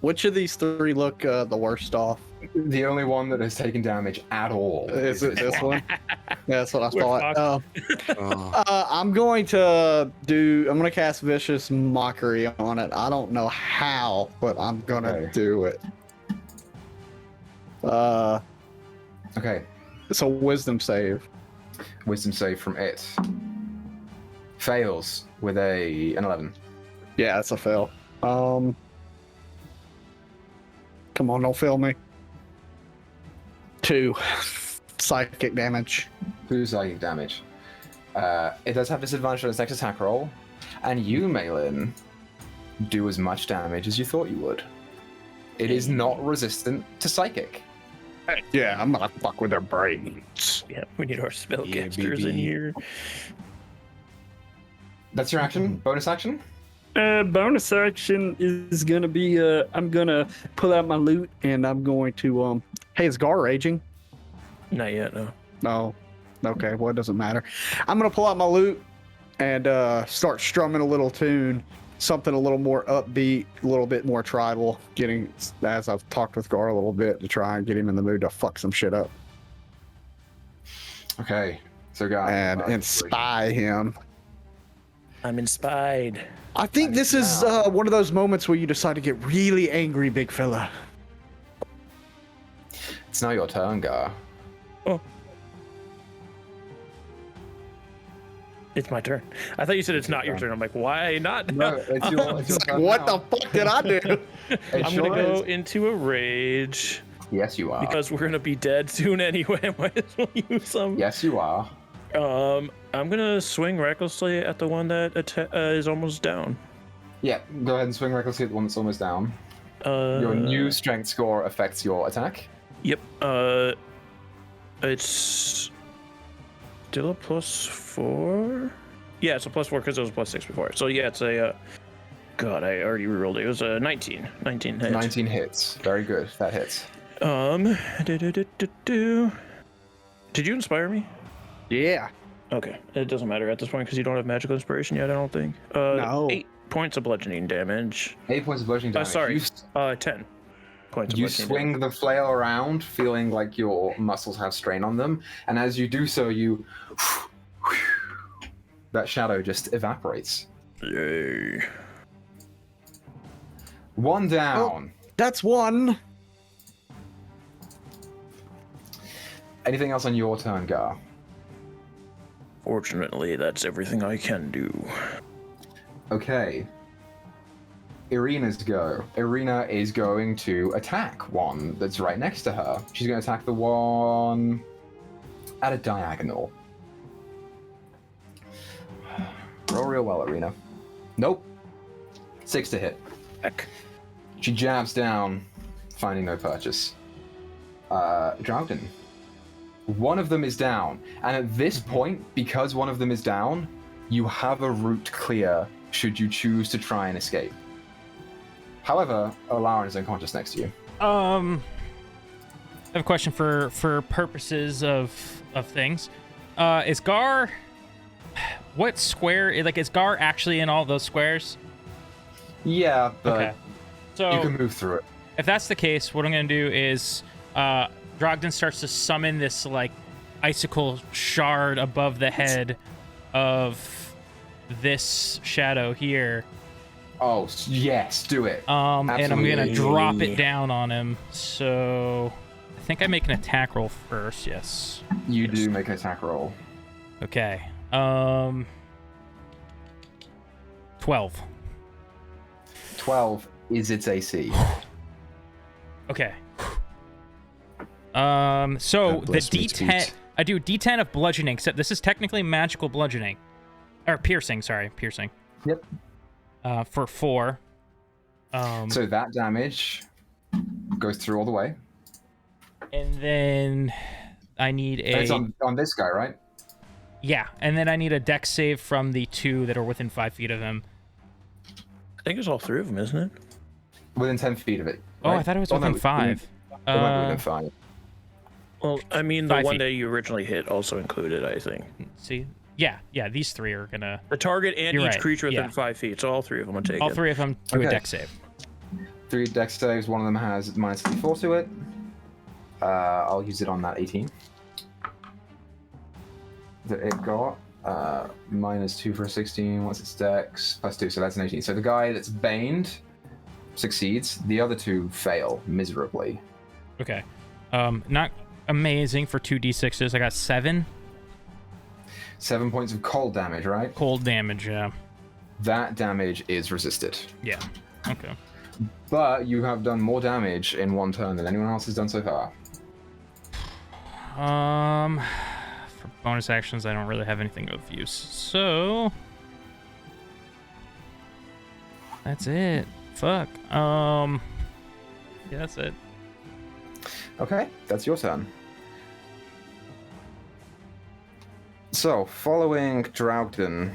Which of these three look the worst off?
The only one that has taken damage at all
Is it this one? Yeah, that's what I
We're
thought.
Uh,
I'm going to cast Vicious Mockery on it. I don't know how, but I'm gonna
Okay.
do it.
Okay.
It's a Wisdom save.
Wisdom save from it. Fails with an 11.
Yeah, it's a fail. Come on, don't fail me. 2 psychic damage.
2 psychic damage. It does have disadvantage on its next attack roll, and you, Malin, do as much damage as you thought you would. It is not resistant to psychic.
Yeah, I'm gonna fuck with their brains.
Yeah, we need our spellcasters
baby.
in here.
That's your action? Bonus action?
Bonus action is gonna be I'm gonna pull out my loot and I'm going to hey, is Gar raging?
Not yet, no.
No. Okay, well it doesn't matter. I'm gonna pull out my loot and start strumming a little tune, something a little more upbeat, a little bit more tribal, getting as I've talked with Gar a little bit to try and get him in the mood to fuck some shit up
Okay. So go
and inspire him.
I'm inspired.
I think this is one of those moments where you decide to get really angry, big fella.
It's now your turn, Gar.
Oh. It's my turn. I thought you said it's not your turn. I'm like, why not?
No, it's your turn
What
now.
the fuck did I do?
It
I'm
sure
gonna go
is.
into a rage
Yes, you are.
because we're gonna be dead soon anyway. Might as well use some.
Yes, you are.
I'm gonna swing recklessly at the one that is almost down.
Yeah, go ahead and swing recklessly at the one that's almost down. Your new strength score affects your attack.
Yep. It's still a +4. Yeah, it's a +4 because it was a +6 before. So yeah, it's a. God, I already rerolled it. It was a 19. 19 hits.
19 hits. Very good. That hits.
Did you inspire me?
Yeah.
Okay, it doesn't matter at this point because you don't have magical inspiration yet. I don't think.
No.
8 points of bludgeoning damage.
8 points of bludgeoning damage.
Sorry.
You,
10 points of
you
bludgeoning
swing the flail around, feeling like your muscles have strain on them, and as you do so, you that shadow just evaporates.
Yay.
1 down.
That's one.
Anything else on your turn, Gar?
Fortunately, that's everything I can do.
Okay. Irina's go. Irina is going to attack one that's right next to her. She's going to attack the one at a diagonal. Roll real well, Irina. Nope. 6 to hit.
Heck.
She jabs down, finding no purchase. Drowden. One of them is down, and at this point, because one of them is down, you have a route clear should you choose to try and escape. However, Alarin is unconscious next to you.
I have a question for purposes of things. Is Gar, what square? Like, is Gar actually in all those squares?
Yeah, but
Okay. So
you can move through it.
if that's the case, what I'm gonna do is, Drogden starts to summon this like icicle shard above the head of this shadow here.
Oh, yes, do it.
And I'm gonna
Absolutely.
drop it down on him. So I think I make an attack roll first. Yes.
You do make an attack roll.
Okay. 12.
12 is its AC.
Okay. So
God
the
bless me,
D10,
sweet.
I do D10 of bludgeoning, except this is technically magical bludgeoning. Or piercing, sorry, piercing.
Yep.
For 4.
So that damage goes through all the way.
And then I need
And it's
a...
on this guy, right?
Yeah, and then I need a dex save from the 2 that are within 5 feet of him.
I think it's all 3 of them, isn't it?
Within 10 feet of it.
Oh,
right?
I thought it was
Oh, no,
within 5.
It might be within 5.
Well, I mean, the
5
one
feet.
that you originally hit also included, I think.
See? Yeah, these 3 are gonna...
The target and
You're
each
right,
creature within
yeah.
5 feet, so all 3 of them are taken.
All 3 of them do a
Okay.
dex save.
3 dex saves. One of them has minus 4 to it. I'll use it on that 18. That it got. Minus 2 for a 16. What's its dex? Plus 2, so that's an 18. So the guy that's baned succeeds. The other 2 fail miserably.
Okay. Not amazing for 2d6s. I got 7.
7 points of cold damage, right?
Cold damage, yeah.
That damage is resisted.
Yeah. Okay.
But you have done more damage in 1 turn than anyone else has done so far.
For bonus actions, I don't really have anything of use. So that's it. Fuck. Yeah, that's it.
Okay, that's your turn. So, following Draugden,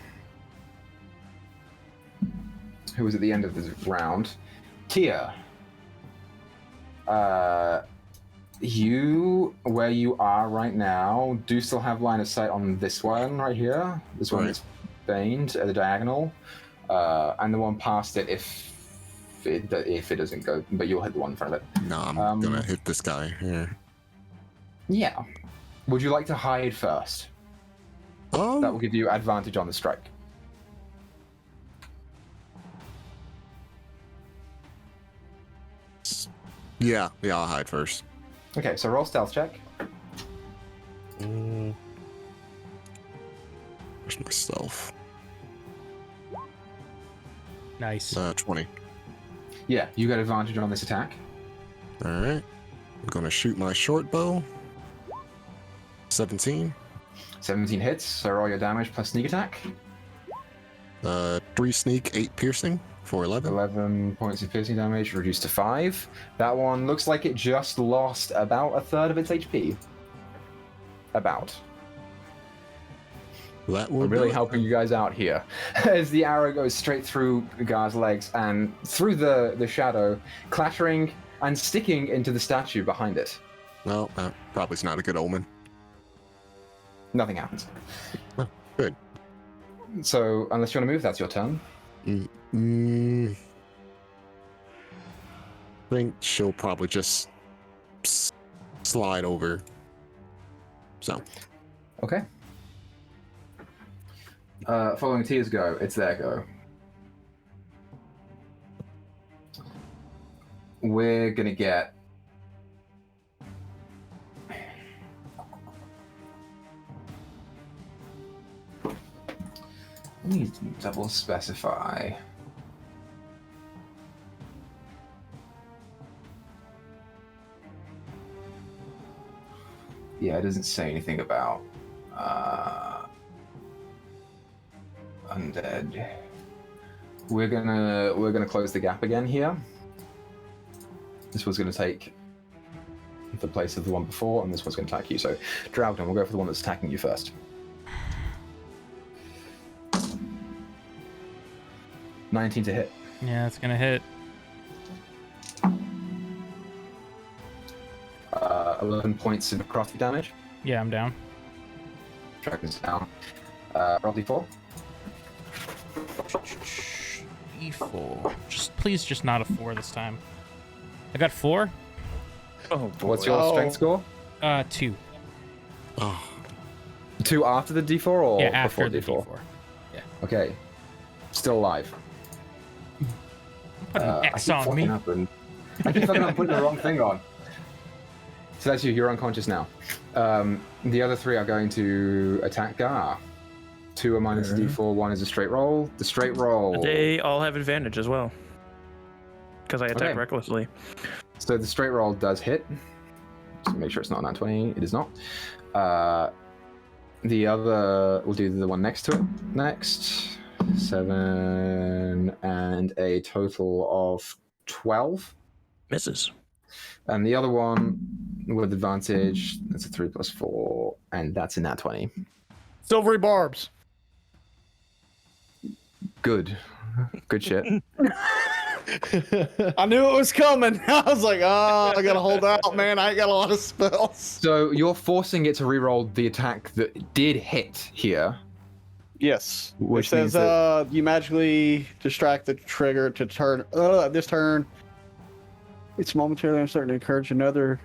who was at the end of this round, Tia, you, where you are right now, do still have line of sight on this one right here. This one is baned at the diagonal, and the one past it if it doesn't go, but you'll hit the one in front of it.
No, I'm gonna hit this guy here.
Yeah. Would you like to hide first?
Oh.
That will give you advantage on the strike.
Yeah, I'll hide first.
Okay, so roll stealth check.
Where's myself?
Nice.
20.
Yeah, you get advantage on this attack.
All right. I'm gonna shoot my short bow. 17.
17 hits, so roll your damage plus sneak attack.
3 sneak, 8 piercing for 11.
11 points of piercing damage, reduced to 5. That one looks like it just lost about a third of its HP. About.
That will
I'm really
do it.
helping you guys out here. As the arrow goes straight through the guy's legs and through the shadow, clattering and sticking into the statue behind it.
Well, probably is not a good omen.
Nothing happens.
Oh, good.
So, unless you want to move, that's your turn.
I think she'll probably just slide over. So.
Okay. Following Tia's go, it's their go. We're gonna get... I need to double specify. Yeah, it doesn't say anything about undead. We're gonna close the gap again here. This was gonna take the place of the one before, and this one's gonna attack you. So, Draugden, we'll go for the one that's attacking you first. 19 to hit.
Yeah, it's gonna hit.
11 points of crafty damage.
Yeah, I'm down.
Dragon's down. Roll d4.
E4. Please, just not a 4 this time. I got 4.
Oh boy.
What's your strength score?
2.
Oh.
2 after the d4 or
Yeah, after
before
the
d4?
D4. Yeah.
Okay. Still alive.
Put an X on me.
I keep fucking up putting the wrong thing on. So that's you. You're unconscious now. The other 3 are going to attack Gar. 2 are minus a d4, 1 is a straight roll. The straight roll.
They all have advantage as well. Because I attack
Okay.
recklessly.
So the straight roll does hit. Just make sure it's not a 920. It is not. The other, we'll do the one next to it next. 7 and a total of 12.
Misses.
And the other one with advantage, that's a 3 plus 4, and that's a nat 20.
Silvery barbs.
Good. Good shit.
I knew it was coming. I was like, oh, I gotta hold out, man. I ain't got a lot of spells.
So you're forcing it to reroll the attack that did hit here.
Yes.
Which
it
means
says you magically distract the trigger to turn this turn. It's momentarily uncertain to encourage another.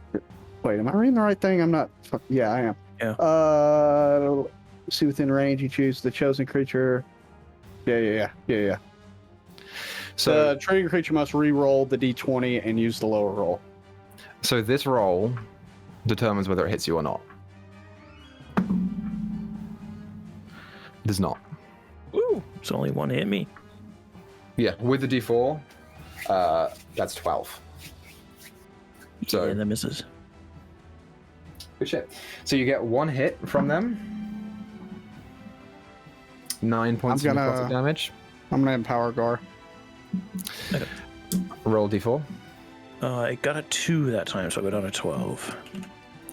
Wait, am I reading the right thing? I'm not. Yeah, I am.
Yeah.
See within range, you choose the chosen creature. Yeah.
So
The trigger creature must re-roll the d20 and use the lower roll.
So this roll determines whether it hits you or not. It does not.
Ooh, it's only one hit me.
Yeah, with the d4, that's 12. So
Yeah, that misses.
good shit. So you get one hit from them. 9 points of necrotic damage.
I'm gonna empower Gar.
Roll d4.
I got a 2 that time, so I go down to 12.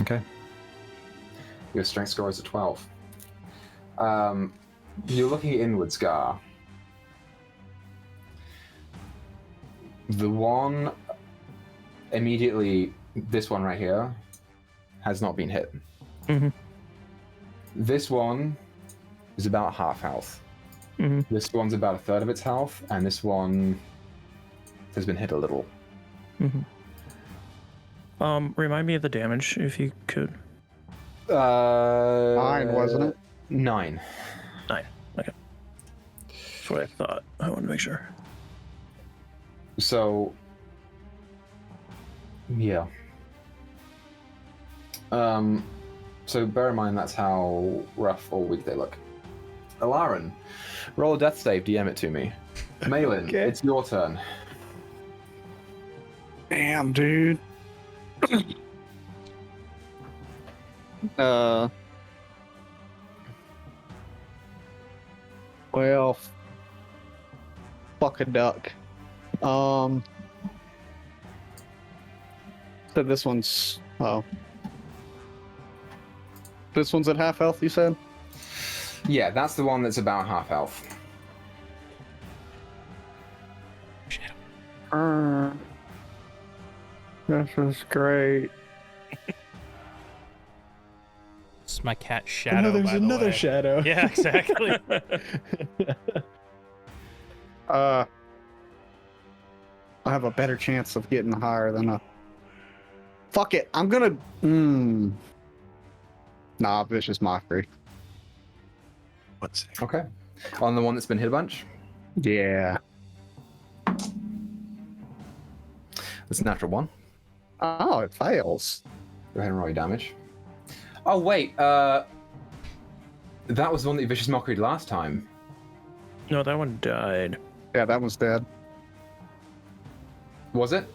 Okay. Your strength score is a 12. You're looking inwards, Gar. The one immediately, this one right here, has not been hit.
Mm-hmm.
This one is about half health.
Mm-hmm.
This one's about a third of its health, and this one has been hit a little.
Mm-hmm. Remind me of the damage, if you could.
9, wasn't it?
9.
9. Okay. That's what I thought. I wanted to make sure.
So, yeah. So bear in mind that's how rough or weak they look. Alarin, roll a death save, DM it to me. Malin,
Okay.
it's your turn.
Damn, dude. Well, fuck a duck. So this one's this one's at half health, you said?
Yeah, that's the one that's about half health.
This is great.
It's my cat Shadow.
there's
by the
another
way.
shadow.
Yeah, exactly.
I have a better chance of getting higher than a. Fuck it, I'm gonna. Nah, Vicious Mockery.
What's it?
Okay. On the one that's been hit a bunch?
Yeah.
That's a natural 1.
Oh, it fails.
Go ahead and roll your damage. Oh, wait. That was the one that you Vicious Mockery last time.
No, that one died.
Yeah, that one's dead.
Was it?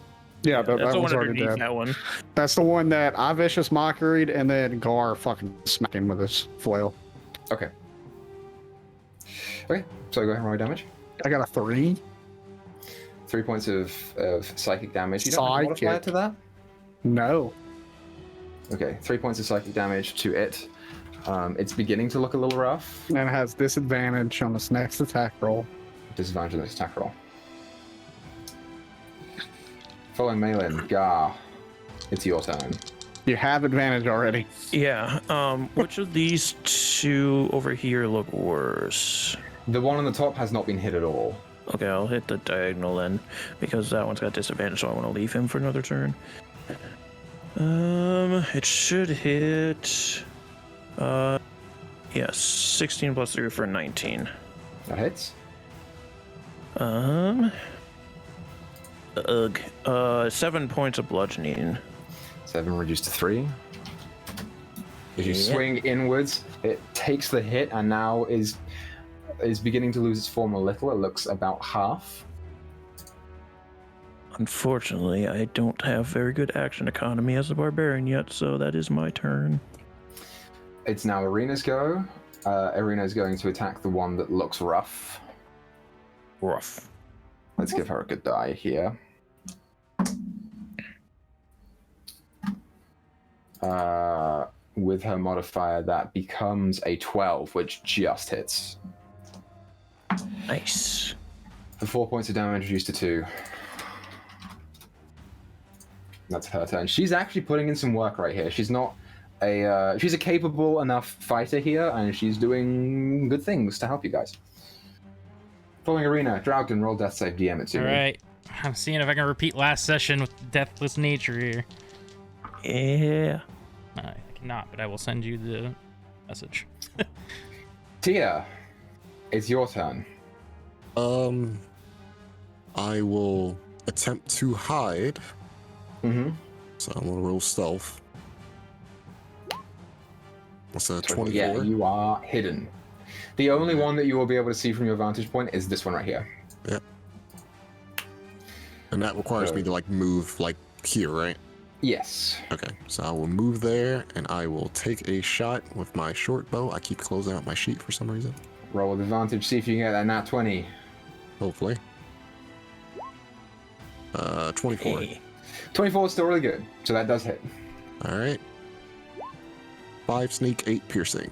Yeah,
That's
that
the
one's
one
already
underneath
dead.
that one.
That's the one that I Vicious Mockeried and then Gar fucking smacked him with his flail.
Okay. Okay, so go ahead and roll your damage.
I got a 3.
3 points of psychic damage. You don't have a modifier
Psychic.
to that?
No.
Okay, 3 points of psychic damage to it. It's beginning to look a little rough.
And it has disadvantage on its next attack roll.
Disadvantage on this attack roll. Following Malin, Gar, it's your turn.
You have advantage already.
Yeah. Which of these two over here look worse?
The one on the top has not been hit at all.
Okay, I'll hit the diagonal then, because that one's got disadvantage, so I want to leave him for another turn. It should hit. Yeah, 16 plus 3 for 19.
That hits.
Ugh. 7 points of bludgeoning.
7 reduced to 3. As you
Yeah.
swing inwards, it takes the hit and now is beginning to lose its form a little. It looks about half.
Unfortunately, I don't have very good action economy as a barbarian yet, so that is my turn.
It's now Arena's go. Arena's going to attack the one that looks rough.
Rough.
Let's give her a good die here. With her modifier, that becomes a 12, which just hits.
Nice.
The 4 points of damage reduced to 2. That's her turn. She's actually putting in some work right here. She's not a she's a capable enough fighter here, and she's doing good things to help you guys. Following Arena, Dragon, roll death save, DM it to
All
me.
right. I'm seeing if I can repeat last session with deathless nature here.
Yeah.
I cannot, but I will send you the message.
Tia, it's your turn.
I will attempt to hide.
Mm-hmm.
So I'm gonna roll stealth. What's that? 24.
Yeah, you are hidden. The only one that you will be able to see from your vantage point is this one right here.
Yep. And that requires me to like move like here, right?
Yes.
Okay, so I will move there and I will take a shot with my short bow. I keep closing out my sheet for some reason.
Roll with advantage, see if you can get that nat 20.
Hopefully. 24.
Hey.
24 is still really good, so that does hit.
All right. 5 sneak, 8 piercing.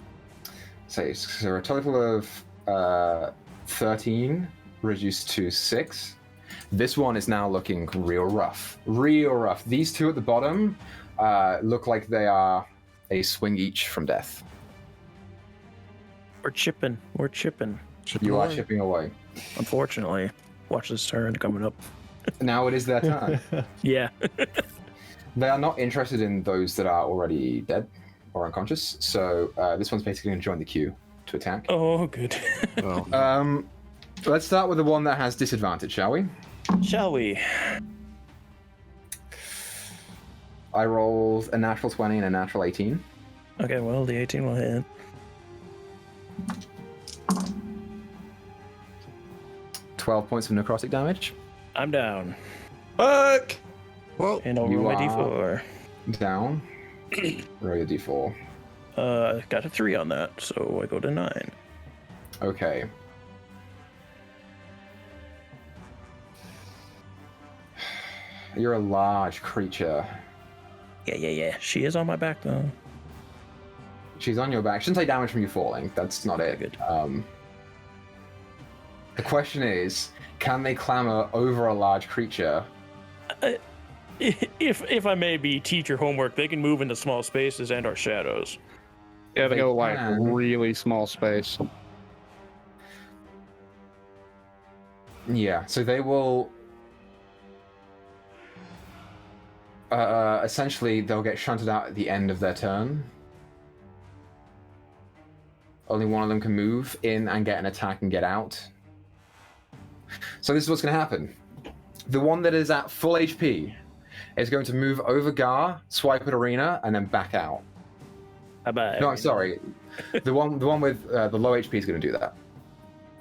So a total of 13 reduced to 6. This one is now looking real rough. Real rough. These two at the bottom look like they are a swing each from death.
We're chipping. We're chipping.
You are
away.
chipping away.
Unfortunately. Watch this turn coming up.
Now it is their turn.
Yeah.
They are not interested in those that are already dead or unconscious, so this one's basically going to join the queue to attack.
Oh, good.
Oh,
Let's start with the one that has disadvantage, shall we?
Shall we?
I rolled a natural 20 and a natural 18.
Okay, well, the 18 will hit.
$12 points of necrotic damage.
I'm down.
Fuck!
well,
And over
You
my
are-
D4.
Down. Roll your d4.
Got a 3 on that, so I go to 9.
Okay. You're a large creature.
Yeah. She is on my back, though.
She's on your back. Shouldn't take damage from you falling. That's not it.
Good.
The question is, can they clamber over a large creature?
If I may be teacher homework, they can move into small spaces and our shadows.
Yeah, they
They
go like
can.
really small space.
Yeah, so they will... essentially, they'll get shunted out at the end of their turn. Only one of them can move in and get an attack and get out. So this is what's going to happen. The one that is at full HP is going to move over Gar, swipe at Arena, and then back out.
Bye-bye.
No, I'm sorry. The one with the low HP is going to do that.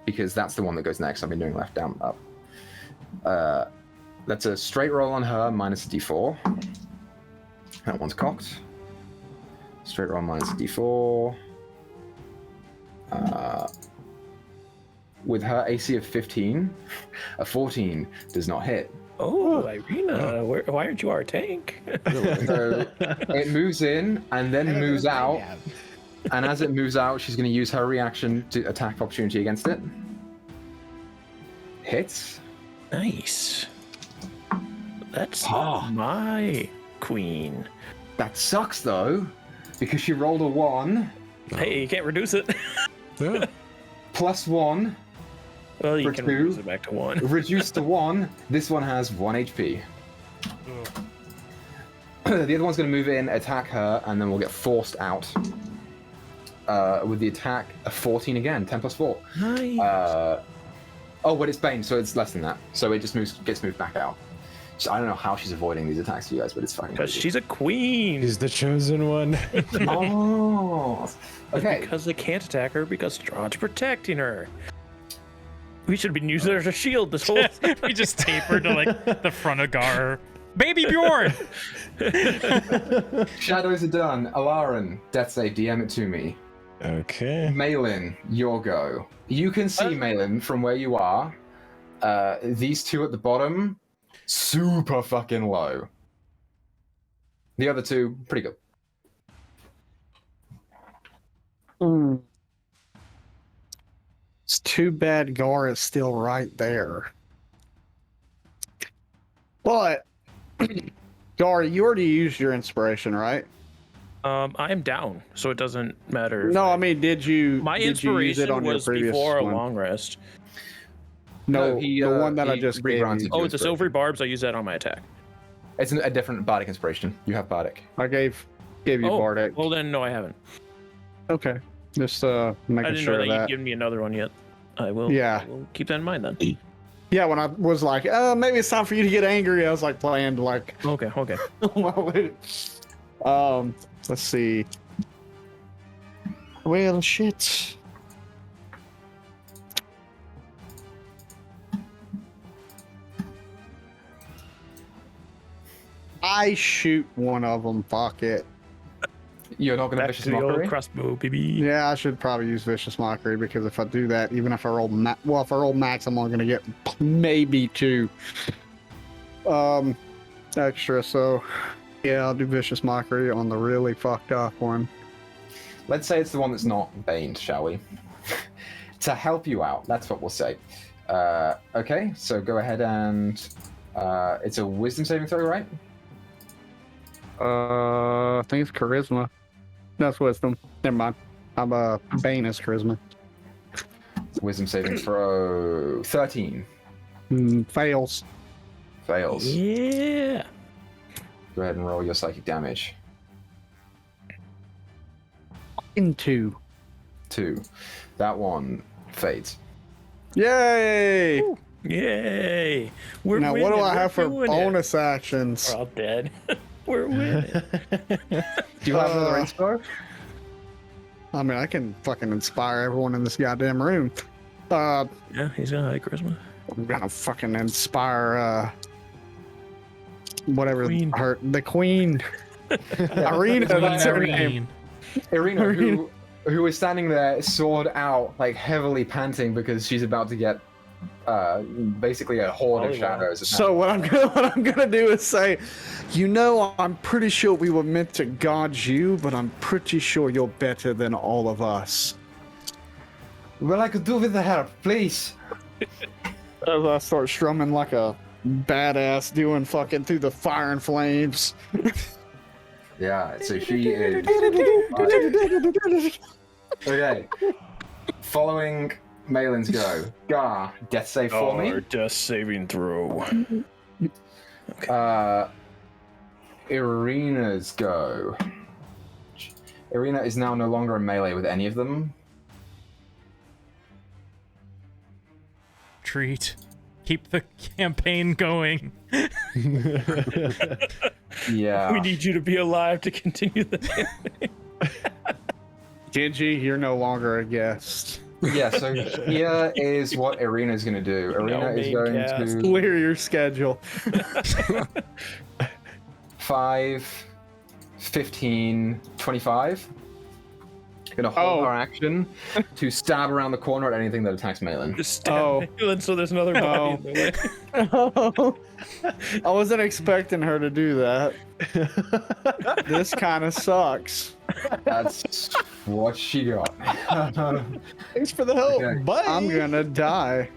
Because that's the one that goes next. I've been doing left, down, up. That's a straight roll on her, minus a d4. That one's cocked. Straight roll minus a d4. With her AC of 15, a 14 does not hit.
Oh, Irina, why aren't you our tank?
So it moves in and then moves out. And as it moves out, she's going to use her reaction to attack opportunity against it. Hits.
Nice. That's
Ah.
my queen.
That sucks though, because she rolled a 1
Hey, you can't reduce it.
yeah.
plus 1,
Well, you
For
can
2.
reduce it back to 1.
reduced to 1. This one has 1 HP. The other one's going to move in, attack her, and then we'll get forced out. With the attack, a 14 again, 10 plus 4.
Nice.
Oh, but it's Bane, so it's less than that. So it just gets moved back out. So I don't know how she's avoiding these attacks to you guys, but it's fucking
Because
crazy.
she's a queen.
He's the chosen one.
Oh, okay.
Because they can't attack her because Strahd's protecting her. We should have been using her as a shield this whole time.
We just tape her to like the front of Gar. Baby Bjorn!
Shadows are done. Alarin, death save, DM it to me.
Okay.
Malin, your go. You can see Malin from where you are. These two at the bottom, super fucking low. The other two, pretty good.
It's too bad Gar is still right there. But Gar, you already used your inspiration, right?
I am down, so it doesn't matter. if
No, I mean, did you?
my
did you use
inspiration
it on your
was
previous
before a
one?
long rest.
No,
he,
the one that I
he
just gave
regranted
you.
you
Oh, it's the silvery
inspiration.
barbs. I use that on my attack.
It's a different bardic inspiration. You have bardic.
I gave you
Oh,
Bardic.
well then, no, I haven't.
Okay, just
I
making
didn't
sure
know
of
that you'd
that.
given me another one yet. I will.
Yeah.
I will keep that in mind then.
Yeah, when I was like, maybe it's time for you to get angry, I was like playing like,
Okay.
let's see. Well, shit. I shoot one of them. Fuck it.
You're not going to
Back
vicious
to the old
mockery.
crossbow, baby.
Yeah, I should probably use Vicious Mockery because if I do that, even if I roll if I roll max, I'm only gonna get maybe 2 extra. So yeah, I'll do Vicious Mockery on the really fucked up one.
Let's say it's the one that's not baned, shall we? To help you out, that's what we'll say. Okay, so go ahead and it's a wisdom saving throw, right?
I think it's Charisma. That's Wisdom. Never mind. I'm Bane is Charisma.
Wisdom saving throw 13.
Fails.
Fails.
Yeah.
Go ahead and roll your psychic damage.
Into.
2. That one fades.
Yay!
Yay. We're
Now,
winning.
what do I
We're
have for
doing it.
bonus actions?
We're all dead. We're winning.
Do you have another inspire?
I mean, I can fucking inspire everyone in this goddamn room.
Yeah, he's got high charisma.
I'm gonna fucking inspire whatever
Queen.
the queen. Irina, that's her name.
Irina, who is standing there, sword out, like heavily panting because she's about to get basically a horde of
Volleyball.
shadows.
So what I'm gonna do is say, I'm pretty sure we were meant to guard you, but I'm pretty sure you're better than all of us.
Well, I could do with the help, please.
As I start strumming like a badass, doing fucking through the fire and flames.
Yeah, so she is. Okay. Following Malin's go. Gar, death save for me.
Death saving throw.
Irina's go. Irina is now no longer in melee with any of them.
Treat. Keep the campaign going.
Yeah.
We need you to be alive to continue the
Genji, you're no longer a guest.
Yeah, so here is what Irina's going to do. Irina is
main
going
cast.
to
Clear your schedule.
5, 15, 25. Gonna hold her action to stab around the corner at anything that attacks Malin.
Just stab Malin so there's another body in the way.
I wasn't expecting her to do that. This kind of sucks.
That's what she got.
Thanks for the help.
Okay.
Bye. I'm gonna die.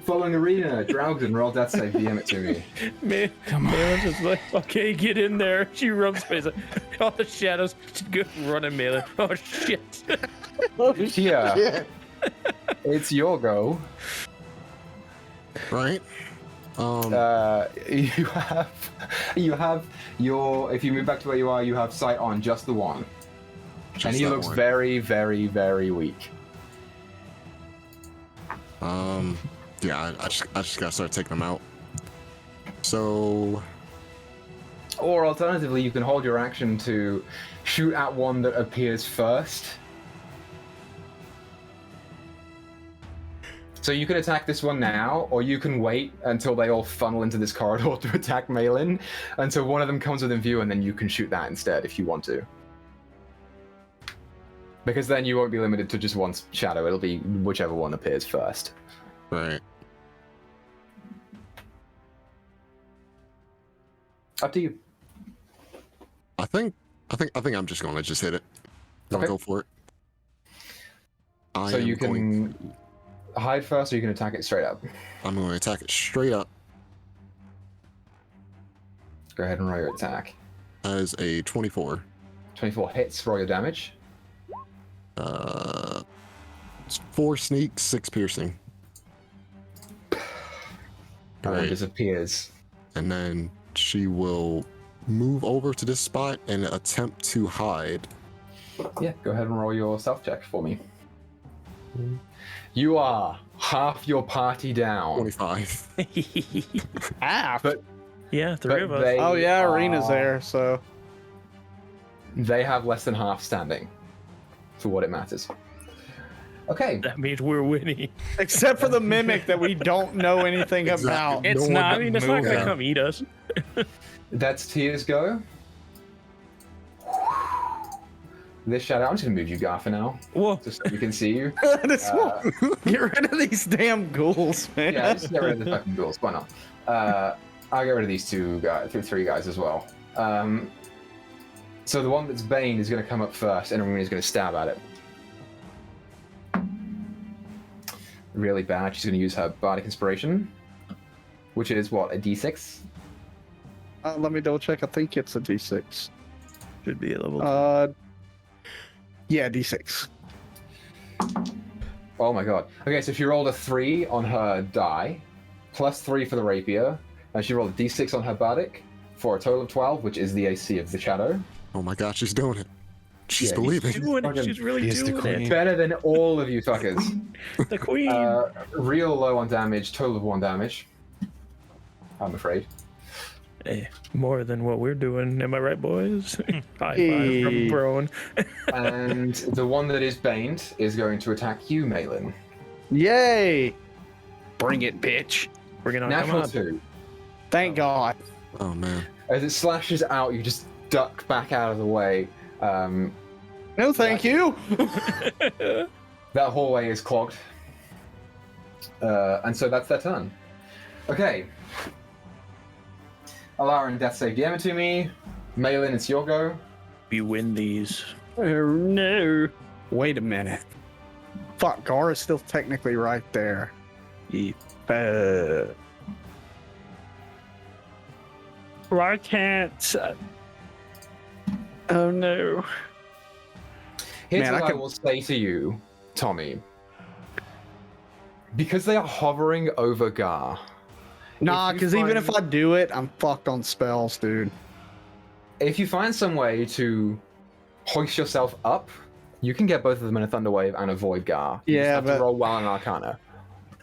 Following Irina, Draugden, roll death save, DM it to me.
Malin's just like, okay, get in there. She rubs face. Like, all the shadows go running Malin. Oh shit.
Tia, it's your go.
Right?
You have your. If you move back to where you are, you have sight on just the one,
Just
and he
that
looks
one.
very, very, very weak.
Yeah, I just gotta start taking them out. So,
Or alternatively, you can hold your action to shoot at one that appears first. So you can attack this one now, or you can wait until they all funnel into this corridor to attack Malin, until one of them comes within view, and then you can shoot that instead if you want to. Because then you won't be limited to just one shadow, it'll be whichever one appears first.
right.
Up to you.
I think I'm just gonna just hit it. Gonna
Okay.
go for it. I
So
am
you
going-
can hide first, or you can attack it straight up.
I'm going to attack it straight up
Go ahead and roll your attack.
as a 24.
24 hits, roll your damage.
It's 4 sneak, 6 piercing.
and then
Right.
disappears.
And then she will move over to this spot and attempt to hide.
Yeah, go ahead and roll your stealth check for me. You are half your party down.
25.
Ah.
But
Yeah, three of us.
they
Oh yeah, Arena's
are-
there. So
They have less than half standing, for what it matters. Okay.
That means we're winning.
except for the mimic that we don't know anything
Exactly.
about.
It's
No one-
not
I mean, it's not
moving.
gonna come eat us.
That's Tia's go. This shadow, I'm just gonna move you, Gar, for now,
Whoa.
just so we can see you.
This one- Get rid of these damn ghouls, man.
Yeah, just get rid of the fucking ghouls. Why not? I'll get rid of these two guys, three guys as well. So the one that's Bane is going to come up first, and Arena's going to stab at it. Really bad. She's going to use her Bardic Inspiration, which is what, a D6?
Let me double check. I think it's a D6.
Should be a level.
Yeah, D6.
Oh my god. Okay, so she rolled a 3 on her die, plus 3 for the rapier, and she rolled a D6 on her Bardic for a total of 12, which is the AC of the shadow.
Oh my god, she's doing it. She's
Yeah,
believing.
doing it. She's really
He is the
doing
queen.
it.
Better than all of you fuckers.
The queen.
Real low on damage, total of 1 damage. I'm afraid.
More than what we're doing. Am I right, boys? High five
Hey.
from Brone.
And the one that is baned is going to attack you, Malin.
Yay! Bring it, bitch.
Bring it on. Come
Natural
on.
2.
Thank God.
Oh man.
As it slashes out, you just duck back out of the way.
No, thank you.
That hallway is clogged. And so that's their turn. Okay. Alarin, death save damn it to me. Malin, it's your go.
We win these.
Oh no. Wait a minute. Fuck, Gar is still technically right there. I can't. Oh no.
Here's
Man,
what
I
I
could-
will say to you, Tommy. Because they are hovering over Gar.
Nah,
you
because even if I
find-
do it, I'm fucked on spells, dude.
If you find some way to hoist yourself up, you can get both of them in a Thunder Wave and avoid Gar. You just
Yeah,
have to
but-
roll well in Arcana.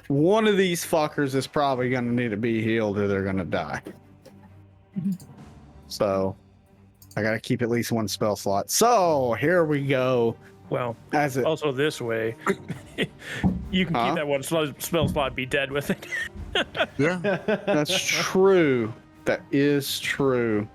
One of these fuckers is probably gonna need to be healed or they're gonna die. So I gotta keep at least one spell slot. So here we go.
Well,
As it
also this way, you can
Huh?
keep that one spell slot, be dead with it.
Yeah.
that's true. That is true.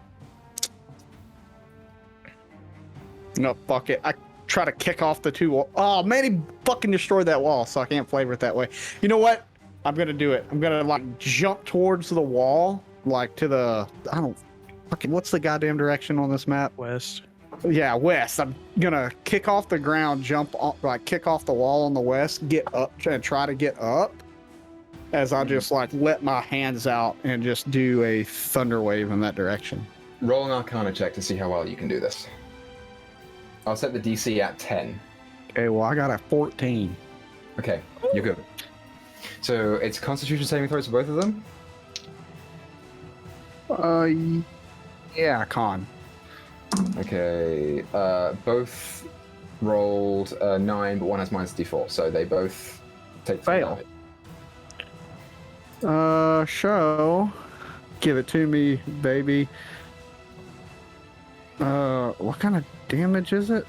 No, fuck it. I try to kick off the two wall. Oh man, he fucking destroyed that wall, so I can't flavor it that way. You know what? I'm gonna do it. I'm gonna like jump towards the wall, like to the I don't fucking what's the goddamn direction on this map?
West.
Yeah, west. I'm gonna kick off the ground, jump on, like kick off the wall on the west, get up and try to get up. As I just like let my hands out and just do a thunder wave in that direction.
Roll an Arcana check to see how well you can do this. I'll set the DC at 10.
Okay, well I got a 14.
Okay, you're good. So it's Constitution saving throws for both of them.
Yeah, con.
Okay, both rolled 9, but one has minus D4, so they both take 3
Fail.
damage.
Show. Give it to me, baby. What kind of damage is it?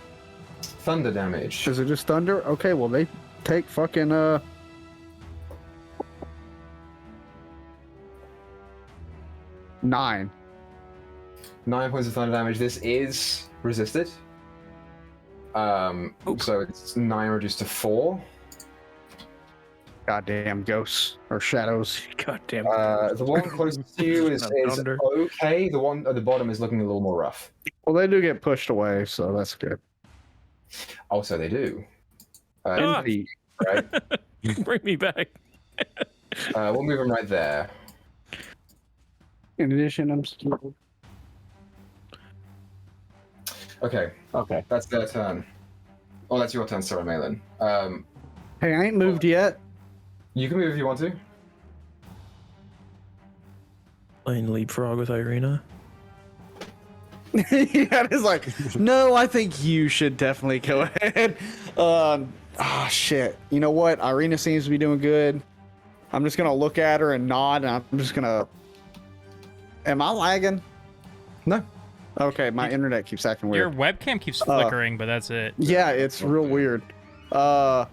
Thunder damage.
Is it just thunder? Okay, well they take fucking 9.
9 points of thunder damage. This is resisted. So it's 9 reduced to 4.
Goddamn ghosts or shadows.
God damn.
The one closest to you is
Thunder.
okay. The one at the bottom is looking a little more rough.
Well, they do get pushed away, so that's good.
Also, they do.
Ah.
Feet.
Right?
Bring me back.
We'll move them right there.
In addition, I'm still...
Okay,
Okay.
that's their turn. Oh, that's your turn, sorry, Malin.
Hey, I ain't moved yet.
You can move if you want to.
playing leapfrog with Irina?
Yeah, it's like, no, I think you should definitely go ahead. Shit. You know what? Irina seems to be doing good. I'm just gonna look at her and nod, and I'm just gonna. Am I lagging?
No.
Okay, my internet keeps acting
Your
weird.
webcam keeps flickering, but that's it.
Yeah, it's real weird. I'm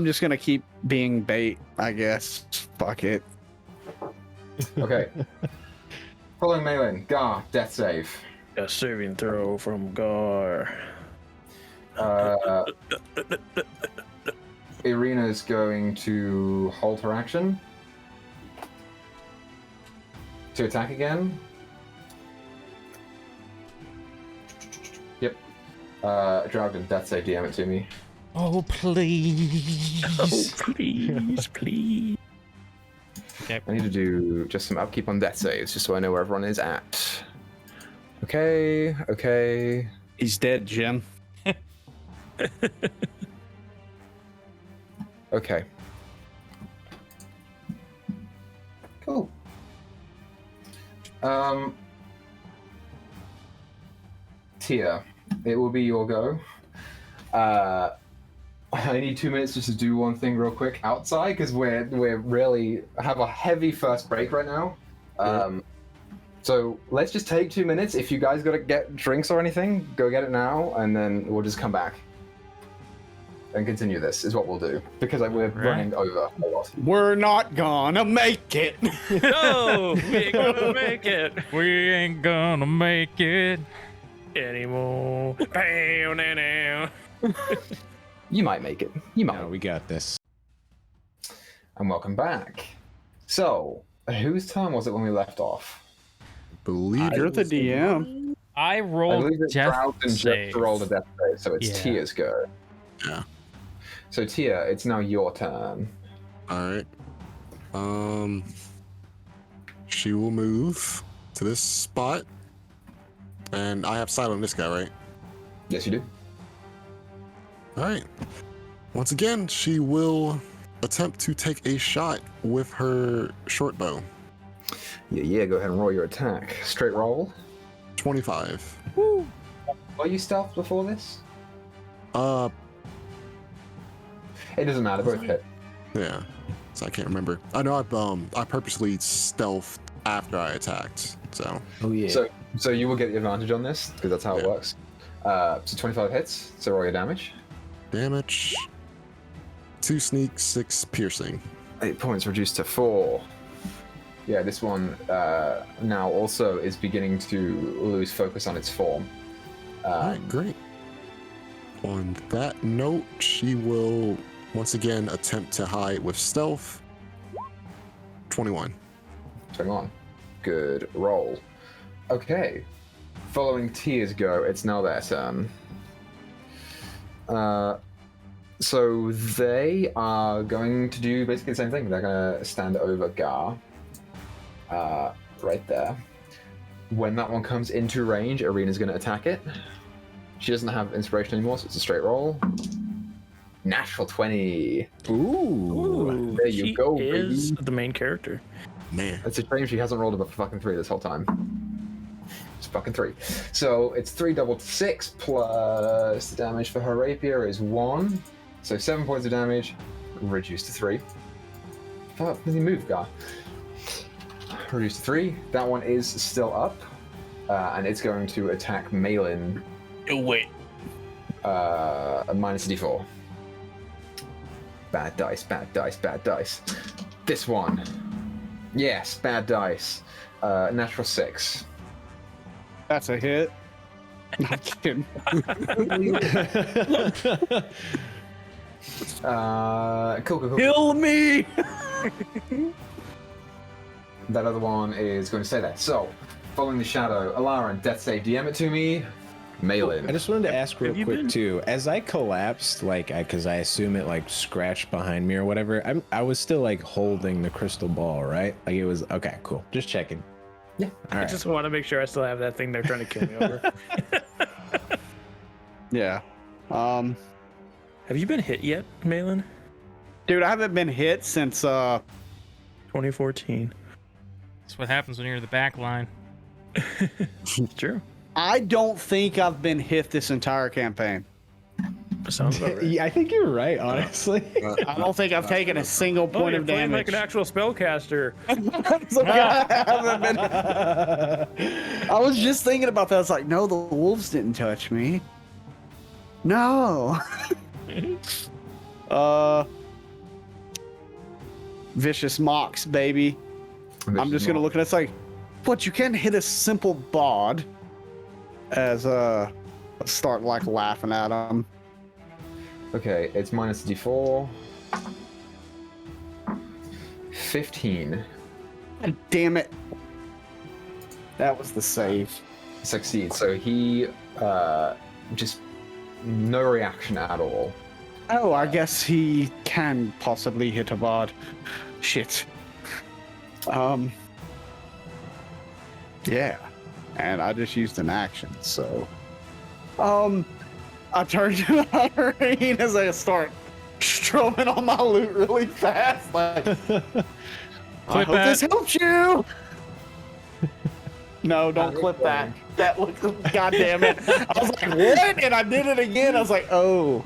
just gonna keep being bait, I guess. Fuck it.
Okay. Following Malin, Gar, death save.
A saving throw from Gar.
Irina's going to hold her action to attack again. Yep. Dragon, death save, DM it to me.
Oh, please.
Oh, please, please.
Okay.
I need to do just some upkeep on death saves, just so I know where everyone is at. Okay.
He's dead, Jim.
Okay. Cool. Tia, it will be your go. I need 2 minutes just to do one thing real quick outside because we're really have a heavy first break right now. So let's just take 2 minutes. If you guys gotta get drinks or anything, go get it now, and then we'll just come back and continue. This is what we'll do because we're running over a lot.
We're not gonna make it.
No, we ain't gonna make it
We ain't gonna make it.
anymore. Bam, now, now.
You might make it. You might.
No, we got this.
And welcome back. So, whose turn was it when we left off?
Believe
You're the DM.
I
I
rolled
believe it's
death
Drowden
save.
just rolled a death save, so it's
Yeah.
Tia's go.
Yeah.
So Tia, it's now your turn.
All right. She will move to this spot, and I have sight on this guy, right?
Yes, you do.
All right. Once again, she will attempt to take a shot with her short bow.
Yeah. Go ahead and roll your attack. Straight roll.
25.
Were you stealth before this?
Uh,
It doesn't matter. Both hit.
yeah. So I can't remember. I know I purposely stealthed after I attacked. So
Oh yeah.
So you will get the advantage on this because that's how it
Yeah.
works. So 25 hits. So roll your damage.
damage. 2 sneak, 6 piercing.
8 points reduced to 4. Yeah, this one now also is beginning to lose focus on its form.
All right, great. On that note, she will once again attempt to hide with stealth. 21.
21. Good roll. Okay. Following Tia's go, it's now their turn. So they are going to do basically the same thing. They're going to stand over Gar. Right there. When that one comes into range, Irina's going to attack it. She doesn't have inspiration anymore, so it's a straight roll. Natural 20.
Ooh,
there you
she
go,
is
baby.
the main character.
Man.
It's a shame she hasn't rolled above fucking 3 this whole time. It's fucking 3. So it's 3 doubled to 6 plus the damage for her rapier is 1. So 7 points of damage, reduced to 3. Fuck, does he move, guy? Reduced to 3. That one is still up. And it's going to attack Malin.
Oh, wait.
Minus a d4. Bad dice, bad dice, bad dice. This one. Yes, bad dice. Natural 6.
That's a hit. Not kidding.
Cool.
Kill me!
That other one is going to stay there. So, following the shadow, Alarin, death save, DM it to me. Malin.
I just wanted to ask real
Have you
quick
been-
too. As I collapsed, like, because I assume it like scratched behind me or whatever. I was still like holding the crystal ball, right? Like it was okay, cool. Just checking.
Yeah.
All
I
right.
just want to make sure I still have that thing they're trying to kill me over.
Yeah.
Have you been hit yet, Malin?
Dude, I haven't been hit since
2014.
That's what happens when you're the back line.
True.
I don't think I've been hit this entire campaign.
Sounds about right.
Yeah, I think you're right, honestly.
I don't think I've taken a single
Oh,
point
you're
of
playing
damage.
like an actual spellcaster.
So I haven't been- I was just thinking about that. I was like, no, the wolves didn't touch me. No. Vicious mocks, baby. I'm just gonna look at it. It's like, what? You can't hit a simple bod. As start like laughing at him.
Okay, it's minus d4. 15.
God damn it. That was the save.
Succeeds. So he just no reaction at all.
Oh, I guess he can possibly hit a bod. Shit. Yeah. And I just used an action, so. I turned to Irene as I start strumming on my loot really fast. Like, I hope this helps you. No, don't clip that. That looks, God damn it. I was like, what? And I did it again. I was like, oh.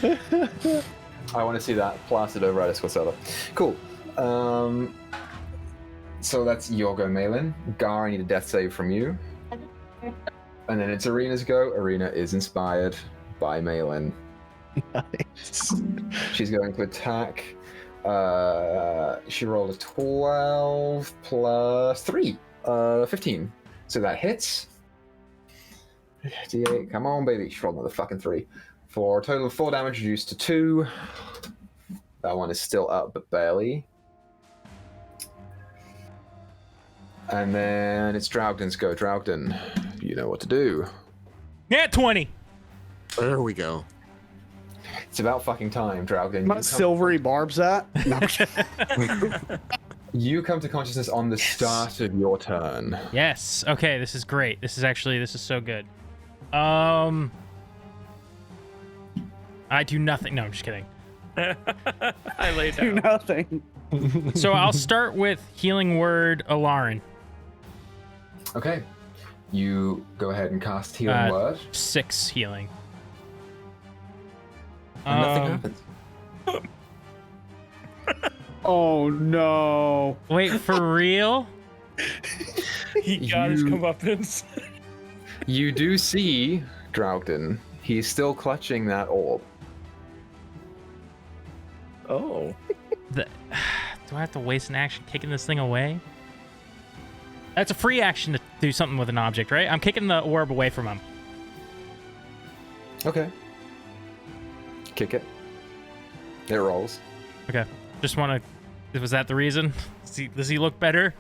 I want to see that plastered over at Esquisella. Cool. So that's your go, Malin. Gar, I need a death save from you. And then it's Arena's go. Arena is inspired by Malin.
Nice.
She's going to attack. She rolled a 12 plus 3. 15. So that hits. D8, come on, baby. She rolled another fucking 3. For a total of 4 damage, reduced to 2. That one is still up, but barely. And then it's Draugden's go. Draugden, you know what to do.
Yeah, 20.
There we go.
It's about fucking time, Draugden.
My silvery barbs at? No.
You come to consciousness on the start of your turn.
Yes. Okay, this is great. This is so good. I do nothing. No, I'm just kidding.
I laid
Do
down.
nothing.
So I'll start with healing word Alarin.
Okay. You go ahead and cast Healing Word.
6 healing.
And nothing happens.
Oh no.
Wait, for real?
He got his comeuppance.
You do see Draugden. He's still clutching that orb.
Oh.
Do I have to waste an action kicking this thing away? That's a free action to do something with an object, right? I'm kicking the orb away from him.
Okay. Kick it. It rolls.
Okay. Just want to... Was that the reason? Does he look better?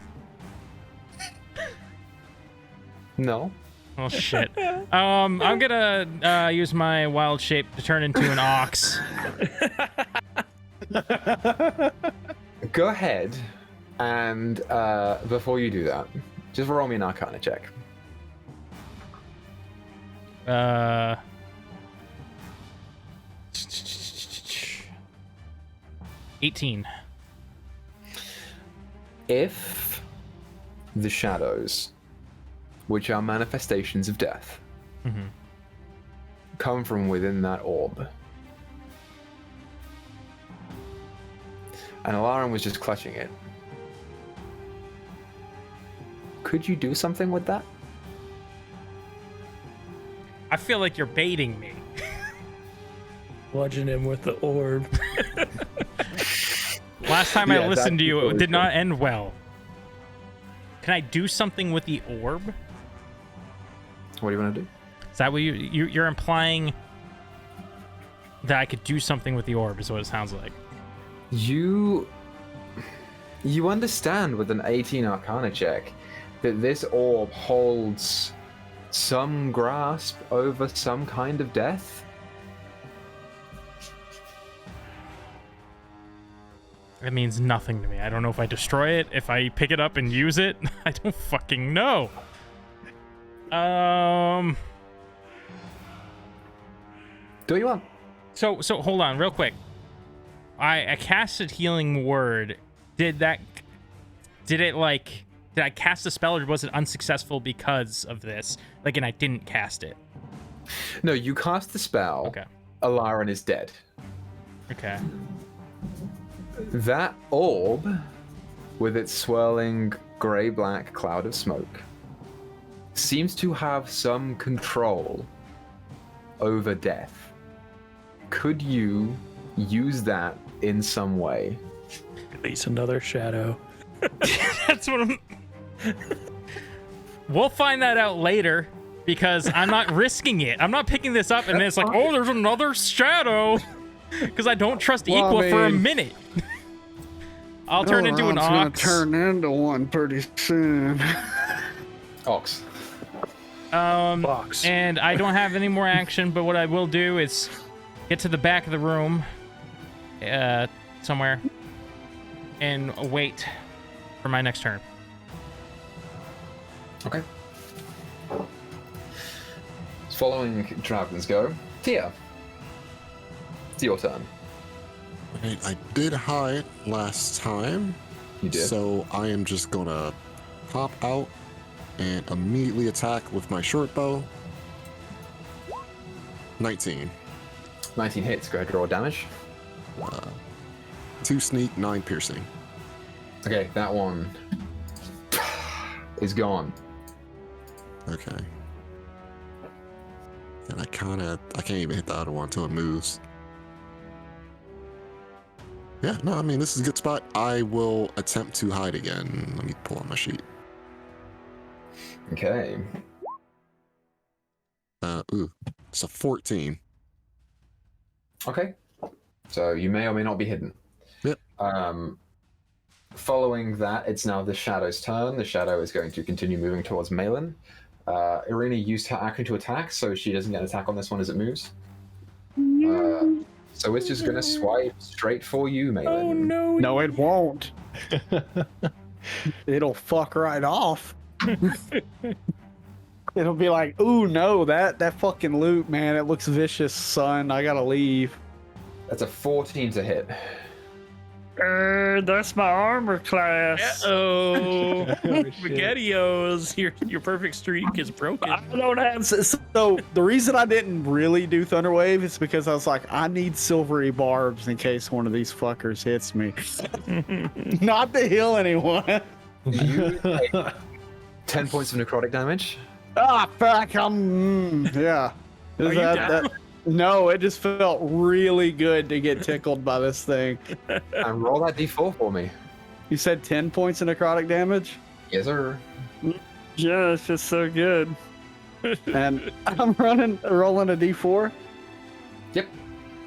No.
Oh, shit. I'm gonna use my wild shape to turn into an ox.
Go ahead, and before you do that, just roll me an Arcana check.
18.
If the shadows, which are manifestations of death, come from within that orb, and Alarin was just clutching it, could you do something with that?
I feel like you're baiting me.
Bludgeon him with the orb.
Last time
Yeah,
I listened to you,
that's
it did not end well. Can I do something with the orb?
What do you want to do?
Is that what you're implying that I could do something with the orb is what it sounds like.
You understand with an 18 Arcana check that this orb holds some grasp over some kind of death?
It means nothing to me. I don't know if I destroy it, if I pick it up and use it. I don't fucking know.
Do what you want.
So hold on, real quick. I casted Healing Word. Did that did I cast a spell or was it unsuccessful because of this? Like, and I didn't cast it.
No, you cast the spell.
Okay.
Alarin is dead.
Okay.
That orb, with its swirling grey-black cloud of smoke, seems to have some control over death. Could you use that in some way?
Release another shadow.
That's what I'm... We'll find that out later because I'm not risking it. I'm not picking this up and then it's like, oh, there's another shadow. Because I don't trust Equa for a minute. I'll turn into an ox.
Gonna turn into one pretty soon.
Ox.
Box.
And I don't have any more action, but what I will do is get to the back of the room, somewhere, and wait for my next turn.
Okay. Following Dragon's go, Tia. It's your turn.
Right, I did hide last time.
You did.
So I am just gonna pop out and immediately attack with my short bow. 19.
19 hits. Go ahead and roll damage.
2 sneak, 9 piercing.
Okay, that one is gone.
Okay. And I can't even hit the other one until it moves. Yeah, no, I mean, this is a good spot. I will attempt to hide again. Let me pull on my sheet.
Okay.
It's a 14.
Okay. So you may or may not be hidden.
Yep.
Following that, it's now the Shadow's turn. The Shadow is going to continue moving towards Malin. Irina used her action to attack, so she doesn't get an attack on this one as it moves. So it's just going to swipe straight for you, Malin.
Oh no!
No, it won't. It'll fuck right off. It'll be like, ooh, no, that fucking loot, man, it looks vicious, son. I gotta leave.
That's a 14 to hit.
That's my armor class.
Oh, Spaghettios! Your perfect streak is broken.
I don't have. So the reason I didn't really do Thunderwave is because I was like, I need silvery barbs in case one of these fuckers hits me. Not to heal anyone.
You take 10 points of necrotic damage.
Ah, fuck. Yeah. No, it just felt really good to get tickled by this thing.
And roll that d4 for me.
You said 10 points of necrotic damage?
Yes, sir.
Yeah, it's just so good. And I'm rolling a d4?
Yep.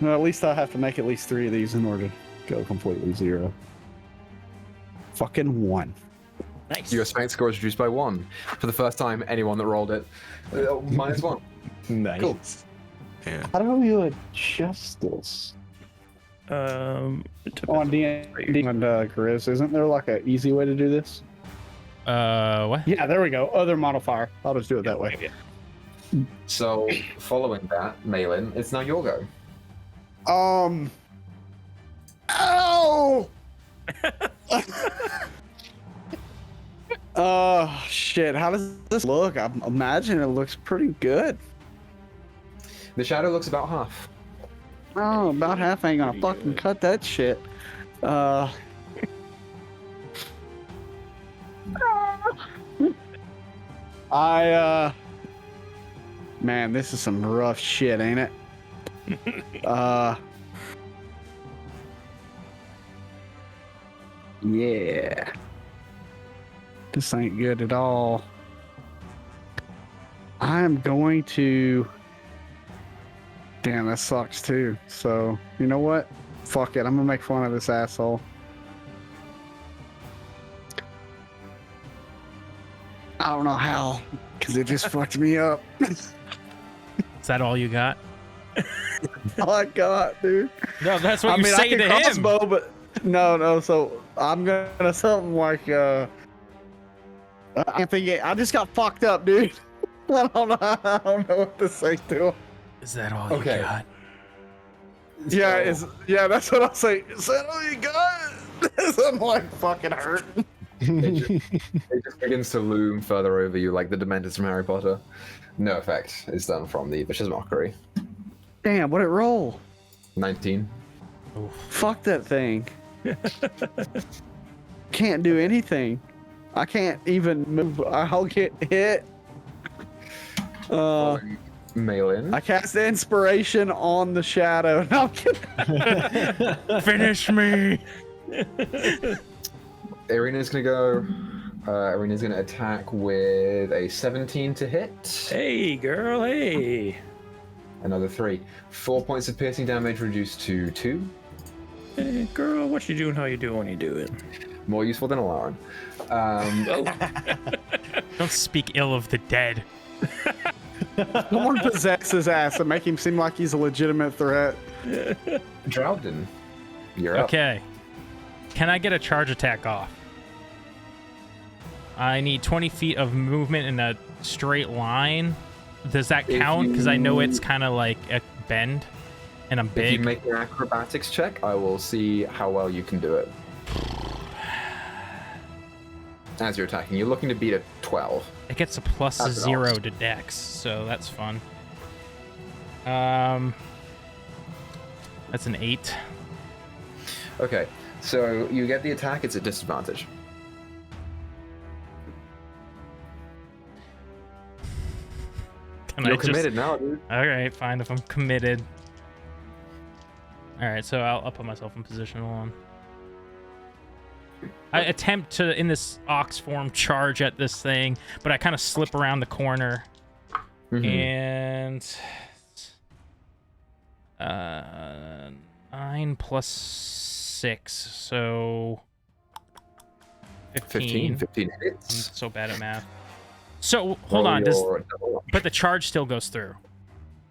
Well, at least I have to make at least 3 of these in order to go completely 0. Fucking 1.
Nice.
Your strength score is reduced by 1. For the first time, anyone that rolled it, -1.
Nice.
Cool.
Yeah.
How do you adjust this? On D&D and Grizz, isn't there like an easy way to do this?
What?
Yeah, there we go. Other modifier. I'll just do it that way.
So, following that, Malin, it's now your go.
Ow! Shit. How does this look? I imagine it looks pretty good.
The Shadow looks about half.
Oh, about half ain't gonna fucking cut that shit. Man, this is some rough shit, ain't it? Yeah. This ain't good at all. I'm going to... Damn, that sucks too. So, you know what? Fuck it. I'm gonna make fun of this asshole. I don't know how, because it just fucked me up.
Is that all you got?
Oh my god, dude.
No, that's what you
I
say
can
to him.
crossbow, but no. So I'm gonna something like I think I just got fucked up, dude. I don't know what to say to him.
Is that all
Okay.
you got?
Yeah, that's what I'll say. Is that all you got? I'm like fucking hurt.
It just begins to loom further over you like the Dementors from Harry Potter. No effect is done from the Vicious Mockery.
Damn, what'd it roll?
19.
Fuck that thing. Can't do anything. I can't even move. I'll get hit.
Malin.
I cast the inspiration on the shadow. No, I'm kidding.
Finish me.
Irina's gonna go. Irina's gonna attack with a 17 to hit.
Hey, girl, hey.
Another 3. 4 points of piercing damage reduced to 2.
Hey, girl, what you doing? How you doing when you do it?
More useful than Alarin.
Don't speak ill of the dead.
Someone possess his ass and make him seem like he's a legitimate threat.
Drowden, you're up.
Okay. Can I get a charge attack off? I need 20 feet of movement in a straight line. Does that count? Because I know it's kind of like a bend, and I'm big.
If you make an acrobatics check, I will see how well you can do it. As you're attacking, you're looking to beat a 12.
It gets a plus
That's
0
awesome.
to dex, so that's fun. That's an 8.
Okay, so you get the attack, it's a disadvantage.
Can
You're
I just-
committed now, dude.
All right, fine if I'm committed. All right, so I'll put myself in position. Hold on. I attempt to, in this ox form, charge at this thing, but I kind of slip around the corner. And 9 plus 6, so 15.
15
I'm
hits.
so bad at math. So hold on, but the charge still goes through.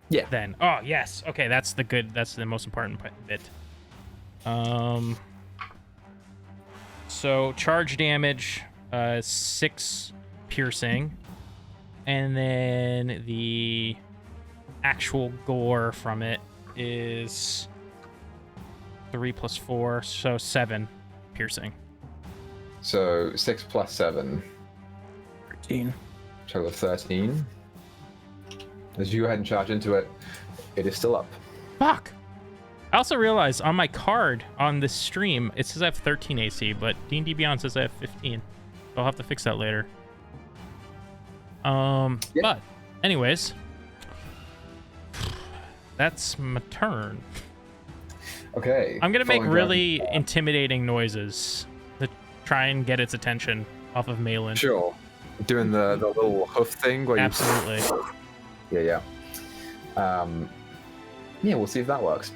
Yeah.
Then, oh yes, okay, that's the most important bit. So charge damage, 6 piercing, and then the actual gore from it is 3 plus 4, so 7 piercing.
So 6 plus 7,
13.
total of 13. As you go ahead and charge into it, it is still up.
Fuck. I also realized on my card on this stream, it says I have 13 AC, but D&D Beyond says I have 15. So I'll have to fix that later. But anyways, that's my turn.
Okay.
I'm gonna make
falling
really
dragon.
intimidating noises to try and get its attention off of Malin.
Sure. Doing the little hoof thing where
Absolutely.
Yeah. Yeah, we'll see if that works.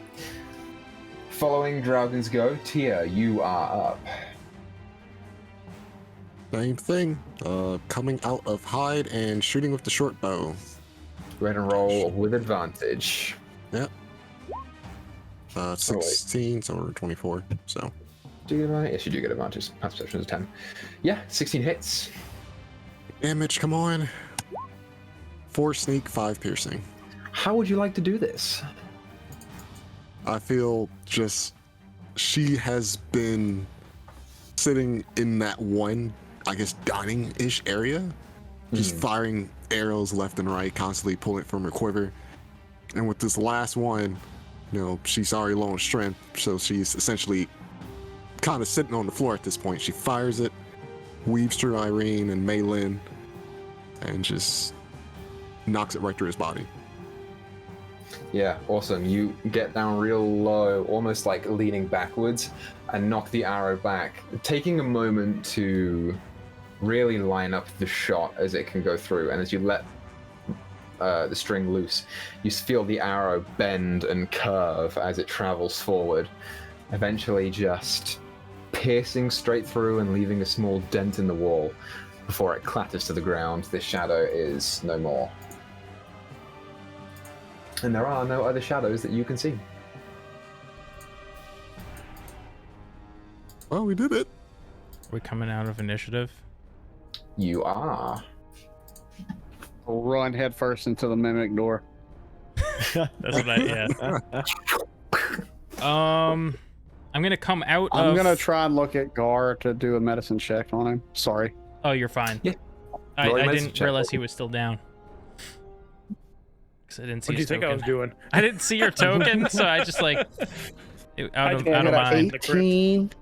Following Draugen's go, Tia, you are up.
Same thing. Coming out of hide and shooting with the short bow.
Go ahead and roll with advantage.
Yep. 16, so we're 24. So
Do you get advantage? Yes, you do get advantage. Pass perception is 10. Yeah, 16 hits.
damage, come on. 4 sneak, 5 piercing.
How would you like to do this?
I feel just she has been sitting in that one, I guess, dining-ish area, just firing arrows left and right, constantly pulling it from her quiver. And with this last one, you know, she's already low on strength, so she's essentially kind of sitting on the floor at this point. She fires it, weaves through Irene and Malin, and just knocks it right through his body.
Yeah, awesome. You get down real low, almost like leaning backwards, and knock the arrow back, taking a moment to really line up the shot as it can go through. And as you let the string loose, you feel the arrow bend and curve as it travels forward, eventually just piercing straight through and leaving a small dent in the wall. Before it clatters to the ground, this shadow is no more. And there are no other shadows that you can see.
Well, we did it.
Are we coming out of initiative?
You are.
Run headfirst into the mimic door.
That's what I, yeah. I'm gonna come out
I'm
of...
gonna try and look at Gar to do a medicine check on him. Sorry.
Oh, you're fine.
Yeah.
I
Roll your medicine
didn't
check.
realize he was still down. Because I didn't see
What do you
his
think I
token.
was doing?
I didn't see your token, so I just like... out of
I got
mind.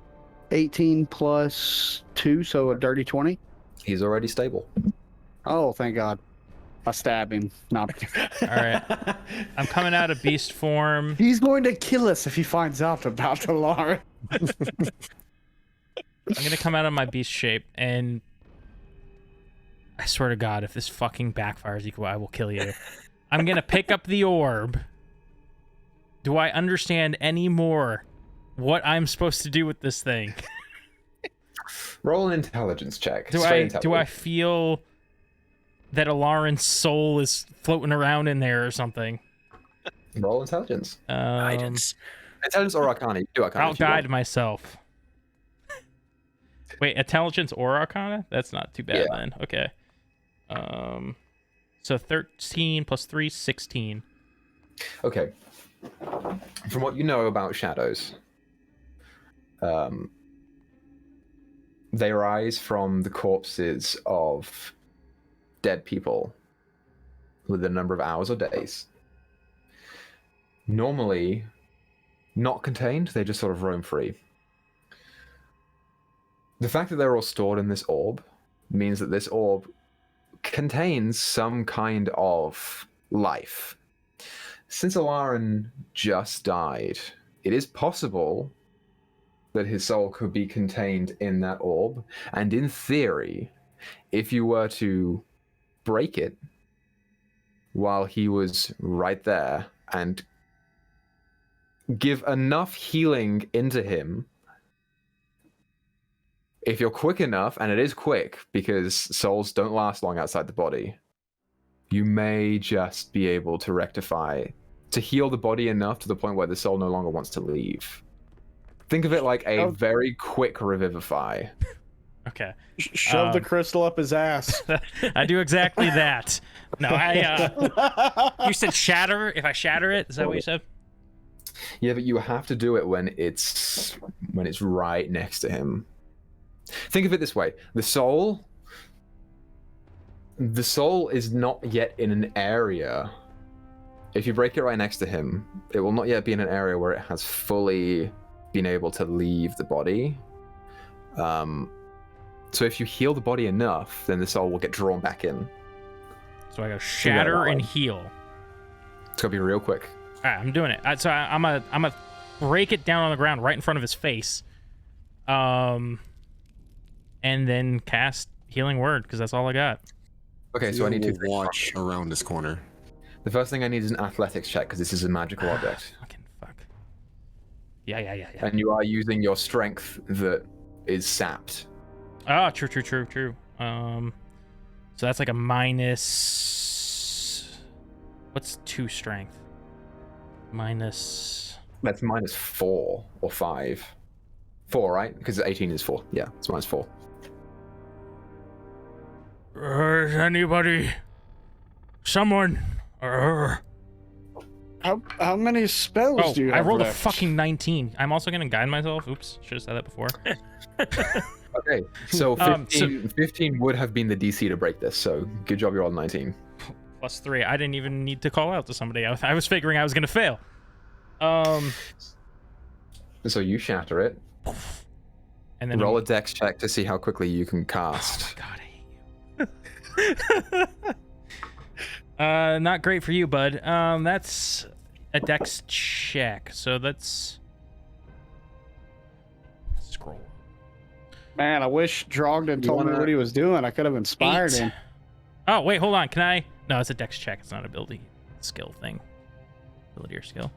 18 plus 2, so a dirty 20.
He's already stable.
Oh, thank God. I stab him. Not.
All right. I'm coming out of beast form.
He's going to kill us if he finds out about Alarin.
I'm gonna come out of my beast shape, and I swear to God, if this fucking backfires, Equal, I will kill you. I'm gonna pick up the orb. Do I understand any more what I'm supposed to do with this thing?
Roll an intelligence check.
Do
Straight
I
intelligence.
feel that Alarin's soul is floating around in there or something?
Roll intelligence.
Guidance.
Intelligence or Arcana. You do Arcana.
I'll
if you
guide
want.
myself. Wait, intelligence or Arcana? That's not too bad
Yeah.
then. Okay. So 13 plus 3, 16.
Okay. From what you know about shadows, they rise from the corpses of dead people with a number of hours or days. Normally, not contained, they just sort of roam free. The fact that they're all stored in this orb means that this orb contains some kind of life. Since Alarin just died, it is possible that his soul could be contained in that orb, and in theory, if you were to break it while he was right there and give enough healing into him, if you're quick enough, and it is quick because souls don't last long outside the body, you may just be able to to heal the body enough to the point where the soul no longer wants to leave. Think of it like a very quick revivify.
Okay.
Shove the crystal up his ass.
I do exactly that. No, you said shatter. If I shatter it, is that what you said?
Yeah, but you have to do it when it's right next to him. Think of it this way: the soul is not yet in an area. If you break it right next to him, it will not yet be in an area where it has fully been able to leave the body. So if you heal the body enough, then the soul will get drawn back in.
So I go shatter and heal.
It's gonna be real quick.
All right, I'm doing it. So I'm gonna break it down on the ground right in front of his face, and then cast Healing Word because that's all I got.
Okay, so I need to
watch around this corner.
The first thing I need is an athletics check because this is a magical object.
Fucking fuck. Yeah.
And you are using your strength that is sapped.
Oh, true. So that's like a minus. What's 2 strength? Minus.
That's -4 or 5. 4, right? Because 18 is 4. Yeah, it's -4.
Is anybody? Someone.
How many spells do you have
I rolled
left?
a fucking 19. I'm also gonna guide myself. Oops, should have said that before.
Okay, so 15 would have been the DC to break this, so good job you rolled 19.
Plus 3. I didn't even need to call out to somebody. I was figuring I was gonna fail.
So you shatter it.
And then
Roll a dex check to see how quickly you can cast.
Oh God, I hate you. Not great for you, bud. That's a dex check. So that's scroll.
Man, I wish Drogden told me what he was doing. I could have inspired
8.
him.
Oh wait, hold on. Can I? No, it's a dex check. It's not an ability skill thing. Ability or skill.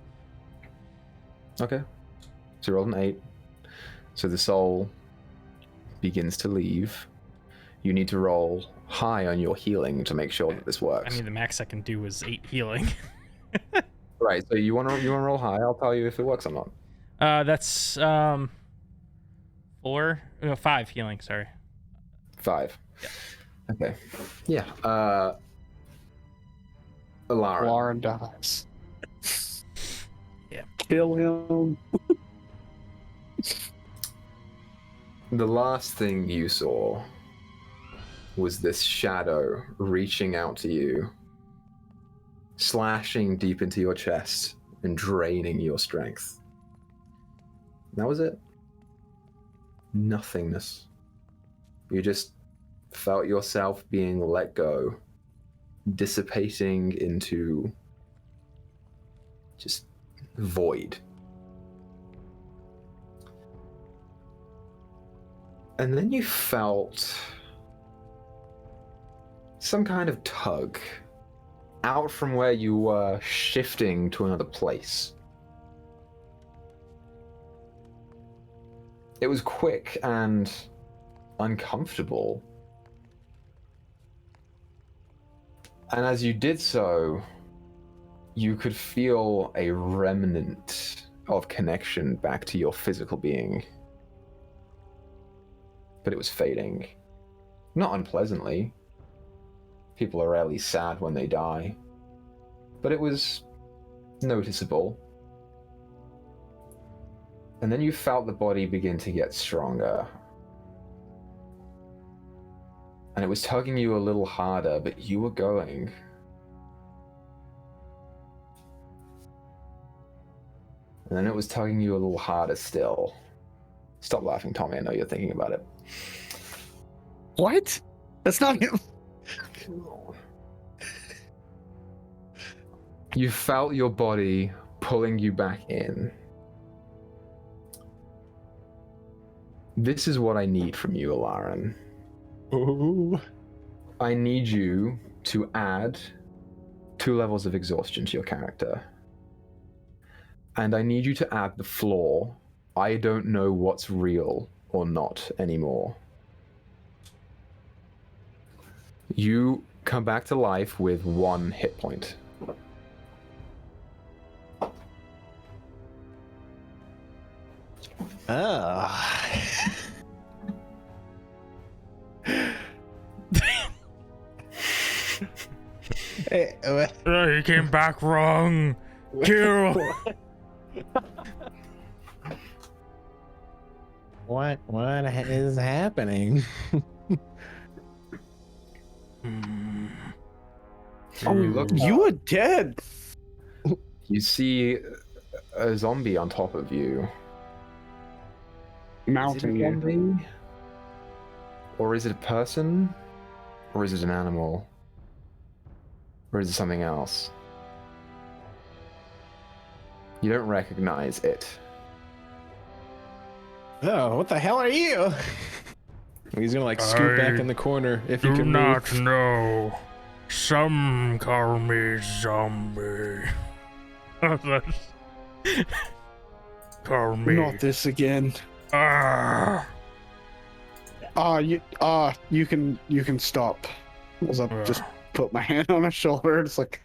Okay. So you rolled an 8. So the soul begins to leave. You need to roll high on your healing to make sure that this works.
I mean, the max I can do is 8 healing.
Right. So you want to roll high? I'll tell you if it works or not.
That's 5 healing. Sorry.
5.
Yeah.
Okay. Yeah. Alarin.
Alarin dies.
Yeah.
Kill him.
The last thing you saw was this shadow reaching out to you, slashing deep into your chest and draining your strength. That was it. Nothingness. You just felt yourself being let go, dissipating into just void. And then you felt some kind of tug out from where you were, shifting to another place. It was quick and uncomfortable. And as you did so, you could feel a remnant of connection back to your physical being. But it was fading. Not unpleasantly. People are rarely sad when they die. But it was noticeable. And then you felt the body begin to get stronger. And it was tugging you a little harder, but you were going. And then it was tugging you a little harder still. Stop laughing, Tommy. I know you're thinking about it.
What? That's not him.
You felt your body pulling you back in. This is what I need from you, Alarin.
Ooh.
I need you to add 2 levels of exhaustion to your character. And I need you to add the flaw, I don't know what's real or not anymore. You come back to life with 1 hit point.
He came back wrong. Kill.
What is happening?
Oh, you are dead.
You see a zombie on top of you.
Mounting
Is it a
you.
zombie? Or is it a person? Or is it an animal? Or is it something else? You don't recognize it.
Oh, what the hell are you? He's gonna like scoot back in the corner if he
Do
can
not
move.
know. Some call me zombie. Others call me.
Not this again.
Ah.
You can stop. As I just put my hand on his shoulder. It's like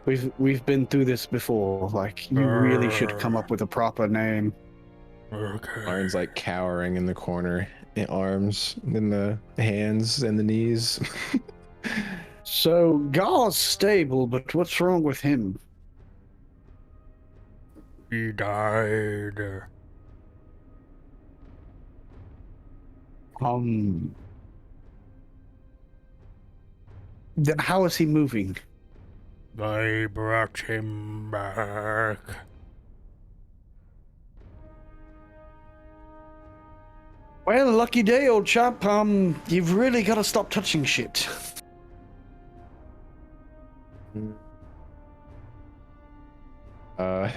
we've been through this before. Like you really should come up with a proper name.
Okay.
Arn's like cowering in the corner, in arms, in the hands and the knees.
So Gar's stable, but what's wrong with him?
He died.
Then how is he moving?
I brought him back.
Well, lucky day, old chap. You've really got to stop touching shit.
I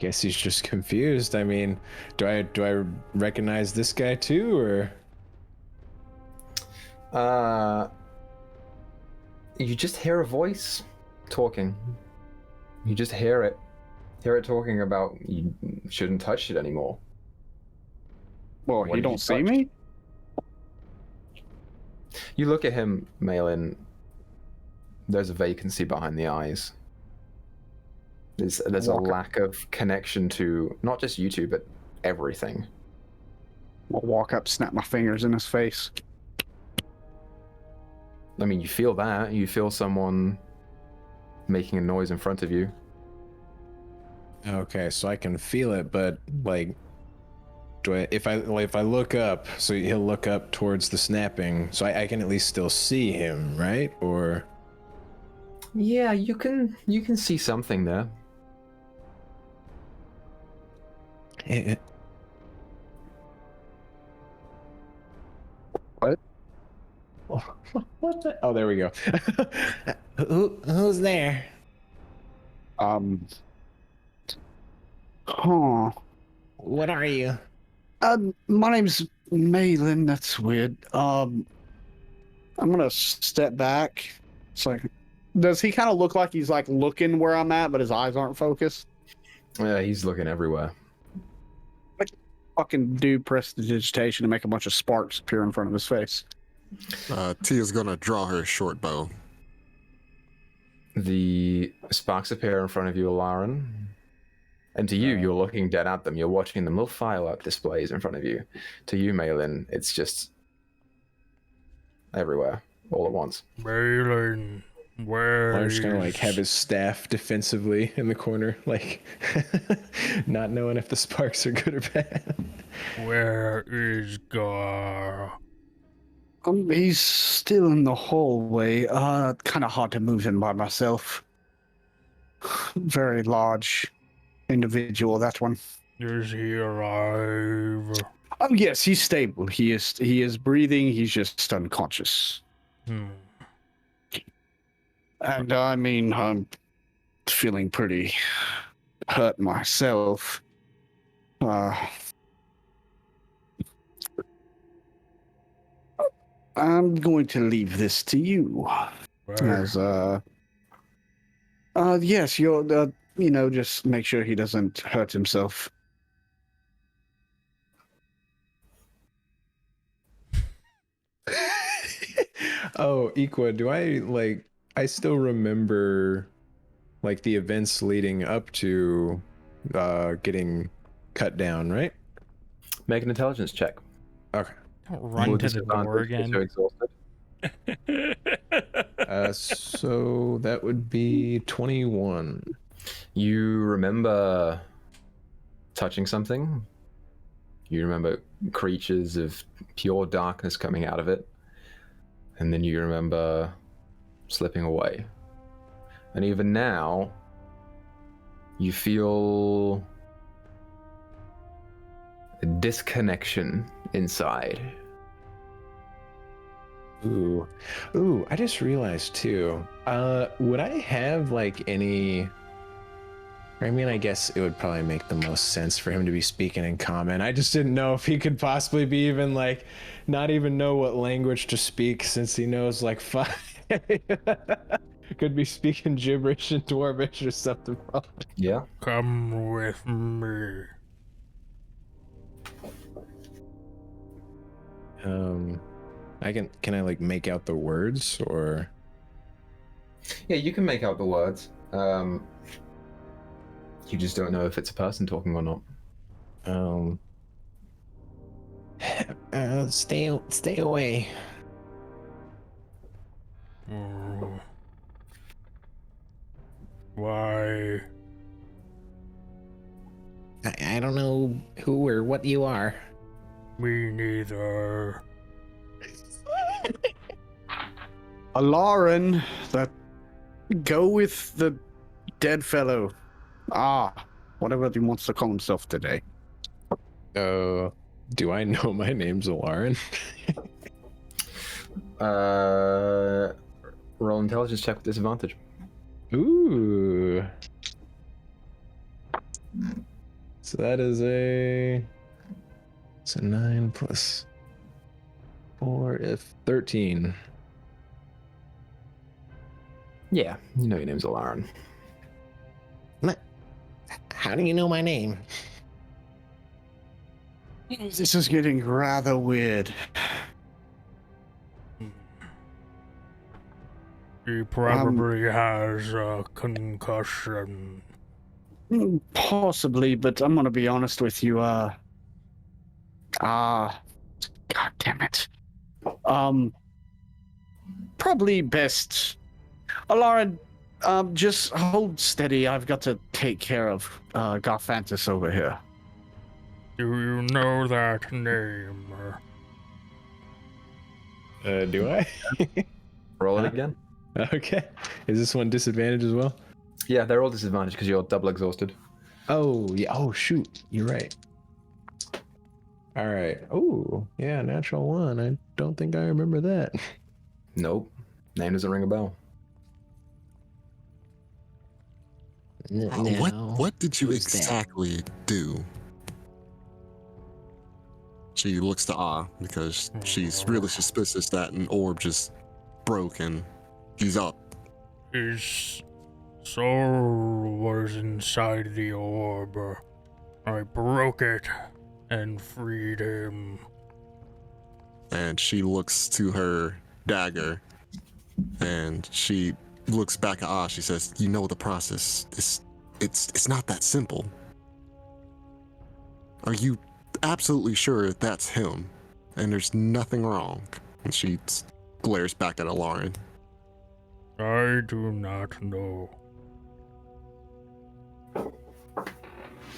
guess he's just confused. I mean, do I recognize this guy too, or?
You just hear a voice talking. You just hear it talking about you shouldn't touch it anymore.
Well,
What
you
did
don't
you
see
touch?
me?
You look at him, Malin. There's a vacancy behind the eyes. There's a lack of connection to not just you two, but everything.
I'll walk up, snap my fingers in his face.
I mean, you feel that. You feel someone making a noise in front of you.
Okay, so I can feel it, but like, if I look up, so he'll look up towards the snapping, so I can at least still see him, right? Or
Yeah, you can see something there.
What?
What the? Oh, there we go. Who's there?
Huh.
What are you?
My name's Malin. That's weird. I'm gonna step back. It's like, does he kind of look like he's like looking where I'm at, but his eyes aren't focused?
Yeah, he's looking everywhere.
Fucking do prestidigitation to make a bunch of sparks appear in front of his face.
Tia's gonna draw her short bow.
The sparks appear in front of you, Alarin. And to you, you're looking dead at them. You're watching them little firework displays in front of you. To you, Malin, it's just everywhere, all at once.
Malin, where?
Large gonna like have his staff defensively in the corner, like not knowing if the sparks are good or bad.
Where is Gar?
He's still in the hallway. Kind of hard to move him by myself. Very large individual, that one.
Is he alive?
Oh yes, he's stable. He is breathing. He's just unconscious. And I mean, I'm feeling pretty hurt myself. I'm going to leave this to you. As yes, you're just make sure he doesn't hurt himself.
Oh, Equa, do I still remember like the events leading up to getting cut down, right?
Make an intelligence check.
Okay.
Don't run to the door again.
You're exhausted.
So that would be 21.
You remember touching something. You remember creatures of pure darkness coming out of it. And then you remember slipping away. And even now, you feel a disconnection inside.
Ooh, I just realized too, would I have like any, I mean, I guess it would probably make the most sense for him to be speaking in common. I just didn't know if he could possibly be even like, not even know what language to speak, since he knows like five. Could be speaking gibberish and dwarvish or something.
Yeah.
Come with me.
Can I like make out the words or?
Yeah, you can make out the words. You just don't know if it's a person talking or not.
Stay away.
Why?
I don't know who or what you are.
Me neither.
Alarin, go with the dead fellow. Whatever he wants to call himself today.
Do I know my name's Alarin?
Roll intelligence check with disadvantage.
Ooh. So that is it's a 9 plus 4 if 13.
Yeah, you know your name's Alarin.
How do you know my name?
This is getting rather weird.
He probably has a concussion.
Possibly, but I'm gonna be honest with you. God damn it. Probably best. Alarin, just hold steady. I've got to take care of Garfantis over here.
Do you know that name?
Do I?
Roll
Huh?
it again.
Okay. Is this one disadvantage as well?
Yeah, they're all disadvantaged because you're double exhausted.
Oh, yeah. Oh, shoot. You're right. All right. Oh, yeah, natural one. I don't think I remember that.
Nope. Name doesn't ring a bell.
What did you
who's that?
exactly do? She looks to Ah because she's really suspicious that an orb just broke and he's up.
His soul was inside the orb. I broke it and freed him.
And she looks to her dagger and she looks back at Ah. She says, "You know the process. It's not that simple. Are you absolutely sure that's him? And there's nothing wrong?" And she glares back at Alarin.
I do not know.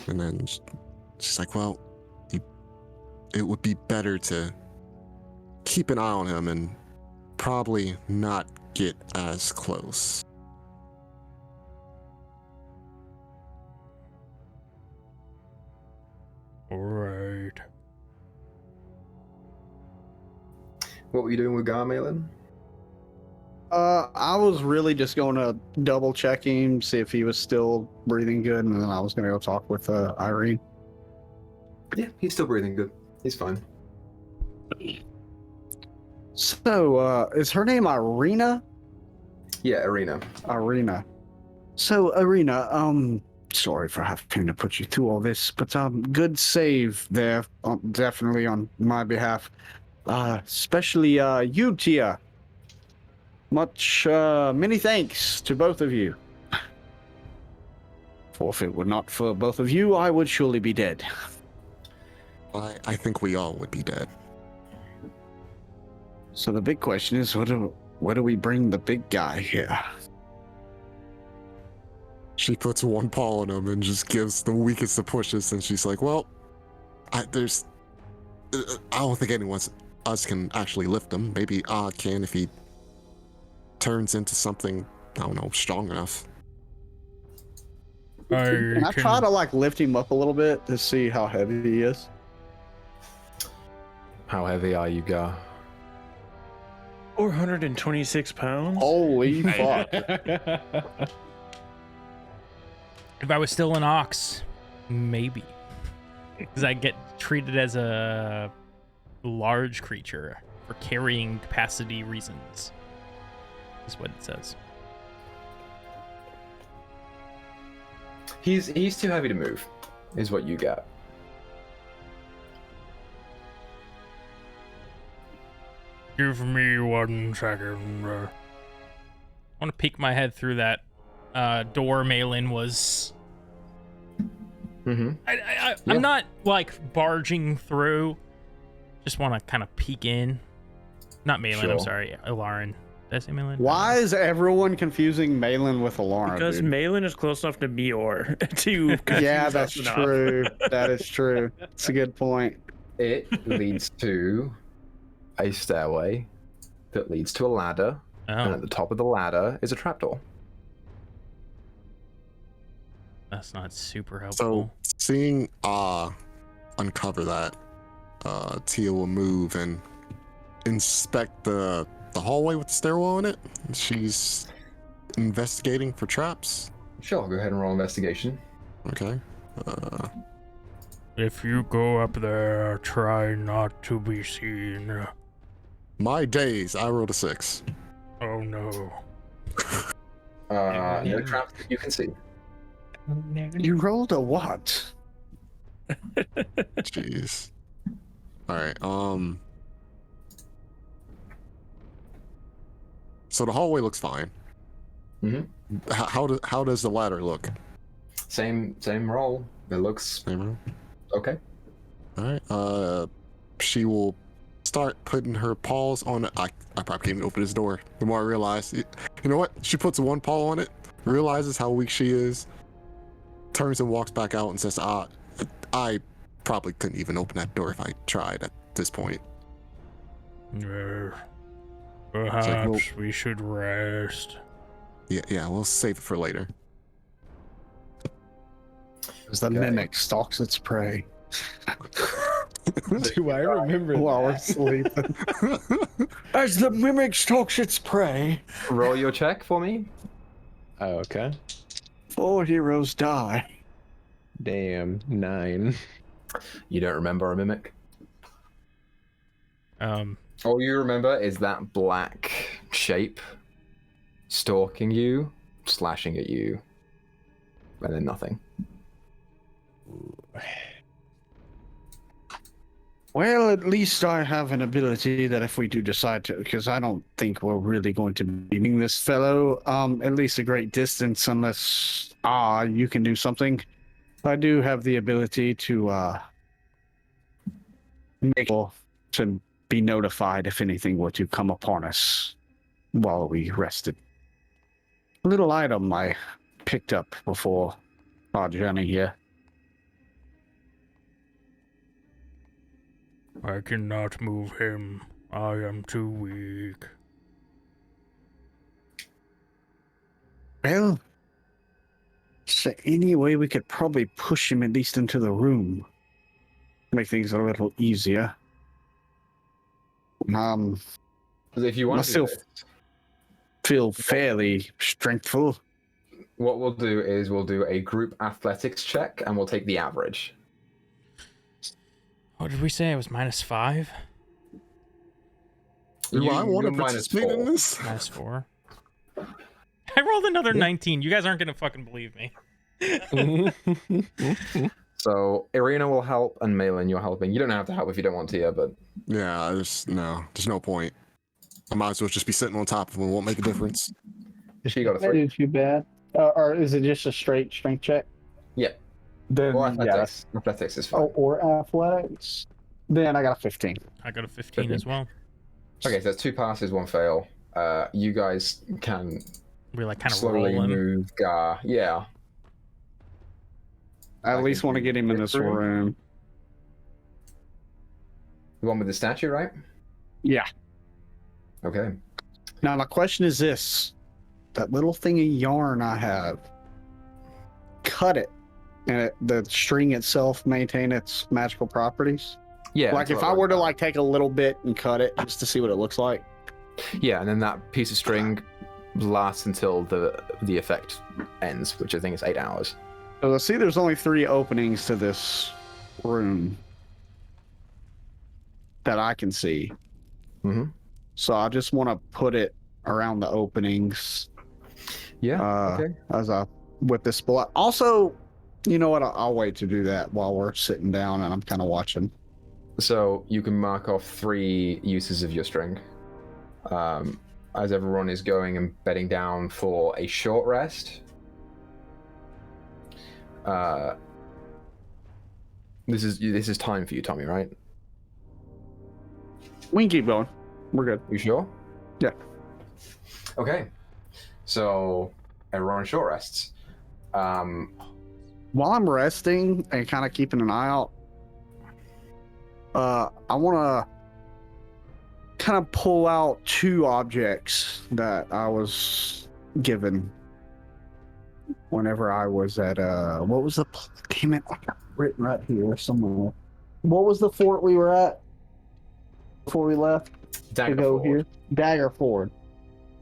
And then she's like, "Well, it would be better to keep an eye on him and probably not get as close."
Alright.
What were you doing with Garmalin?
I was really just going to double check him, see if he was still breathing good, and then I was going to go talk with Irene.
Yeah, he's still breathing good. He's fine.
So, is her name Irina?
Yeah, Arena.
Irina. So, Irina, sorry for having to put you through all this, but good save there, definitely on my behalf. Especially you, Tia. Many thanks to both of you. For if it were not for both of you, I would surely be dead.
I think we all would be dead.
So the big question is, where do we bring the big guy here?
She puts one paw on him and just gives the weakest of pushes, and she's like, "Well, I don't think us can actually lift him. Maybe Ah can if he turns into something, I don't know, strong enough."
Can I try to lift him up a little bit to see how heavy he is?
How heavy are you, Gar?
426 pounds?
Holy fuck.
If I was still an ox, maybe. Because I get treated as a large creature for carrying capacity reasons. Is what it says.
He's too heavy to move, is what you get.
Give me 1 second. I want to peek my head through that door Malin was.
Mm-hmm.
I'm not barging through. Just want to kind of peek in. Not Malin,
Sure.
I'm sorry, Alarin. Did I say Malin?
Why is everyone confusing Malin with Alarin?
Because
dude?
Malin is close enough to Meyore to
Yeah,
confuse
that's
us enough.
true. That is true. It's a good point.
It leads to a stairway that leads to a ladder, and
Oh,
at the top of the ladder is a trapdoor.
that's not super
So,
helpful.
seeing Ah uncover that, Tia will move and inspect the hallway with the stairwell in it. She's investigating for traps.
Sure, I'll go ahead and roll investigation.
Okay.
If you go up there, try not to be seen.
My days, I rolled a 6.
Oh no.
No traps that you can see.
You rolled a what?
Jeez. All right. So the hallway looks fine.
Mm-hmm.
How does the ladder look?
Same roll. It looks
Same room?
okay.
All right. She will start putting her paws on it. I probably can't even open this door. The more I realize, you know what? She puts one paw on it, realizes how weak she is, turns and walks back out and says, I probably couldn't even open that door if I tried at this point.
Perhaps we should rest.
Yeah, we'll save it for later.
As the mimic stalks its prey.
Do I remember
While we're
that?
sleeping. As the mimic stalks its prey,
Roll your check for me.
Oh, okay.
4 heroes die.
Damn, 9.
You don't remember a mimic. All you remember is that black shape stalking you, slashing at you, and then nothing.
Well, at least I have an ability that if we do decide to, because I don't think we're really going to be meeting this fellow, at least a great distance, unless, you can do something. I do have the ability to, make to be notified if anything were to come upon us while we rested. A little item I picked up before our journey here.
I cannot move him. I am too weak.
Well, so any way we could probably push him at least into the room. Make things a little easier.
If you want to do
Myself.
this,
Feel fairly strengthful.
what we'll do is we'll do a group athletics check, and we'll take the average.
What did we say? It was -5?
Do I want to
you're
participate in this?
-4. I rolled another 19. You guys aren't gonna fucking believe me.
So Irina will help, and Malin, you're helping. You don't have to help if you don't want to, but
Yeah, there's no point. I might as well just be sitting on top of him. It won't make a difference.
she got a
That
3.
is too bad. Or is it just a straight strength check?
Yeah.
Then,
Or
yeah.
athletics. Athletics is fine.
Oh, or athletics. Then I got a 15.
I got a 15 as well.
Okay, so that's 2 passes, 1 fail. You guys can
We like kind of
slowly
rolling.
move Gar. Yeah.
I at
I
least
can
want to get him in
get
this
through.
room.
The one with the statue, right?
Yeah.
Okay.
Now, my question is this. That little thing of yarn I have, cut it, and the string itself maintain its magical properties?
Yeah.
Like, if I were to, like, take a little bit and cut it just to see what it looks like?
Yeah, and then that piece of string lasts until the effect ends, which I think is 8 hours.
So, let's see, there's only 3 openings to this room that I can see.
Mm-hmm.
So, I just want to put it around the openings.
Yeah. Okay.
As I with this block. Also, you know what? I'll wait to do that while we're sitting down and I'm kind of watching.
So you can mark off 3 uses of your string. As everyone is going and bedding down for a short rest. This is time for you, Tommy, right?
We can keep going. We're good.
You sure?
Yeah.
Okay. So everyone short rests.
While I'm resting and kind of keeping an eye out, I want to kind of pull out 2 objects that I was given whenever I was at what was the damn it? I got it written right here somewhere. What was the fort we were at before we left to go here? Daggerford.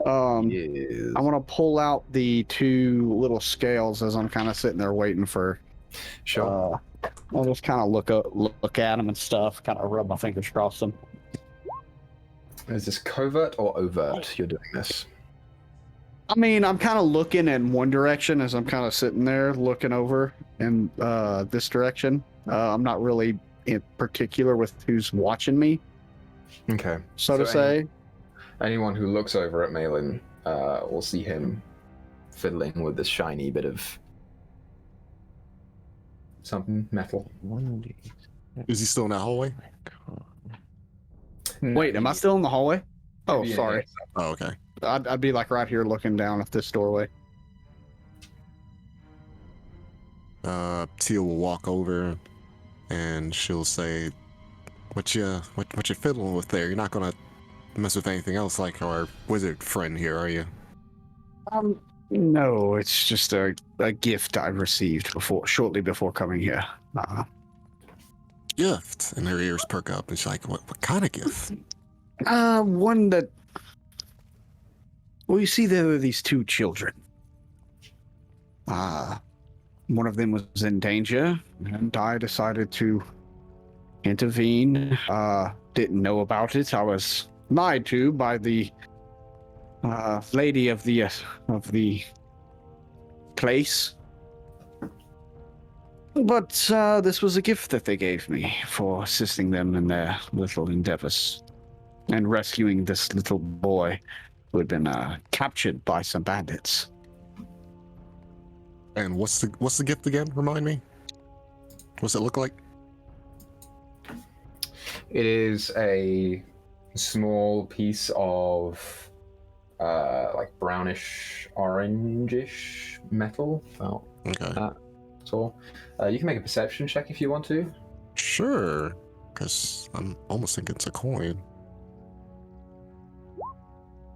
Yes.
I want to pull out the 2 little scales as I'm kind of sitting there waiting for.
Sure.
I'll just kind of look at them and stuff. Kind of rub my fingers across them.
Is this covert or overt you're doing this?
I mean, I'm kind of looking in one direction as I'm kind of sitting there looking over in this direction. I'm not really in particular with who's watching me,
Okay.
so to say.
Anyone who looks over at Malin will see him fiddling with this shiny bit of something metal.
Is he still in that hallway?
Wait, am I still in the hallway? Oh,
Maybe in
sorry.
Oh, okay.
I'd be like right here looking down at this doorway.
Teal will walk over and she'll say, what you fiddling with there? You're not gonna mess with anything else like our wizard friend here, are you?
No, it's just a gift I received shortly before coming here.
Gift. And her ears perk up, and she's like, what kind of gift?
One that. Well, you see, there were these two children. One of them was in danger, and I decided to intervene. Didn't know about it. I was lied to by the lady of the place. But this was a gift that they gave me for assisting them in their little endeavors and rescuing this little boy who had been captured by some bandits.
And what's the gift again? Remind me. What's it look like?
It is a small piece of like brownish orangish metal. About
Okay.
that tall. You can make a perception check if you want to.
Sure. Because I'm almost thinking it's a coin.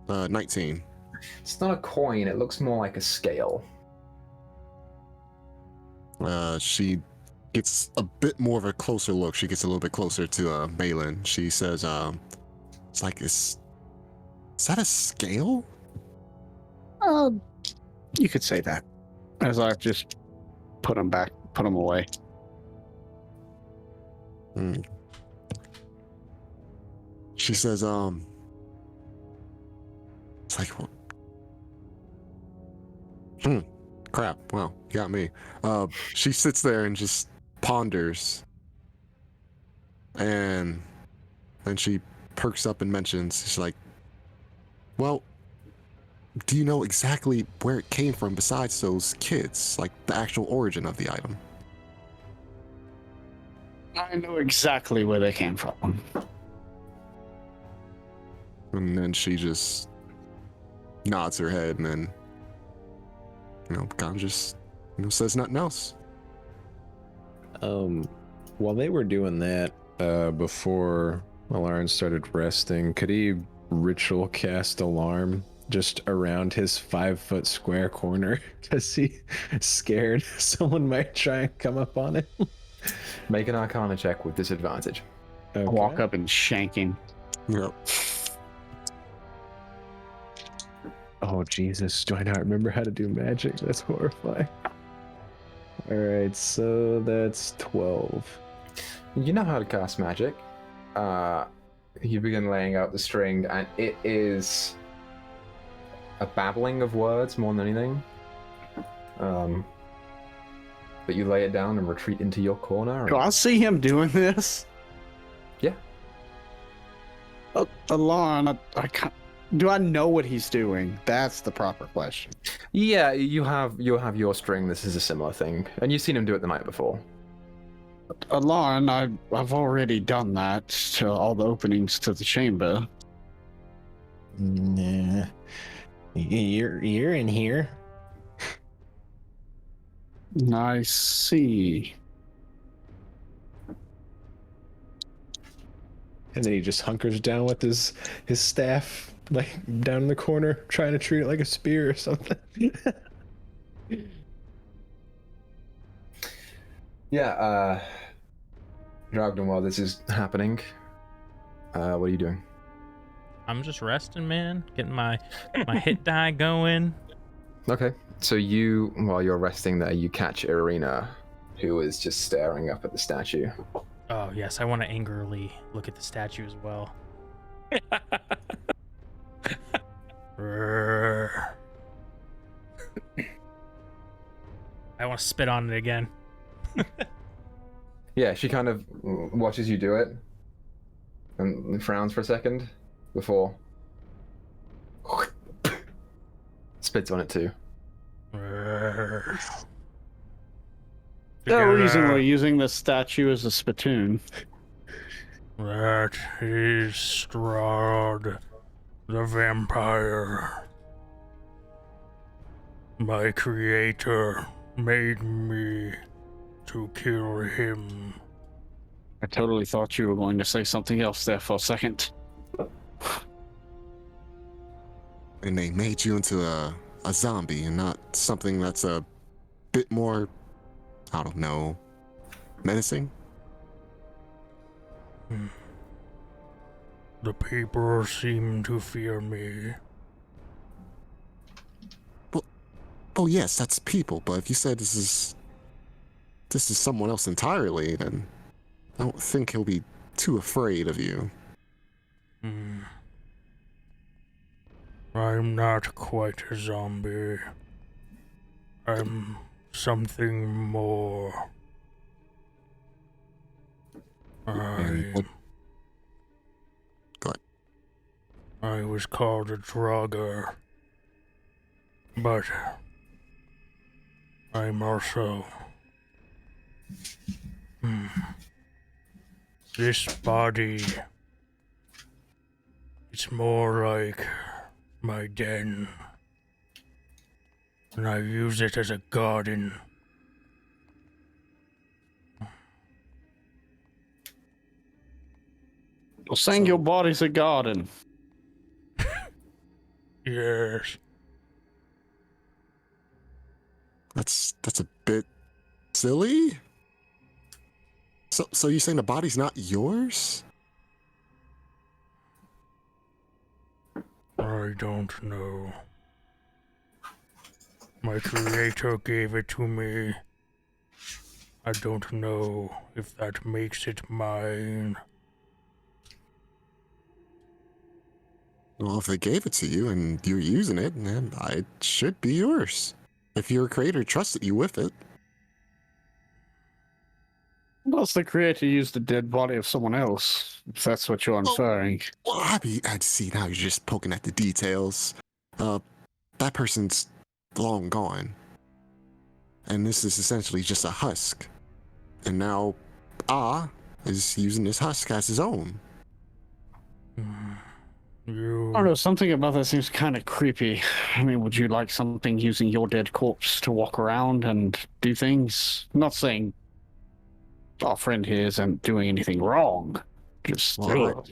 19.
It's not a coin. It looks more like a scale.
She gets a bit more of a closer look. She gets a little bit closer to Balin. She says, it's like, is that a scale?
You could say that. As I just put them away.
She says, it's like, crap. Well, you got me. She sits there and just ponders. And then she perks up and mentions, she's like, well, do you know exactly where it came from besides those kids? Like the actual origin of the item?
I know exactly where they came from.
And then she just nods her head and then, kind of just, says nothing else.
While they were doing that, before Alarin started resting, could he ritual cast alarm just around his 5-foot square corner? Because he's scared someone might try and come up on him.
Make an Arcana check with disadvantage.
Okay. Walk up and shank him.
Yep.
Oh, Jesus. Do I not remember how to do magic? That's horrifying. Alright, so that's 12.
You know how to cast magic. You begin laying out the string, and it is a babbling of words more than anything. But you lay it down and retreat into your corner.
Do I see him doing this?
Yeah.
Alarin, I can't. Do I know what he's doing? That's the proper question.
Yeah, you'll have your string. This is a similar thing, and you've seen him do it the night before.
Alarin, I've already done that to all the openings to the chamber.
Nah. You're in here.
I see.
And then he just hunkers down with his staff, like down in the corner, trying to treat it like a spear or something.
Yeah, Dragden, while this is happening, what are you doing?
I'm just resting, man. Getting my hit die going.
Okay, so while you're resting there, you catch Irina, who is just staring up at the statue.
Oh, yes, I want to angrily look at the statue as well. I want to spit on it again.
Yeah, she kind of watches you do it and frowns for a second before spits on it too.
No reason we're using this statue as a spittoon.
That is Strahd, the vampire. My creator made me to kill him.
I totally thought you were going to say something else there for a second.
And they made you into a zombie and not something that's a bit more, I don't know, menacing?
The people seem to fear me.
Oh yes, that's people, but if you said this is someone else entirely, then I don't think he'll be too afraid of you.
I'm not quite a zombie. I'm something more.
Go ahead.
I was called a drugger, but I'm also... This body, it's more like my den, and I use it as a garden.
Well, saying your body's a garden.
Yes.
That's a bit silly. So you saying the body's not yours?
I don't know. My creator gave it to me. I don't know if that makes it mine.
Well, if they gave it to you and you're using it, then it should be yours. If your creator trusted you with it.
Unless the creator used the dead body of someone else, if that's what you're inferring.
Well, I'd see now you're just poking at the details. That person's long gone. And this is essentially just a husk. And now, is using this husk as his own.
I don't know, something about that seems kind of creepy. I mean, would you like something using your dead corpse to walk around and do things? I'm not saying our friend here isn't doing anything wrong. Just...
Well,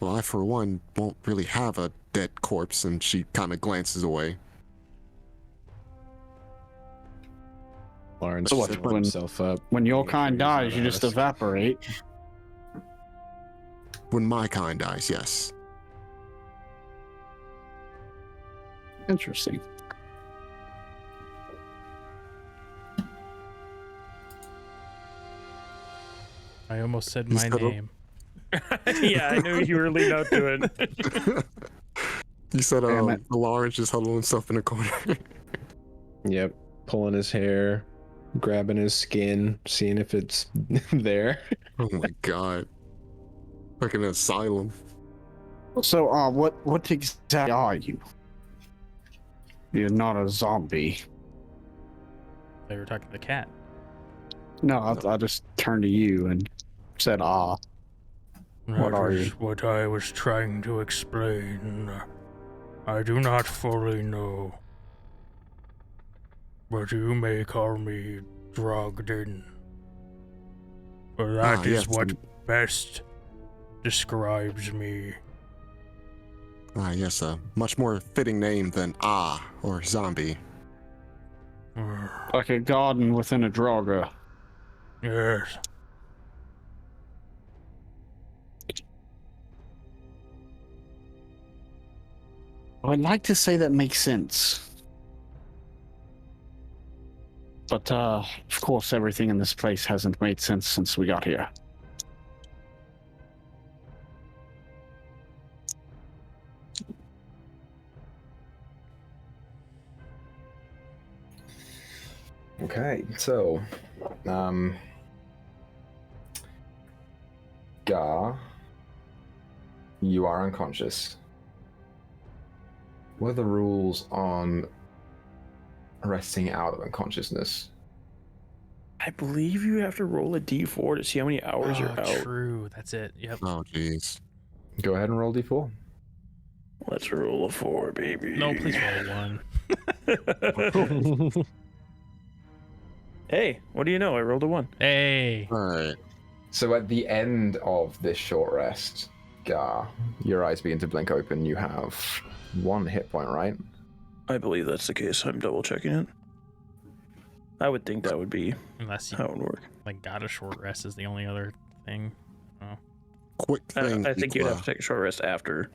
I, for one, won't really have a dead corpse, and she kind of glances away.
Lawrence
So what,
set
when-
himself up.
When your
Make
kind
sure he's
dies,
not
you just
us.
evaporate.
When my kind dies, yes.
Interesting.
I almost said
He's
my
got a-
name.
Yeah, I knew you were leading up to it.
You said
Damn it.
Lawrence just huddled himself in a corner.
Yep, pulling his hair, grabbing his skin, seeing if it's there.
Oh my god. Like an asylum.
So, what exactly are you? You're not a zombie.
They were talking to the cat.
No, I just turned to you and said, What are you?
What I was trying to explain. I do not fully know. But you may call me drugged in. For that is
yes,
what
and-
best describes me.
Yes, a much more fitting name than or zombie.
Like a garden within a draugr.
Yes.
I'd like to say that makes sense. But, of course, everything in this place hasn't made sense since we got here.
Okay, so, Gar, you are unconscious. What are the rules on arresting out of unconsciousness?
I believe you have to roll a d4 to see how many hours you're out.
True. That's it. Yep.
Oh, jeez.
Go ahead and roll d4.
Let's roll a 4, baby.
No, please roll one.
Hey, what do you know? I rolled a 1.
Hey.
Alright.
So at the end of this short rest, Gar, your eyes begin to blink open. You have 1 hit point, right?
I believe that's the case. I'm double checking it. I would think that would be
Unless you
how it would work.
like got a short rest is the only other thing.
Quick thing.
I think you'd have to take a short rest after.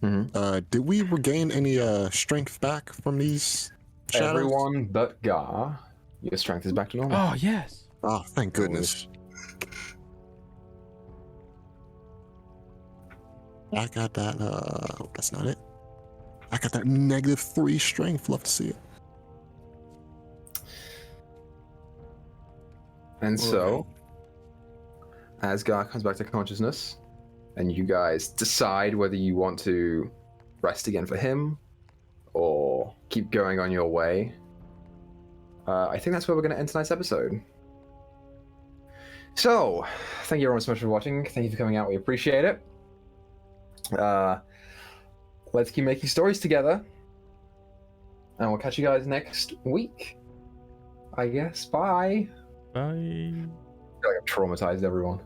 Did we regain any strength back from these shadows?
Everyone but Gar, your strength is back to normal.
Oh yes.
Oh, thank goodness. I got that. That's not it. I got that -3 strength. Love to see it.
And so, as Gar comes back to consciousness, and you guys decide whether you want to rest again for him or keep going on your way, I think that's where we're going to end tonight's episode. So, thank you everyone so much for watching. Thank you for coming out. We appreciate it. Let's keep making stories together. And we'll catch you guys next week, I guess. Bye.
Bye.
I feel like I've traumatized everyone.